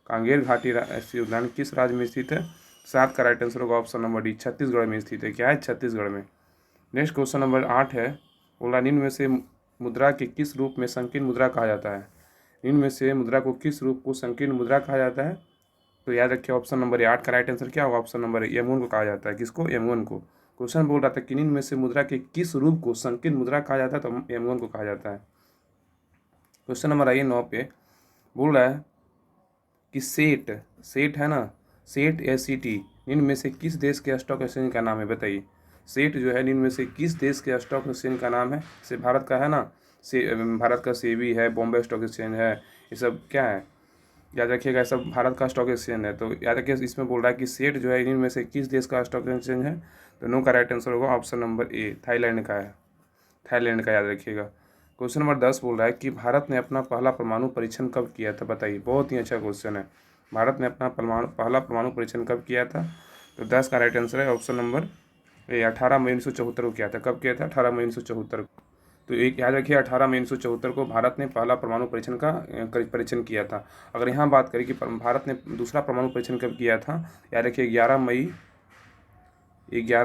A: कांगेर घाटी राष्ट्रीय उद्यान किस राज्य में स्थित है? 7 का राइट आंसर होगा ऑप्शन नंबर डी, छत्तीसगढ़ में स्थित है। क्या है? छत्तीसगढ़ में। नेक्स्ट क्वेश्चन नंबर 8 है, बोला निम्न में से मुद्रा के किस रूप में संकीर्ण मुद्रा कहा जाता है? निम्न में से मुद्रा को किस रूप को संकीर्ण मुद्रा कहा जाता है? तो याद रखिए ऑप्शन नंबर 8 का राइट आंसर क्या होगा? ऑप्शन नंबर M1 को कहा जाता है। किसको? M1 को। क्वेश्चन बोल रहा था कि निम्न में से मुद्रा के किस रूप को संकीर्ण मुद्रा कहा जाता है? तो M1 को कहा जाता है। क्वेश्चन नंबर आइए 9 पे, बोल रहा है कि सेट सेट है ना, सेट SET निम्न में से किस देश के स्टॉक एक्सचेंज का नाम है? बताइए। सेट जो है निम्न में से किस देश के स्टॉक एक्सचेंज का नाम है? से भारत का है ना, भारत का सेबी है, बॉम्बे स्टॉक एक्सचेंज है, ये सब क्या है? याद रखिएगा, सब भारत का स्टॉक एक्सचेंज है। तो याद रखिए, इसमें बोल रहा है कि सेट जो है इनमें से किस देश का स्टॉक एक्सचेंज है? तो नो का राइट आंसर होगा ऑप्शन नंबर ए, थाईलैंड का है, थाईलैंड का, याद रखिएगा। क्वेश्चन नंबर 10 बोल रहा है कि भारत ने अपना पहला परमाणु परीक्षण कब किया था? बताइए। बहुत ही अच्छा क्वेश्चन है। भारत ने अपना पहला परमाणु परीक्षण कब किया था? तो 10 का राइट आंसर है ऑप्शन नंबर ए, 18 मई 1974 को किया था। कब किया था? 18 मई 1974। तो एक याद रखिए, 18 मई 1974 को भारत ने पहला परमाणु परीक्षण किया था। अगर यहाँ बात करें कि भारत ने दूसरा परमाणु परीक्षण कब किया था, याद रखिए 11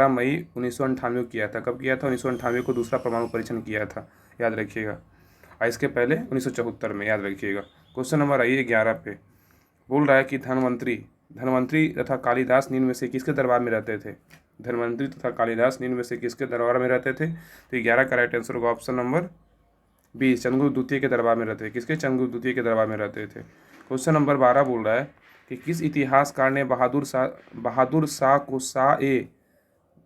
A: मई 1998 को किया था। कब किया था? 1998 को दूसरा परमाणु परीक्षण किया था, याद रखिएगा। और इसके पहले 1974 में, याद रखिएगा। क्वेश्चन नंबर आइए 11 पे। बोल रहा है कि धनवंतरी तथा कालिदास निम्न में से किसके दरबार में रहते थे? धनवंतरी तथा कालिदास निम्न में से किसके दरबार में रहते थे? तो 11 का राइट आंसर होगा ऑप्शन नंबर बी, चंद्रगुप्त द्वितीय के दरबार में रहते थे। किसके? चंद्रगुप्त द्वितीय के दरबार में रहते थे। क्वेश्चन नंबर 12 बोल रहा है कि किस इतिहासकार ने बहादुर शाह को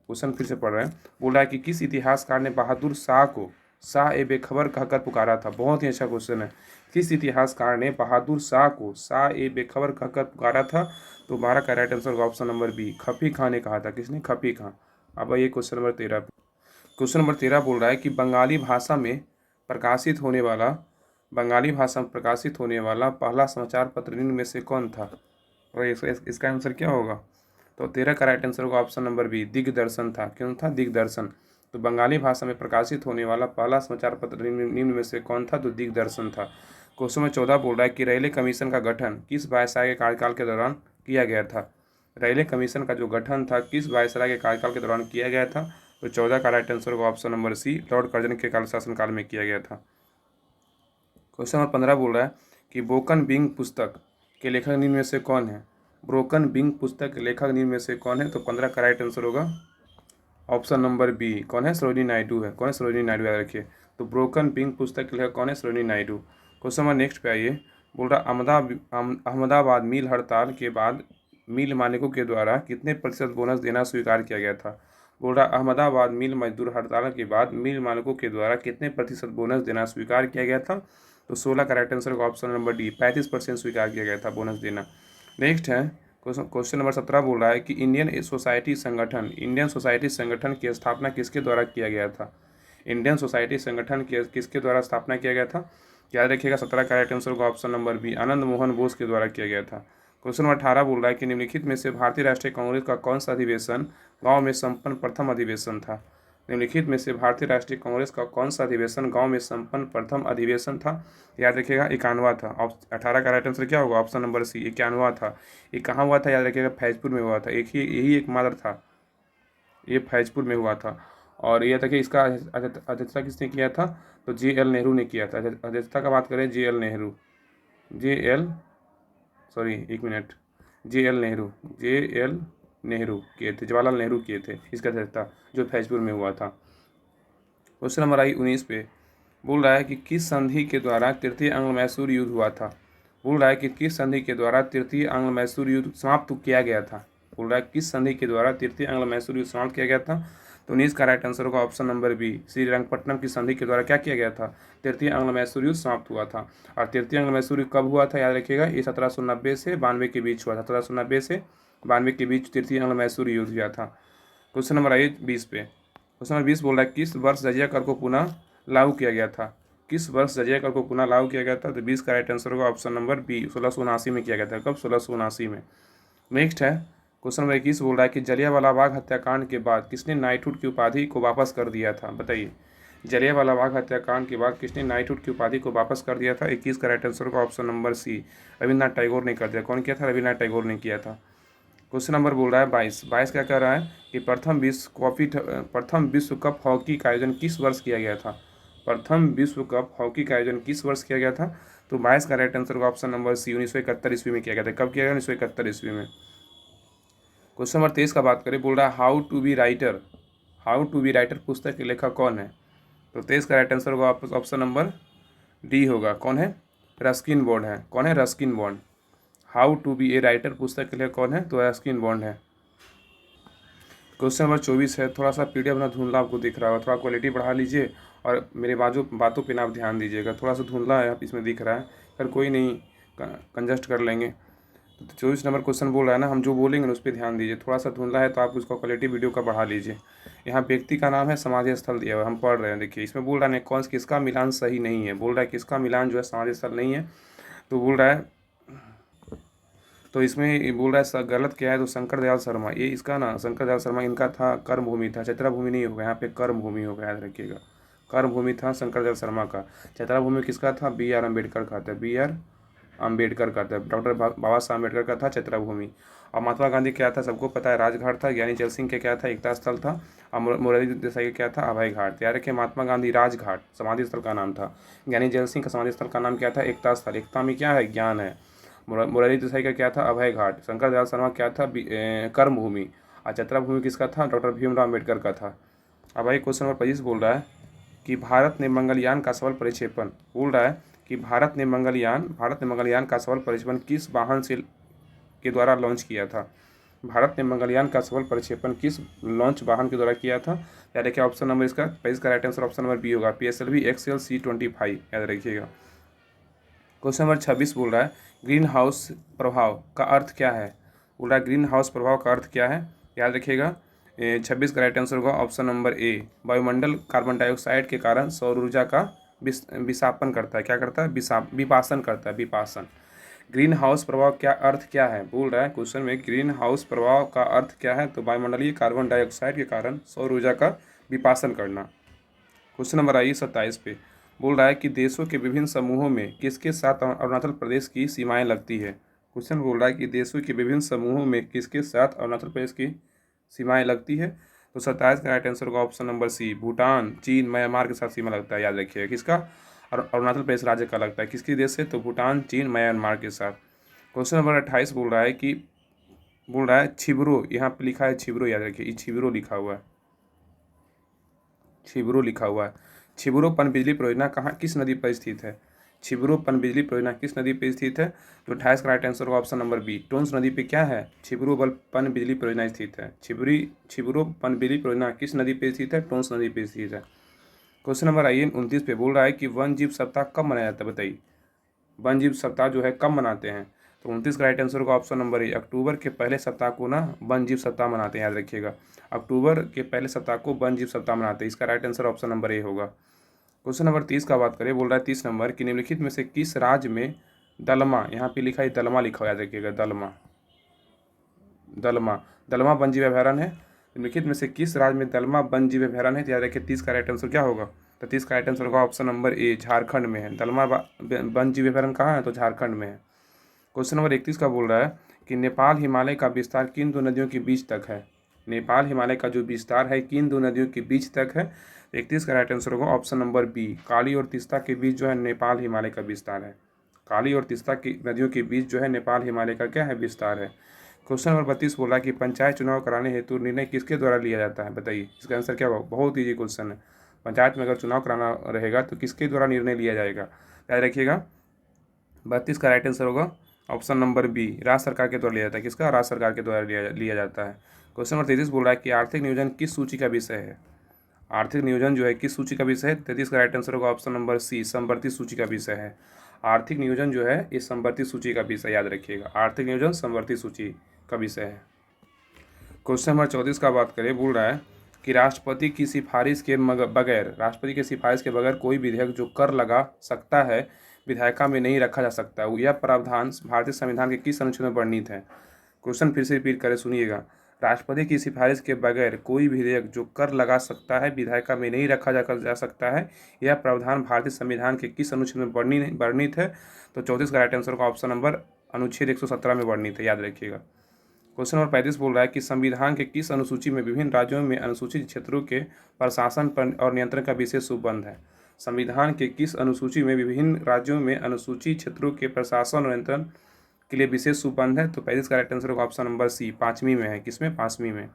A: क्वेश्चन फिर से पढ़ रहे हैं। बोल रहा है कि किस इतिहासकार ने बहादुर शाह को शाह ए बेखबर कहकर पुकारा था? बहुत ही अच्छा क्वेश्चन है। किस इतिहासकार ने बहादुर शाह को शाह ए बेखबर कहकर पुकारा था? तो 12 का राइट आंसर होगा ऑप्शन नंबर बी, खफी खां ने कहा था। किसने? खफी खां। अब आइए क्वेश्चन नंबर 13 पे। क्वेश्चन नंबर 13 बोल रहा है कि बंगाली भाषा में प्रकाशित होने वाला पहला समाचार पत्र निम्न में से कौन था? और इसका आंसर क्या होगा? तो 13 का राइट आंसर होगा ऑप्शन नंबर बी, दिग्दर्शन था। क्यों था? दिग्दर्शन। तो बंगाली भाषा में प्रकाशित होने वाला पहला समाचार पत्र निम्न में से कौन था? तो दिग्दर्शन था। क्वेश्चन नंबर 14 बोल रहा है कि रेले कमीशन का गठन किस वायसराय के कार्यकाल के दौरान किया गया था? रेले कमीशन का जो गठन था किस वायसराय के कार्यकाल के दौरान किया गया था? तो 14 का राइट आंसर होगा option number C, Lord Curzon के शासनकाल में किया गया था। क्वेश्चन नंबर 15 बोल रहा है कि ब्रोकन विंग पुस्तक के लेखक निम्न में से कौन है? ब्रोकन विंग पुस्तक के लेखक निम्न में से कौन है? तो 15 का राइट आंसर होगा ऑप्शन नंबर बी, कौन है? सरोजिनी नायडू है। कौन है? सरोजिनी नायडू, याद रखिए। तो ब्रोकन विंग पुस्तक के लेखक कौन है? Sarojini Naidu. Question number next पे आइए। बोल रहा अहमदाबाद मिल हड़ताल के बाद मिल मालिकों के द्वारा कितने प्रतिशत बोनस देना स्वीकार किया गया था? बोल रहा अहमदाबाद मिल मजदूर हड़ताल के बाद मिल मालिकों के द्वारा कितने प्रतिशत बोनस देना स्वीकार किया गया था? तो 16 का राइट आंसर होगा ऑप्शन नंबर डी, 35% स्वीकार किया गया था बोनस देना। नेक्स्ट है क्वेश्चन नंबर 17 बोल रहा है कि इंडियन सोसाइटी संगठन की स्थापना किसके द्वारा किया गया था? इंडियन सोसाइटी संगठन की किसके द्वारा स्थापना किया गया था? याद रखिएगा 17 का राइट आंसर होगा option number B, Anand Mohan Bose के द्वारा किया गया था। क्वेश्चन नंबर 18 बोल रहा है कि निम्नलिखित में से भारतीय राष्ट्रीय कांग्रेस का कौन सा अधिवेशन गाँव में संपन्न प्रथम अधिवेशन था? निम्नलिखित में से भारतीय राष्ट्रीय कांग्रेस का कौन सा अधिवेशन गांव में संपन्न प्रथम अधिवेशन था? याद रखिएगा 91 था। 18 का राइट आंसर क्या होगा? ऑप्शन नंबर सी, 91 था। ये कहाँ हुआ था? याद रखिएगा फैजपुर में हुआ था। यही एक मात्र था, ये फैजपुर में हुआ था। और यह था कि इसका अध्यक्षता किसने किया था? तो JL नेहरू ने किया था। अध्यक्षता का बात करें, JL नेहरू, JL नेहरू किए थे, जवाहरलाल नेहरू किए थे इसका अध्यक्षता, जो फैजपुर में हुआ था। क्वेश्चन नंबर 19 पे बोल रहा है कि किस संधि के द्वारा तृतीय अंग्ल मैसूर युद्ध हुआ था? बोल रहा है कि किस संधि के द्वारा तृतीय अंग्ल मैसूर युद्ध समाप्त किया गया था? बोल रहा है किस संधि के द्वारा तृतीय अंग्ल मैसूर युद्ध समाप्त किया गया था? तो 19 का राइट आंसर होगा ऑप्शन नंबर बी, श्रीरंगपट्टनम की संधि के द्वारा क्या किया गया था? तृतीय अंग्ल मैसूर युद्ध समाप्त हुआ था। और तृतीय अंग्ल मैसूर युद्ध कब हुआ था? याद रखिएगा, ये 1790 से 92 के बीच हुआ था। 1790 से 92 के बीच तृतीय अंग्ल मैसूर युद्ध हुआ था। क्वेश्चन नंबर आइए 20 पे। क्वेश्चन नंबर 20 बोल रहा है किस वर्ष जजिया कर को पुनः लागू किया गया था? किस वर्ष जजिया कर को पुनः लागू किया गया था? तो 20 का राइट आंसर होगा ऑप्शन नंबर बी, 1679 में किया गया था। कब? 1679 में। नेक्स्ट है क्वेश्चन नंबर 21 बोल रहा है कि जलियांवाला बाग हत्याकांड के बाद किसने नाइटहुड की उपाधि को वापस कर दिया था? बताइए। जलियांवाला बाग हत्याकांड के बाद किसने नाइटहुड की उपाधि को वापस कर दिया था? 21 का राइट आंसर होगा option number C, Rabindranath Tagore ने कर दिया। कौन किया था? रविन्द्रनाथ टैगोर ने किया था। क्वेश्चन नंबर बोल रहा है 22 क्या कह रहा है कि प्रथम विश्व कप हॉकी का आयोजन किस वर्ष किया गया था? प्रथम विश्व कप हॉकी का आयोजन किस वर्ष किया गया था? तो 22 का राइट आंसर होगा ऑप्शन नंबर सी, 1971 ईस्वी में किया गया था। कब किया गया? 1971 ईस्वी में। क्वेश्चन नंबर 23 का बात करें, बोल रहा है हाउ टू बी राइटर पुस्तक के लेखक कौन है? तो 23 का राइट आंसर होगा ऑप्शन नंबर डी होगा। कौन है? रस्किन बॉन्ड है। कौन है? Ruskin Bond. How to be a writer पुस्तक के लिए कौन है? तो रस्किन बॉन्ड है। क्वेश्चन नंबर 24 है। थोड़ा सा पीडीएफ ना धुंधला आपको दिख रहा होगा, थोड़ा क्वालिटी बढ़ा लीजिए और मेरे बातों पे ना आप ध्यान दीजिएगा। थोड़ा सा धुंधला है इसमें दिख रहा है, पर कोई नहीं, कंजस्ट कर लेंगे। तो 24 नंबर क्वेश्चन बोल रहा है ना, हम जो बोलेंगे उस पर ध्यान दीजिए। थोड़ा सा धुंधला है तो आप उसका क्वालिटी वीडियो का बढ़ा लीजिए। यहाँ व्यक्ति का नाम है, समाधि स्थल दिया हुआ है, हम पढ़ रहे हैं। देखिए इसमें बोल रहा है कौन किसका मिलान सही नहीं है, बोल रहा है किसका मिलान जो है समाधि स्थल नहीं है। तो बोल रहा है, तो इसमें बोल रहा है गलत क्या है, तो शंकर दयाल शर्मा, ये इसका ना शंकर दयाल शर्मा इनका था कर्म भूमि था, चैत्रा भूमि नहीं होगा, यहाँ पे कर्म भूमि होगा, याद रखिएगा। कर्म भूमि था शंकर दयाल शर्मा का। चैत्रा भूमि किसका था? बी आर अम्बेडकर का था, बी आर अम्बेडकर का था, डॉक्टर बाबा साहब अम्बेडकर का था चैत्रा भूमि। और महात्मा गांधी क्या था? सबको पता है, राजघाट था। ज्ञानी जैल सिंह के क्या था? एकता स्थल था। और मोरारजी देसाई का क्या था? अभय घाट। याद रखिए, महात्मा गांधी राजघाट समाधि स्थल का नाम था। ज्ञानी जैल सिंह का समाधि स्थल का नाम क्या था? एकता स्थल। एकता में क्या है? ज्ञान है। मोरारजी देसाई का क्या था? अभय घाट। शंकर दयाल शर्मा क्या था? कर्म भूमि। और चैत्रा भूमि किसका था? डॉक्टर भीमराव अम्बेडकर का था। अब भाई क्वेश्चन नंबर 25 बोल रहा है कि भारत ने मंगलयान का सफल प्रक्षेपण, बोल रहा है कि भारत ने मंगलयान का सफल प्रक्षेपण किस वाहन से के द्वारा लॉन्च किया था? भारत ने मंगलयान का सफल प्रक्षेपण किस लॉन्च वाहन के द्वारा किया था? याद रखिए, ऑप्शन नंबर इसका 25 का right answer option number B होगा, PSLV XL C-25, याद रखिएगा। क्वेश्चन नंबर 26 बोल रहा है ग्रीन हाउस प्रभाव का अर्थ क्या है? बोल रहा है ग्रीन हाउस प्रभाव का अर्थ क्या है? याद रखिएगा, 26 का राइट आंसर होगा ऑप्शन नंबर ए, वायुमंडल कार्बन डाइऑक्साइड के कारण सौर ऊर्जा का विसापन करता है। क्या करता है? विपासन करता है, विपासन। ग्रीन हाउस प्रभाव क्या अर्थ क्या है? बोल रहा है क्वेश्चन में ग्रीन हाउस प्रभाव का अर्थ क्या है? तो वायुमंडलीय कार्बन डाइऑक्साइड के कारण सौर ऊर्जा का विपासन करना। क्वेश्चन नंबर आइए 27 पे, बोल रहा है कि देशों के विभिन्न समूहों में किसके साथ अरुणाचल प्रदेश की सीमाएं लगती है? क्वेश्चन बोल रहा है कि देशों के विभिन्न समूहों में किसके साथ अरुणाचल प्रदेश की सीमाएं लगती है? तो 27 का राइट आंसर होगा ऑप्शन नंबर सी, भूटान, चीन, म्यांमार के साथ सीमा लगता है। याद रखिएगा, किसका? अरुणाचल प्रदेश राज्य का लगता है। किसके देश से? तो भूटान, चीन, म्यांमार के साथ। क्वेश्चन नंबर 28 बोल रहा है कि छिबरो, यहाँ पे लिखा है छिबरो, याद रखिए, छिबरो लिखा हुआ है, छिबरो लिखा हुआ है। छिबरो पनबिजली परियोजना कहाँ, किस नदी पर स्थित है? छिबरो पनबिजली परियोजना किस नदी पर स्थित है? तो 28 का राइट आंसर होगा ऑप्शन नंबर बी, टोंस नदी पे क्या है? छिबरो पनबिजली परियोजना स्थित है। छिबरो पनबिजली परियोजना किस नदी पे स्थित है? टोंस नदी पे स्थित है। क्वेश्चन नंबर आइए 29 पे, बोल रहा है कि वन जीव सप्ताह कब मनाया जाता है? बताइए, वन जीव सप्ताह जो है कब मनाते हैं? तो 29 का राइट आंसर होगा ऑप्शन नंबर ए, अक्टूबर के पहले सप्ताह को ना वन जीव सप्ताह मनाते हैं। याद रखिएगा, अक्टूबर के पहले सप्ताह को वन जीव सप्ताह मनाते हैं। इसका right answer option number A होगा। क्वेश्चन नंबर 30 का बात करें, बोल रहा है 30 नंबर कि निम्नलिखित में से किस राज्य में दलमा, यहाँ पे लिखा है दलमा लिखा हो, याद रखिएगा, दलमा दलमा दलमा वन जीव अभयारण्य है। निम्नलिखित में से किस राज्य में दलमा वन जीव अभयारण्य है? तो याद रखिए 30 का राइट आंसर क्या होगा? तो 30 का राइट आंसर होगा ऑप्शन नंबर ए, झारखंड में है। दलमा वन जीव अभयारण्य कहाँ है? तो झारखंड में है। क्वेश्चन नंबर 31 का बोल रहा है कि नेपाल हिमालय का विस्तार किन दो नदियों के बीच तक है? नेपाल हिमालय का जो विस्तार है किन दो नदियों के बीच तक है? 31 का राइट आंसर होगा ऑप्शन नंबर बी, काली और तीस्ता के बीच जो है नेपाल हिमालय का विस्तार है। काली और तीस्ता की नदियों के बीच जो है नेपाल हिमालय का क्या है? विस्तार है। क्वेश्चन नंबर 32 बोला कि पंचायत चुनाव कराने हेतु निर्णय किसके द्वारा लिया जाता है? बताइए, इसका आंसर क्या होगा? बहुत ईजी क्वेश्चन है। पंचायत में अगर चुनाव कराना रहेगा तो किसके द्वारा निर्णय लिया जाएगा? याद रखिएगा, 32 का राइट आंसर होगा ऑप्शन नंबर बी, राज्य सरकार के द्वारा लिया जाता है। किसका? राज्य सरकार के द्वारा लिया जाता है। क्वेश्चन नंबर 33 बोल रहा है कि आर्थिक नियोजन किस सूची का विषय है? आर्थिक नियोजन जो है किस सूची का विषय है? 33 का राइट आंसर होगा ऑप्शन नंबर सी, समवर्ती सूची का विषय है। आर्थिक नियोजन जो है इस समवर्ती सूची का विषय, याद रखिएगा, आर्थिक नियोजन समवर्ती सूची का विषय है। क्वेश्चन नंबर 34 का बात करें, बोल रहा है कि राष्ट्रपति की सिफारिश के बगैर कोई विधेयक जो कर लगा सकता है विधायिका में नहीं रखा जा सकता। यह प्रावधान भारतीय संविधान के किस अनुच्छेद में वर्णित है? क्वेश्चन फिर से रिपीट करें, सुनिएगा। राष्ट्रपति की सिफारिश के बगैर कोई विधेयक जो कर लगा सकता है विधायिका में नहीं रखा जा सकता है, यह प्रावधान भारतीय संविधान के किस अनुच्छेद में वर्णित है? तो 34 का राइट आंसर का ऑप्शन नंबर अनुच्छेद 117 में वर्णित है, याद रखिएगा। क्वेश्चन नंबर 35 बोल रहा है कि संविधान के किस अनुसूची में विभिन्न राज्यों में अनुसूचित क्षेत्रों के प्रशासन पर और नियंत्रण का विशेष उपबंध है? संविधान के किस अनुसूची में विभिन्न राज्यों में अनुसूचित क्षेत्रों के प्रशासन और नियंत्रण के लिए विशेष उपबंध है? तो 35 का राइट आंसर होगा ऑप्शन नंबर सी, 5वीं में है। किसमें? 5वीं में।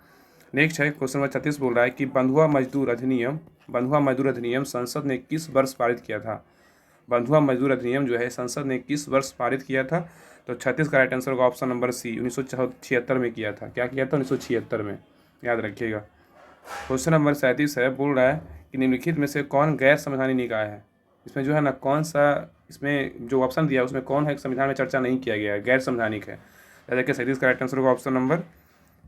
A: नेक्स्ट है क्वेश्चन नंबर 36 बोल रहा है कि बंधुआ मजदूर अधिनियम संसद ने किस वर्ष पारित किया था? बंधुआ मजदूर अधिनियम जो है संसद ने किस वर्ष पारित किया था? तो 36 का राइट आंसर होगा ऑप्शन नंबर सी, 1976 में किया था। क्या किया था? 1976 में, याद रखिएगा। क्वेश्चन नंबर 37 है, बोल रहा है कि निम्नलिखित में से कौन गैर संवैधानिक निकाय है? इसमें जो है ना, कौन सा, इसमें जो ऑप्शन दिया है उसमें कौन है संविधान में चर्चा नहीं किया गया है, गैर संवैधानिक है? देखिए 37 का राइट आंसर होगा ऑप्शन नंबर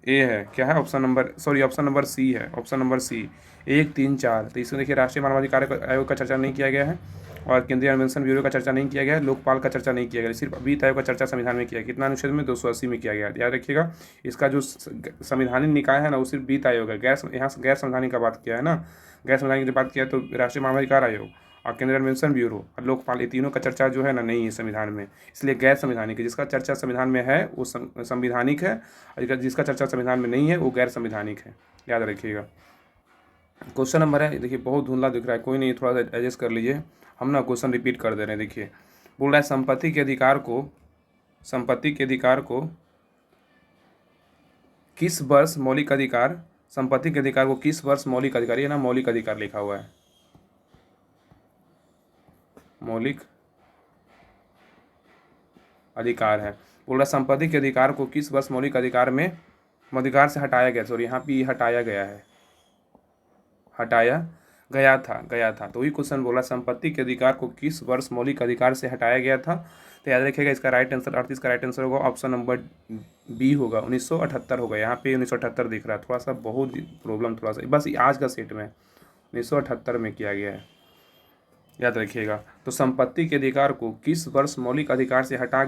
A: ए है। क्या है? ऑप्शन नंबर सी है, ऑप्शन नंबर सी 1, 3, 4। तो इसमें देखिए राष्ट्रीय मानवाधिकार आयोग का चर्चा नहीं किया गया है, और केंद्रीय अन्वेषण ब्यूरो का चर्चा नहीं किया गया है, लोकपाल का चर्चा नहीं किया गया, सिर्फ वित्त आयोग का चर्चा संविधान में किया गया। कितना अनुच्छेद में? 280 में किया गया। याद रखिएगा, इसका जो संवैधानिक निकाय है ना वो सिर्फ वित्त आयोग है। यहाँ से गैर संवैधानिक का बात किया है ना, गैर संवैधानिक की बात किया तो राष्ट्रीय मानवाधिकार आयोग और केंद्रीय अन्वेषण ब्यूरो और लोकपाल, ये तीनों का चर्चा जो है ना नहीं है संविधान में, इसलिए गैर संवैधानिक है। जिसका चर्चा संविधान में है वो संविधानिक है, और जिसका चर्चा संविधान में नहीं है वो गैर संवैधानिक है। याद रखिएगा। क्वेश्चन नंबर है, देखिए बहुत धुंधला दिख रहा है, कोई नहीं, थोड़ा सा एडजस्ट कर लीजिए, हम ना क्वेश्चन रिपीट कर दे रहे हैं। देखिए बोल रहा है संपत्ति के अधिकार को किस वर्ष मौलिक अधिकार, संपत्ति के अधिकार को किस वर्ष मौलिक अधिकार, ये ना मौलिक अधिकार लिखा हुआ है, मौलिक अधिकार है। बोल रहा संपत्ति के अधिकार को किस वर्ष मौलिक अधिकार में अधिकार से हटाया गया, सॉरी यहाँ पे हटाया गया है, हटाया गया था। तो वही क्वेश्चन बोला संपत्ति के अधिकार को किस वर्ष मौलिक अधिकार से हटाया गया था? तो याद रखिएगा इसका राइट आंसर 38 का राइट आंसर होगा ऑप्शन नंबर बी होगा, 1978 होगा। यहाँ पे 1978 दिख रहा है, थोड़ा सा बहुत प्रॉब्लम, थोड़ा सा बस आज का सेट में 1978 में किया गया है। याद रखिएगा। तो संपत्ति के अधिकार को किस वर्ष मौलिक अधिकार से हटा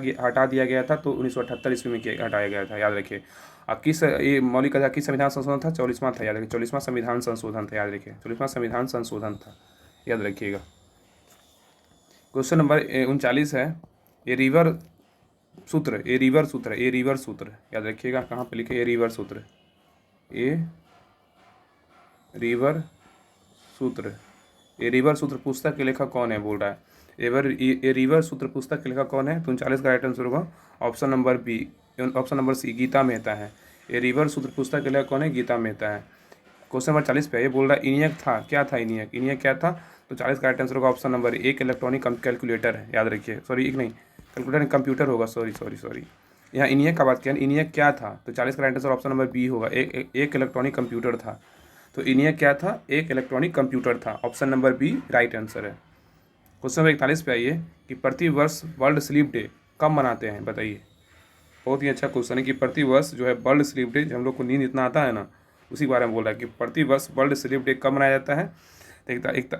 A: दिया गया था? तो 1978 ईस्वी में हटाया गया था। याद रखिए। अब किस ये मौलिक अधिकार किस संविधान संशोधन था? 44वां था। याद रखिए 44वां संविधान संशोधन था। याद रखिए 44वां संविधान संशोधन था। याद रखिएगा। क्वेश्चन नंबर 39 है, ये रिवर सूत्र याद रखिएगा। कहाँ पे लिखे? ये रिवर सूत्र ये रिवर सूत्र पुस्तक के लेखक कौन है? बोल रहा है ये रिवर सूत्र पुस्तक के लेखक कौन है? तो 39 का राइट आंसर होगा option number B, option number C, Geeta Mehta है। ये रिवर सूत्र पुस्तक के लेखक कौन है? गीता मेहता है। क्वेश्चन नंबर 40 पे ये बोल रहा है इनियक था, क्या था इनियक क्या था? तो 40 का राइट आंसर होगा ऑप्शन नंबर एक, इलेक्ट्रॉनिक कैलकुलेटर है। याद रखिए, सॉरी एक नहीं, कैलकुलेटर कंप्यूटर होगा, सॉरी यहाँ इनियक का बात किया, इनियक क्या था? तो 40 का right answer option number B होगा, एक इलेक्ट्रॉनिक कंप्यूटर था। तो इनियक क्या था? एक इलेक्ट्रॉनिक कंप्यूटर था। Option number B right answer है। क्वेश्चन नंबर 41 पे आइए कि प्रति वर्ष वर्ल्ड स्लीप डे कब मनाते हैं? बताइए। बहुत ही अच्छा क्वेश्चन है कि प्रति वर्ष जो है वर्ल्ड स्लीप डे, हम लोग को नींद इतना आता है ना, उसी के बारे में बोल रहा है कि प्रति वर्ष वर्ल्ड स्लीप डे कब मनाया जाता है? तो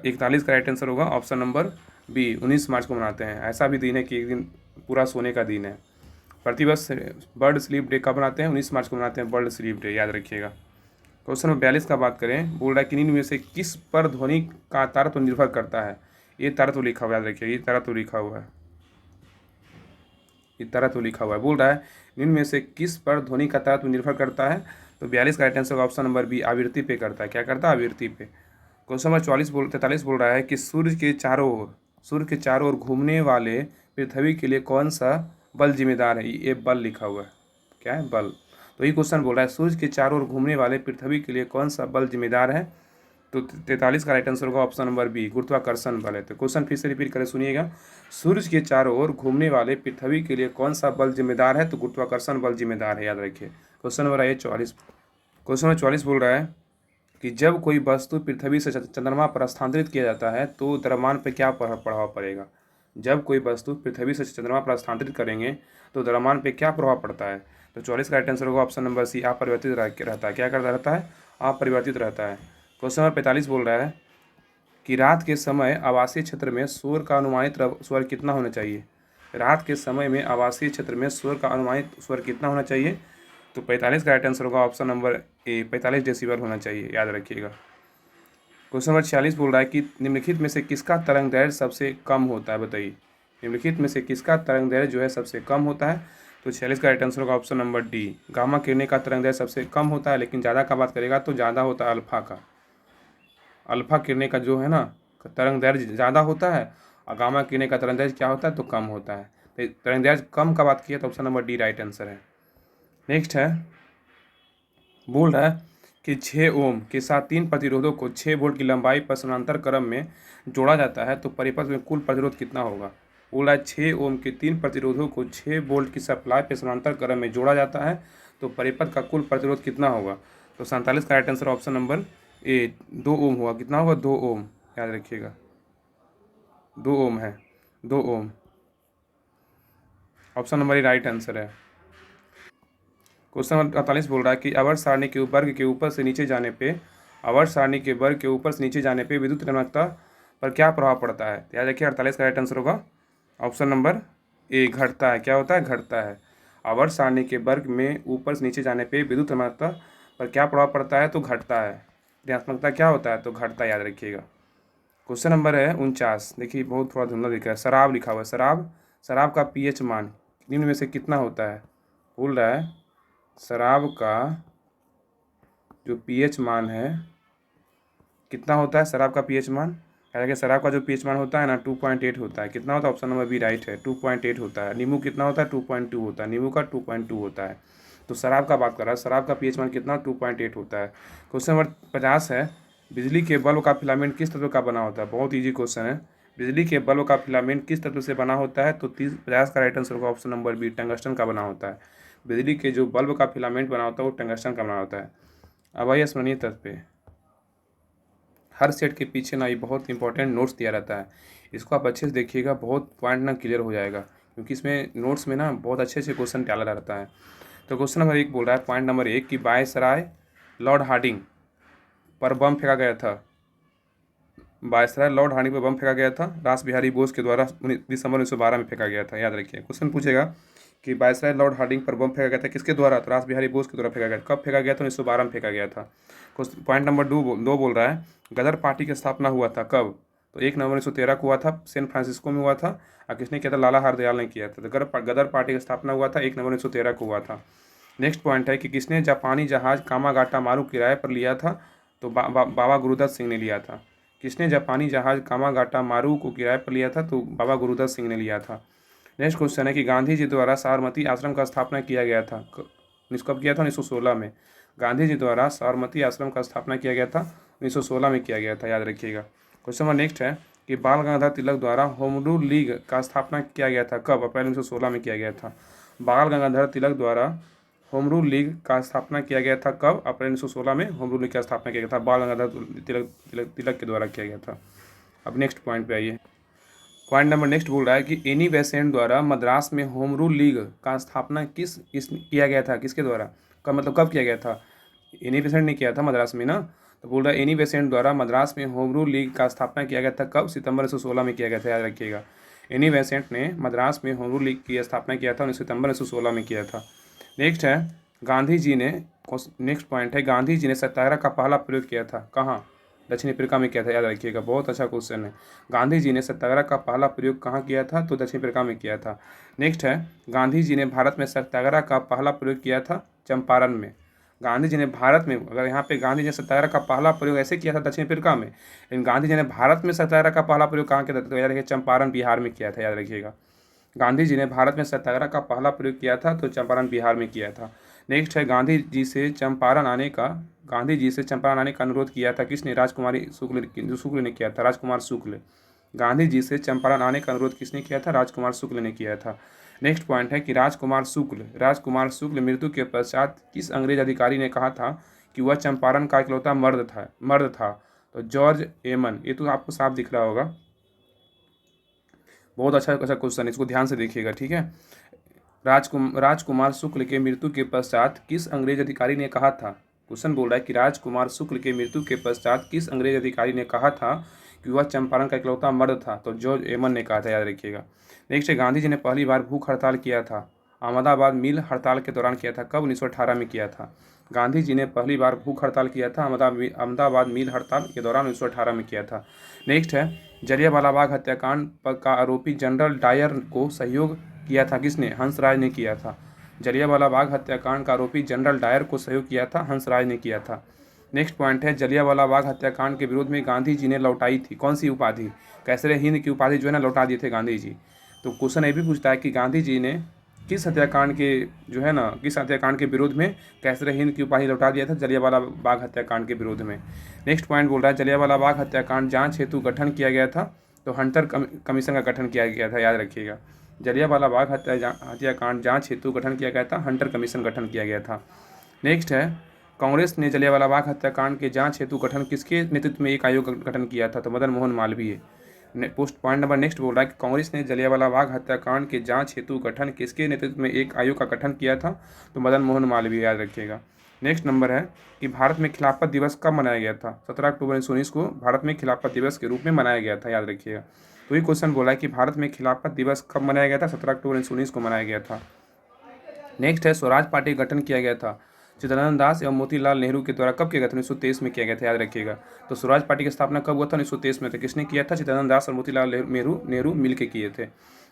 A: 41 का राइट आंसर होगा ऑप्शन नंबर बी, 19 मार्च को मनाते हैं। ऐसा भी दिन है कि एक दिन पूरा सोने का दिन है। प्रति वर्ष वर्ल्ड स्लीप डे कब मनाते हैं? 19 मार्च को मनाते हैं वर्ल्ड स्लीप डे। याद रखिएगा। क्वेश्चन नंबर 42 का बात करें, बोल रहा है कि निम्न में से किस पर ध्वनि का तारतम्य निर्भर करता है? ये तारतम्य लिखा हुआ है, याद रखिए ये तारतम्य लिखा हुआ है। बोल रहा है निम्न में से किस पर ध्वनि का तारतम्य निर्भर करता है? तो 42 का right answer option number B, आवृत्ति पे करता है। क्या करता है? आवृत्ति पे। क्वेश्चन नंबर 43 बोल रहा है कि सूर्य के चारों ओर घूमने वाले पृथ्वी के लिए कौन सा बल जिम्मेदार है? ये बल लिखा हुआ है, क्या है? बल। तो ये क्वेश्चन बोल रहा है सूर्य के चारों ओर घूमने वाले पृथ्वी के लिए कौन सा बल जिम्मेदार है? तो 43 का राइट आंसर होगा ऑप्शन नंबर बी, गुरुत्वाकर्षण बल है। तो क्वेश्चन फिर से रिपीट करें, सुनिएगा। सूर्य के चारों ओर घूमने वाले पृथ्वी के लिए कौन सा बल जिम्मेदार है? तो गुरुत्वाकर्षण बल जिम्मेदार है। याद रखिए। क्वेश्चन नंबर आइए 44। क्वेश्चन नंबर 44 बोल रहा है कि जब कोई वस्तु पृथ्वी से चंद्रमा पर स्थानांतरित किया जाता है तो द्रव्यमान पर क्या प्रभाव पड़ेगा? जब कोई वस्तु पृथ्वी से चंद्रमा पर स्थानांतरित करेंगे तो द्रव्यमान पे क्या प्रभाव पड़ता है? तो 44 का राइट आंसर होगा ऑप्शन नंबर सी, अपरिवर्तित रहता है। क्या करता रहता है? अपरिवर्तित रहता है। क्वेश्चन नंबर 45 बोल रहा है कि रात के समय आवासीय क्षेत्र में शोर का अनुमानित स्वर कितना होना चाहिए? रात के समय में आवासीय क्षेत्र में शोर का अनुमानित स्वर कितना होना चाहिए? तो 45 का राइट आंसर होगा ऑप्शन नंबर ए, 45 डेसिबल होना चाहिए। याद रखिएगा। क्वेश्चन नंबर 46 बोल रहा है कि निम्नलिखित में से किसका तरंग दैर्घ्य सबसे कम होता है? बताइए। निम्नलिखित में से किसका तरंग दैर्घ्य जो है सबसे कम होता है? तो 46 का राइट आंसर होगा ऑप्शन नंबर डी, गामा किरणें का तरंग दैर्घ्य सबसे कम होता है, लेकिन ज़्यादा का बात करेगा तो ज़्यादा होता है अल्फा का। अल्फा किरणें का जो है ना तरंग दैर्घ्य ज़्यादा होता है, और गामा किरणें का तरंग दैर्घ्य क्या होता है? तो कम होता है। तो तरंग दैर्घ्य कम का बात किया तो option number D right answer है। नेक्स्ट है, बोल रहा है कि 6 ओम के साथ 3 प्रतिरोधों को 6 वोल्ट की लंबाई पर समानांतर क्रम में जोड़ा जाता है तो परिपथ में कुल प्रतिरोध कितना होगा। बोला है 6 ओम के 3 प्रतिरोधों को 6 वोल्ट की सप्लाई पर समानांतर क्रम में जोड़ा जाता है तो परिपथ का कुल प्रतिरोध कितना होगा। तो 47 का राइट आंसर ऑप्शन नंबर ए 2 ओम होगा। कितना होगा 2 ओम, याद रखिएगा 2 ओम है, 2 ओम ऑप्शन नंबर ए राइट आंसर है। क्वेश्चन नंबर 48 बोल रहा है कि आवर्त सारणी के वर्ग के ऊपर से नीचे जाने पे आवर्त सारणी के वर्ग के ऊपर से नीचे जाने पे विद्युत ऋणात्मकता पर क्या प्रभाव पड़ता है। याद रखिए 48 का राइट आंसर होगा ऑप्शन नंबर ए घटता है। क्या होता है, घटता है। आवर्त सारणी के वर्ग में ऊपर से नीचे जाने पे विद्युत ऋणात्मकता पर क्या प्रभाव पड़ता है, तो घटता है। ऋणात्मकता क्या होता है, तो घटता है, याद रखिएगा। क्वेश्चन नंबर है 49। देखिए बहुत थोड़ा धुंधला दिख रहा है, शराब लिखा हुआ है। शराब शराब का पीएच मान निम्न में से कितना होता है। बोल रहा है शराब का जो पीएच मान है कितना होता है। शराब का पीएच मान, हालांकि शराब का जो पीएच मान होता है ना 2.8 होता है। कितना होता है, ऑप्शन नंबर बी राइट है, 2.8 होता है। नींबू कितना होता है, 2.2 होता है। नींबू का 2.2 होता है। तो शराब का बात कर रहा है, शराब का पीएच मान कितना 2.8 होता है। क्वेश्चन नंबर 50 है बिजली के बल्ब का फिलामेंट किस तत्व का बना होता है। बहुत ईजी क्वेश्चन है। बिजली के बल्ब का फिलामेंट किस तत्व से बना होता है, तो 50 का राइट आंसर होगा ऑप्शन नंबर बी टंगस्टन का बना होता है। बिजली के जो बल्ब का फिलामेंट बना होता है वो टंगस्टन का बना होता है। अब आइए स्मरणीय तत्व पे। हर सेट के पीछे ना ये बहुत इंपॉर्टेंट नोट्स दिया रहता है, इसको आप अच्छे से देखिएगा, बहुत पॉइंट ना क्लियर हो जाएगा, क्योंकि इसमें नोट्स में ना बहुत अच्छे से क्वेश्चन डाला रहता है। तो क्वेश्चन नंबर 1 बोल रहा है, पॉइंट नंबर 1 कि वायसराय लॉर्ड हार्डिंग पर बम फेंका गया था। वायसराय लॉर्ड हार्डिंग पर बम फेंका गया था, रास बिहारी बोस के द्वारा दिसंबर 1912 में फेंका गया था। याद रखिए, क्वेश्चन पूछेगा कि वायसराय लॉर्ड हार्डिंग पर बम फेंका गया था किसके द्वारा, तो रास बिहारी बोस के द्वारा फेंका गया। कब फेंका गया था, 1912 में फेंका गया था। पॉइंट नंबर 2 बोल रहा है गदर पार्टी की स्थापना हुआ था कब, तो 1 नवंबर 1913 को हुआ था, सैन फ्रांसिस्को में हुआ था। और किसने किया था, लाला हरदयाल ने किया था। तो गदर पार्टी की स्थापना हुआ था 1 नवंबर 1913 को हुआ था। नेक्स्ट पॉइंट है कि किसने जापानी जहाज कामागाटा मारू किराए पर लिया था, तो बाबा गुरुदत्त सिंह ने लिया था। किसने जापानी जहाज कामागाटा मारू को किराए पर लिया था, तो बाबा गुरुदत्त सिंह ने लिया था। नेक्स्ट क्वेश्चन है कि गांधी जी द्वारा साबरमती आश्रम का स्थापना किया गया था कब किया था, 1916 में। गांधी जी द्वारा साबरमती आश्रम का स्थापना किया गया था 1916 में किया गया था, याद रखिएगा। क्वेश्चन नंबर नेक्स्ट है कि बाल गंगाधर तिलक द्वारा होम रूल लीग का स्थापना किया गया था कब, अप्रैल 1916 में किया गया था। बाल गंगाधर तिलक द्वारा होम रूल लीग का स्थापना किया गया था कब, अप्रैल 1916 में होम रूल लीग का स्थापना किया गया था, बाल गंगाधर तिलक के द्वारा किया गया था। अब नेक्स्ट पॉइंट पे आइए। पॉइंट नंबर नेक्स्ट बोल रहा है कि एनी बेसेंट द्वारा मद्रास में होम रूल लीग का स्थापना किस किया गया था, किसके द्वारा, कब किया गया था। एनी बेसेंट ने किया था मद्रास में ना, तो बोल रहा है एनी बेसेंट द्वारा मद्रास में होम रूल लीग का स्थापना किया गया था कब, सितंबर 1916 में किया गया था, याद रखिएगा। एनी बेसेंट ने मद्रास में होम रूल लीग की स्थापना किया था सितंबर 1916 में किया था। नेक्स्ट है गांधी जी ने, नेक्स्ट पॉइंट है गांधी जी ने सत्याग्रह का पहला प्रयोग किया था कहाँ, दक्षिण अफ्रीका में किया था, याद रखिएगा। बहुत अच्छा क्वेश्चन है। गांधी जी ने सत्याग्रह का पहला प्रयोग कहाँ किया था, तो दक्षिण अफ्रीका में किया था। नेक्स्ट है गांधी जी ने भारत में सत्याग्रह का पहला प्रयोग किया था चंपारण में। गांधी जी ने भारत में, अगर यहाँ पे गांधी जी ने सत्याग्रह का पहला प्रयोग ऐसे किया था दक्षिण अफ्रीका में, लेकिन गांधी जी ने भारत में सत्याग्रह का पहला प्रयोग कहाँ किया था, तो याद रखिए चंपारण बिहार में किया था, याद रखिएगा। गांधी जी ने भारत में सत्याग्रह का पहला प्रयोग किया था तो चंपारण बिहार में किया था। नेक्स्ट है गांधी जी से चंपारण आने का अनुरोध किया था किसने, राजकुमारी शुक्ल ने किया था, राजकुमार शुक्ल। गांधी जी से चंपारण आने का अनुरोध किसने किया था, राजकुमार शुक्ल ने किया था। नेक्स्ट पॉइंट है कि राजकुमार शुक्ल मृत्यु के पश्चात किस अंग्रेज अधिकारी ने कहा था कि वह चंपारण का इकलौता मर्द था, तो जॉर्ज एमन। ये तो आपको साफ दिख रहा होगा। बहुत अच्छा क्वेश्चन है, इसको ध्यान से देखिएगा, ठीक है। राजकुमार शुक्ल के मृत्यु के पश्चात किस अंग्रेज अधिकारी ने कहा था। क्वेश्चन बोल रहा है कि राजकुमार शुक्ल के मृत्यु के पश्चात किस अंग्रेज अधिकारी ने कहा था कि वह चंपारण का इकलौता मर्द था, तो जॉर्ज एमन ने कहा था, याद रखिएगा। नेक्स्ट है गांधी जी ने पहली बार भूख हड़ताल किया था अहमदाबाद मिल हड़ताल के दौरान किया था कब, 1918 में किया था। गांधी जी ने पहली बार भूख हड़ताल किया था अहमदाबाद मिल हड़ताल के दौरान 1918 में किया था। नेक्स्ट है जलियांवाला बाग हत्याकांड का आरोपी जनरल डायर को सहयोग किया था किसने, हंसराज ने किया था। जलियांवाला बाग हत्याकांड का आरोपी जनरल डायर को सहयोग किया था, हंसराज ने किया था। नेक्स्ट पॉइंट है जलियांवाला बाग हत्याकांड के विरोध में गांधी जी ने लौटाई थी कौन सी उपाधि, कैसरे हिंद की उपाधि जो है ना लौटा दिए थे गांधी जी। तो क्वेश्चन ये भी पूछता है कि गांधी जी ने किस हत्याकांड के जो है ना, किस हत्याकांड के विरोध में कैसर हिंद की उपाधि लौटा दिया था? जलियांवाला बाग हत्याकांड के विरोध में। नेक्स्ट पॉइंट बोल रहा है जलियांवाला बाग हत्याकांड जांच हेतु गठन किया गया था, तो हंटर कमीशन का गठन किया गया था, याद रखिएगा। जलियांवाला बाग हत्याकांड जांच हेतु गठन किया गया था, हंटर कमीशन गठन किया गया था। नेक्स्ट है कांग्रेस ने जलियांवाला बाग हत्याकांड के जांच हेतु गठन किसके नेतृत्व में एक आयोग का गठन किया था? तो Madan Mohan Malviya. Post point number next बोल रहा है कि कांग्रेस ने जलियांवाला बाग हत्याकांड के जांच हेतु गठन किसके नेतृत्व में एक आयोग का गठन किया था? तो मदन मोहन मालवीय, याद रखिएगा। नेक्स्ट नंबर है कि भारत में खिलाफत दिवस कब मनाया गया था? 17 अक्टूबर 1919 को भारत में खिलाफत दिवस के रूप में मनाया गया था, याद रखिएगा। तो ये क्वेश्चन बोला है कि भारत में खिलाफत दिवस कब मनाया गया था? 17 अक्टूबर 1919 को मनाया गया था। नेक्स्ट है स्वराज पार्टी का गठन किया गया था चित्तरंजन दास एवं मोतीलाल नेहरू के द्वारा कब किया गया था? 1923 में किया गया था, याद रखिएगा। तो स्वराज पार्टी की स्थापना कब हुआ था? 1923 में था। किसने किया था? चित्तरंजन दास और मोतीलाल नेहरू मिलकर किए थे।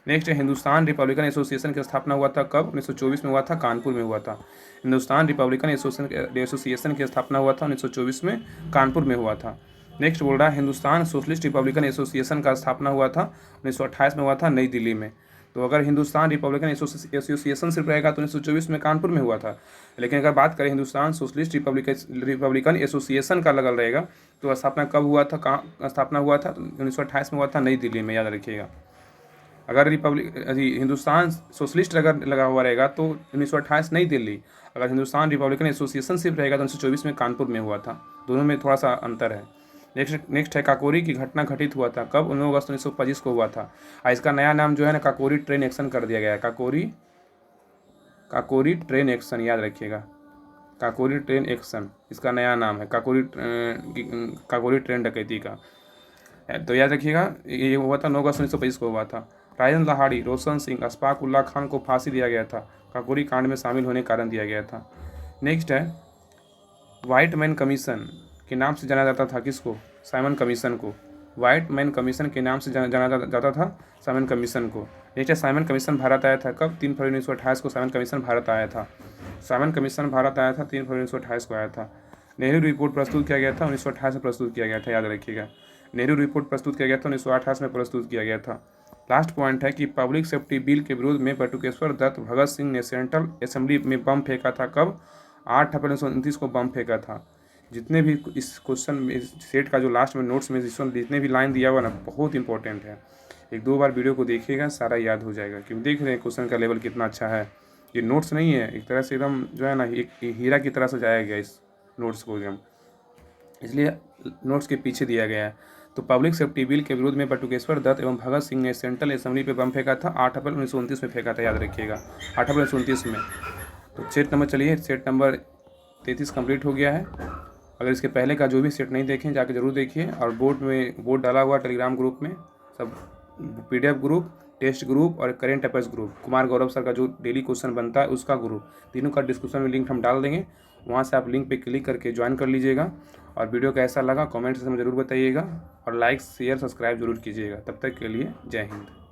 A: नेक्स्ट है हिंदुस्तान रिपब्लिकन एसोसिएशन की स्थापना हुआ था कब? 1924 में हुआ था, कानपुर में हुआ था। हिंदुस्तान रिपब्लिकन एसोसिएशन की स्थापना हुआ था 1924 में, कानपुर में हुआ था। नेक्स्ट बोल रहा है हिंदुस्तान सोशलिस्ट रिपब्लिकन एसोसिएशन का स्थापना हुआ था 1928 में हुआ था, नई दिल्ली में। तो अगर हिंदुस्तान रिपब्लिकन एसोसिएशन सिर्फ रहेगा तो 1924 में कानपुर में हुआ था, लेकिन अगर बात करें हिंदुस्तान सोशलिस्ट रिपब्लिकन एसोसिएशन का लगल रहेगा तो स्थापना कब हुआ था, कहाँ स्थापना हुआ था? तो 1928 में हुआ था, नई दिल्ली में, याद रखिएगा। अगर हिंदुस्तान सोशलिस्ट अगर लगा हुआ रहेगा तो 1928 नई दिल्ली, अगर हिंदुस्तान रिपब्लिकन एसोसिएशन सिर्फ रहेगा तो 1924 में कानपुर में हुआ था। दोनों में थोड़ा सा अंतर है। नेक्स्ट है काकोरी की घटना घटित हुआ था कब? 19 अगस्त 1925 को हुआ था। इसका नया नाम जो है ना काकोरी ट्रेन एक्शन कर दिया गया है। काकोरी ट्रेन एक्शन, याद रखिएगा। काकोरी ट्रेन एक्शन इसका नया नाम है, काकोरी ट्रेन डकैती का। तो याद रखिएगा ये हुआ था 9 अगस्त 1925 को हुआ था। राजेंद्र लाहाड़ी, रोशन सिंह, अशफाक उल्लाह खान को फांसी दिया गया था, काकोरी कांड में शामिल होने के कारण दिया गया था। नेक्स्ट है व्हाइट मैन कमीशन के नाम से जाना जाता था किसको? साइमन कमीशन को। व्हाइट मैन कमीशन के नाम से जाना जाता था साइमन कमीशन को। नेक्स्ट है साइमन कमीशन भारत आया था कब? 3 फरवरी 1928 को साइमन कमीशन भारत आया था। साइमन कमीशन भारत आया था 3 फरवरी 1928 को आया था। नेहरू रिपोर्ट प्रस्तुत किया गया था 1928 में प्रस्तुत किया गया था, याद रखिएगा। नेहरू रिपोर्ट प्रस्तुत किया गया था 1928 में प्रस्तुत किया गया था। लास्ट पॉइंट है कि पब्लिक सेफ्टी बिल के विरोध में बटुकेश्वर दत्त भगत सिंह ने सेंट्रल असेंबली में बम फेंका था कब? 8 अप्रैल 1929 को बम फेंका था। जितने भी इस क्वेश्चन में सेट का जो लास्ट में नोट्स में जितने भी लाइन दिया हुआ ना बहुत इंपॉर्टेंट है। 1-2 बार वीडियो को देखिएगा, सारा याद हो जाएगा, क्योंकि देख रहे हैं क्वेश्चन का लेवल कितना अच्छा है। ये नोट्स नहीं है, एक तरह से एकदम जो है ना एक हीरा की तरह सजाया गया इस नोट्स को एकदम, इसलिए नोट्स के पीछे दिया गया है। तो पब्लिक सेफ्टी बिल के विरोध में बटुकेश्वर दत्त एवं भगत सिंह ने सेंट्रल असेंबली पे बम फेंका था 8 अप्रैल 1929 में फेंका था, याद रखिएगा। 8 अप्रैल 1929 में। तो सेट नंबर 33 कंप्लीट हो गया है। अगर इसके पहले का जो भी सेट नहीं देखें जाके जरूर देखिए, और बोर्ड डाला हुआ टेलीग्राम ग्रुप में सब PDF ग्रुप, टेस्ट ग्रुप और current affairs group, Kumar Gaurav sir का जो डेली क्वेश्चन बनता है उसका ग्रुप, तीनों का डिस्क्रिप्शन में लिंक हम डाल देंगे, वहाँ से आप लिंक पे क्लिक करके ज्वाइन कर लीजिएगा। और वीडियो कैसा लगा कमेंट से हमें ज़रूर बताइएगा, और लाइक शेयर सब्सक्राइब जरूर कीजिएगा। तब तक के लिए जय हिंद।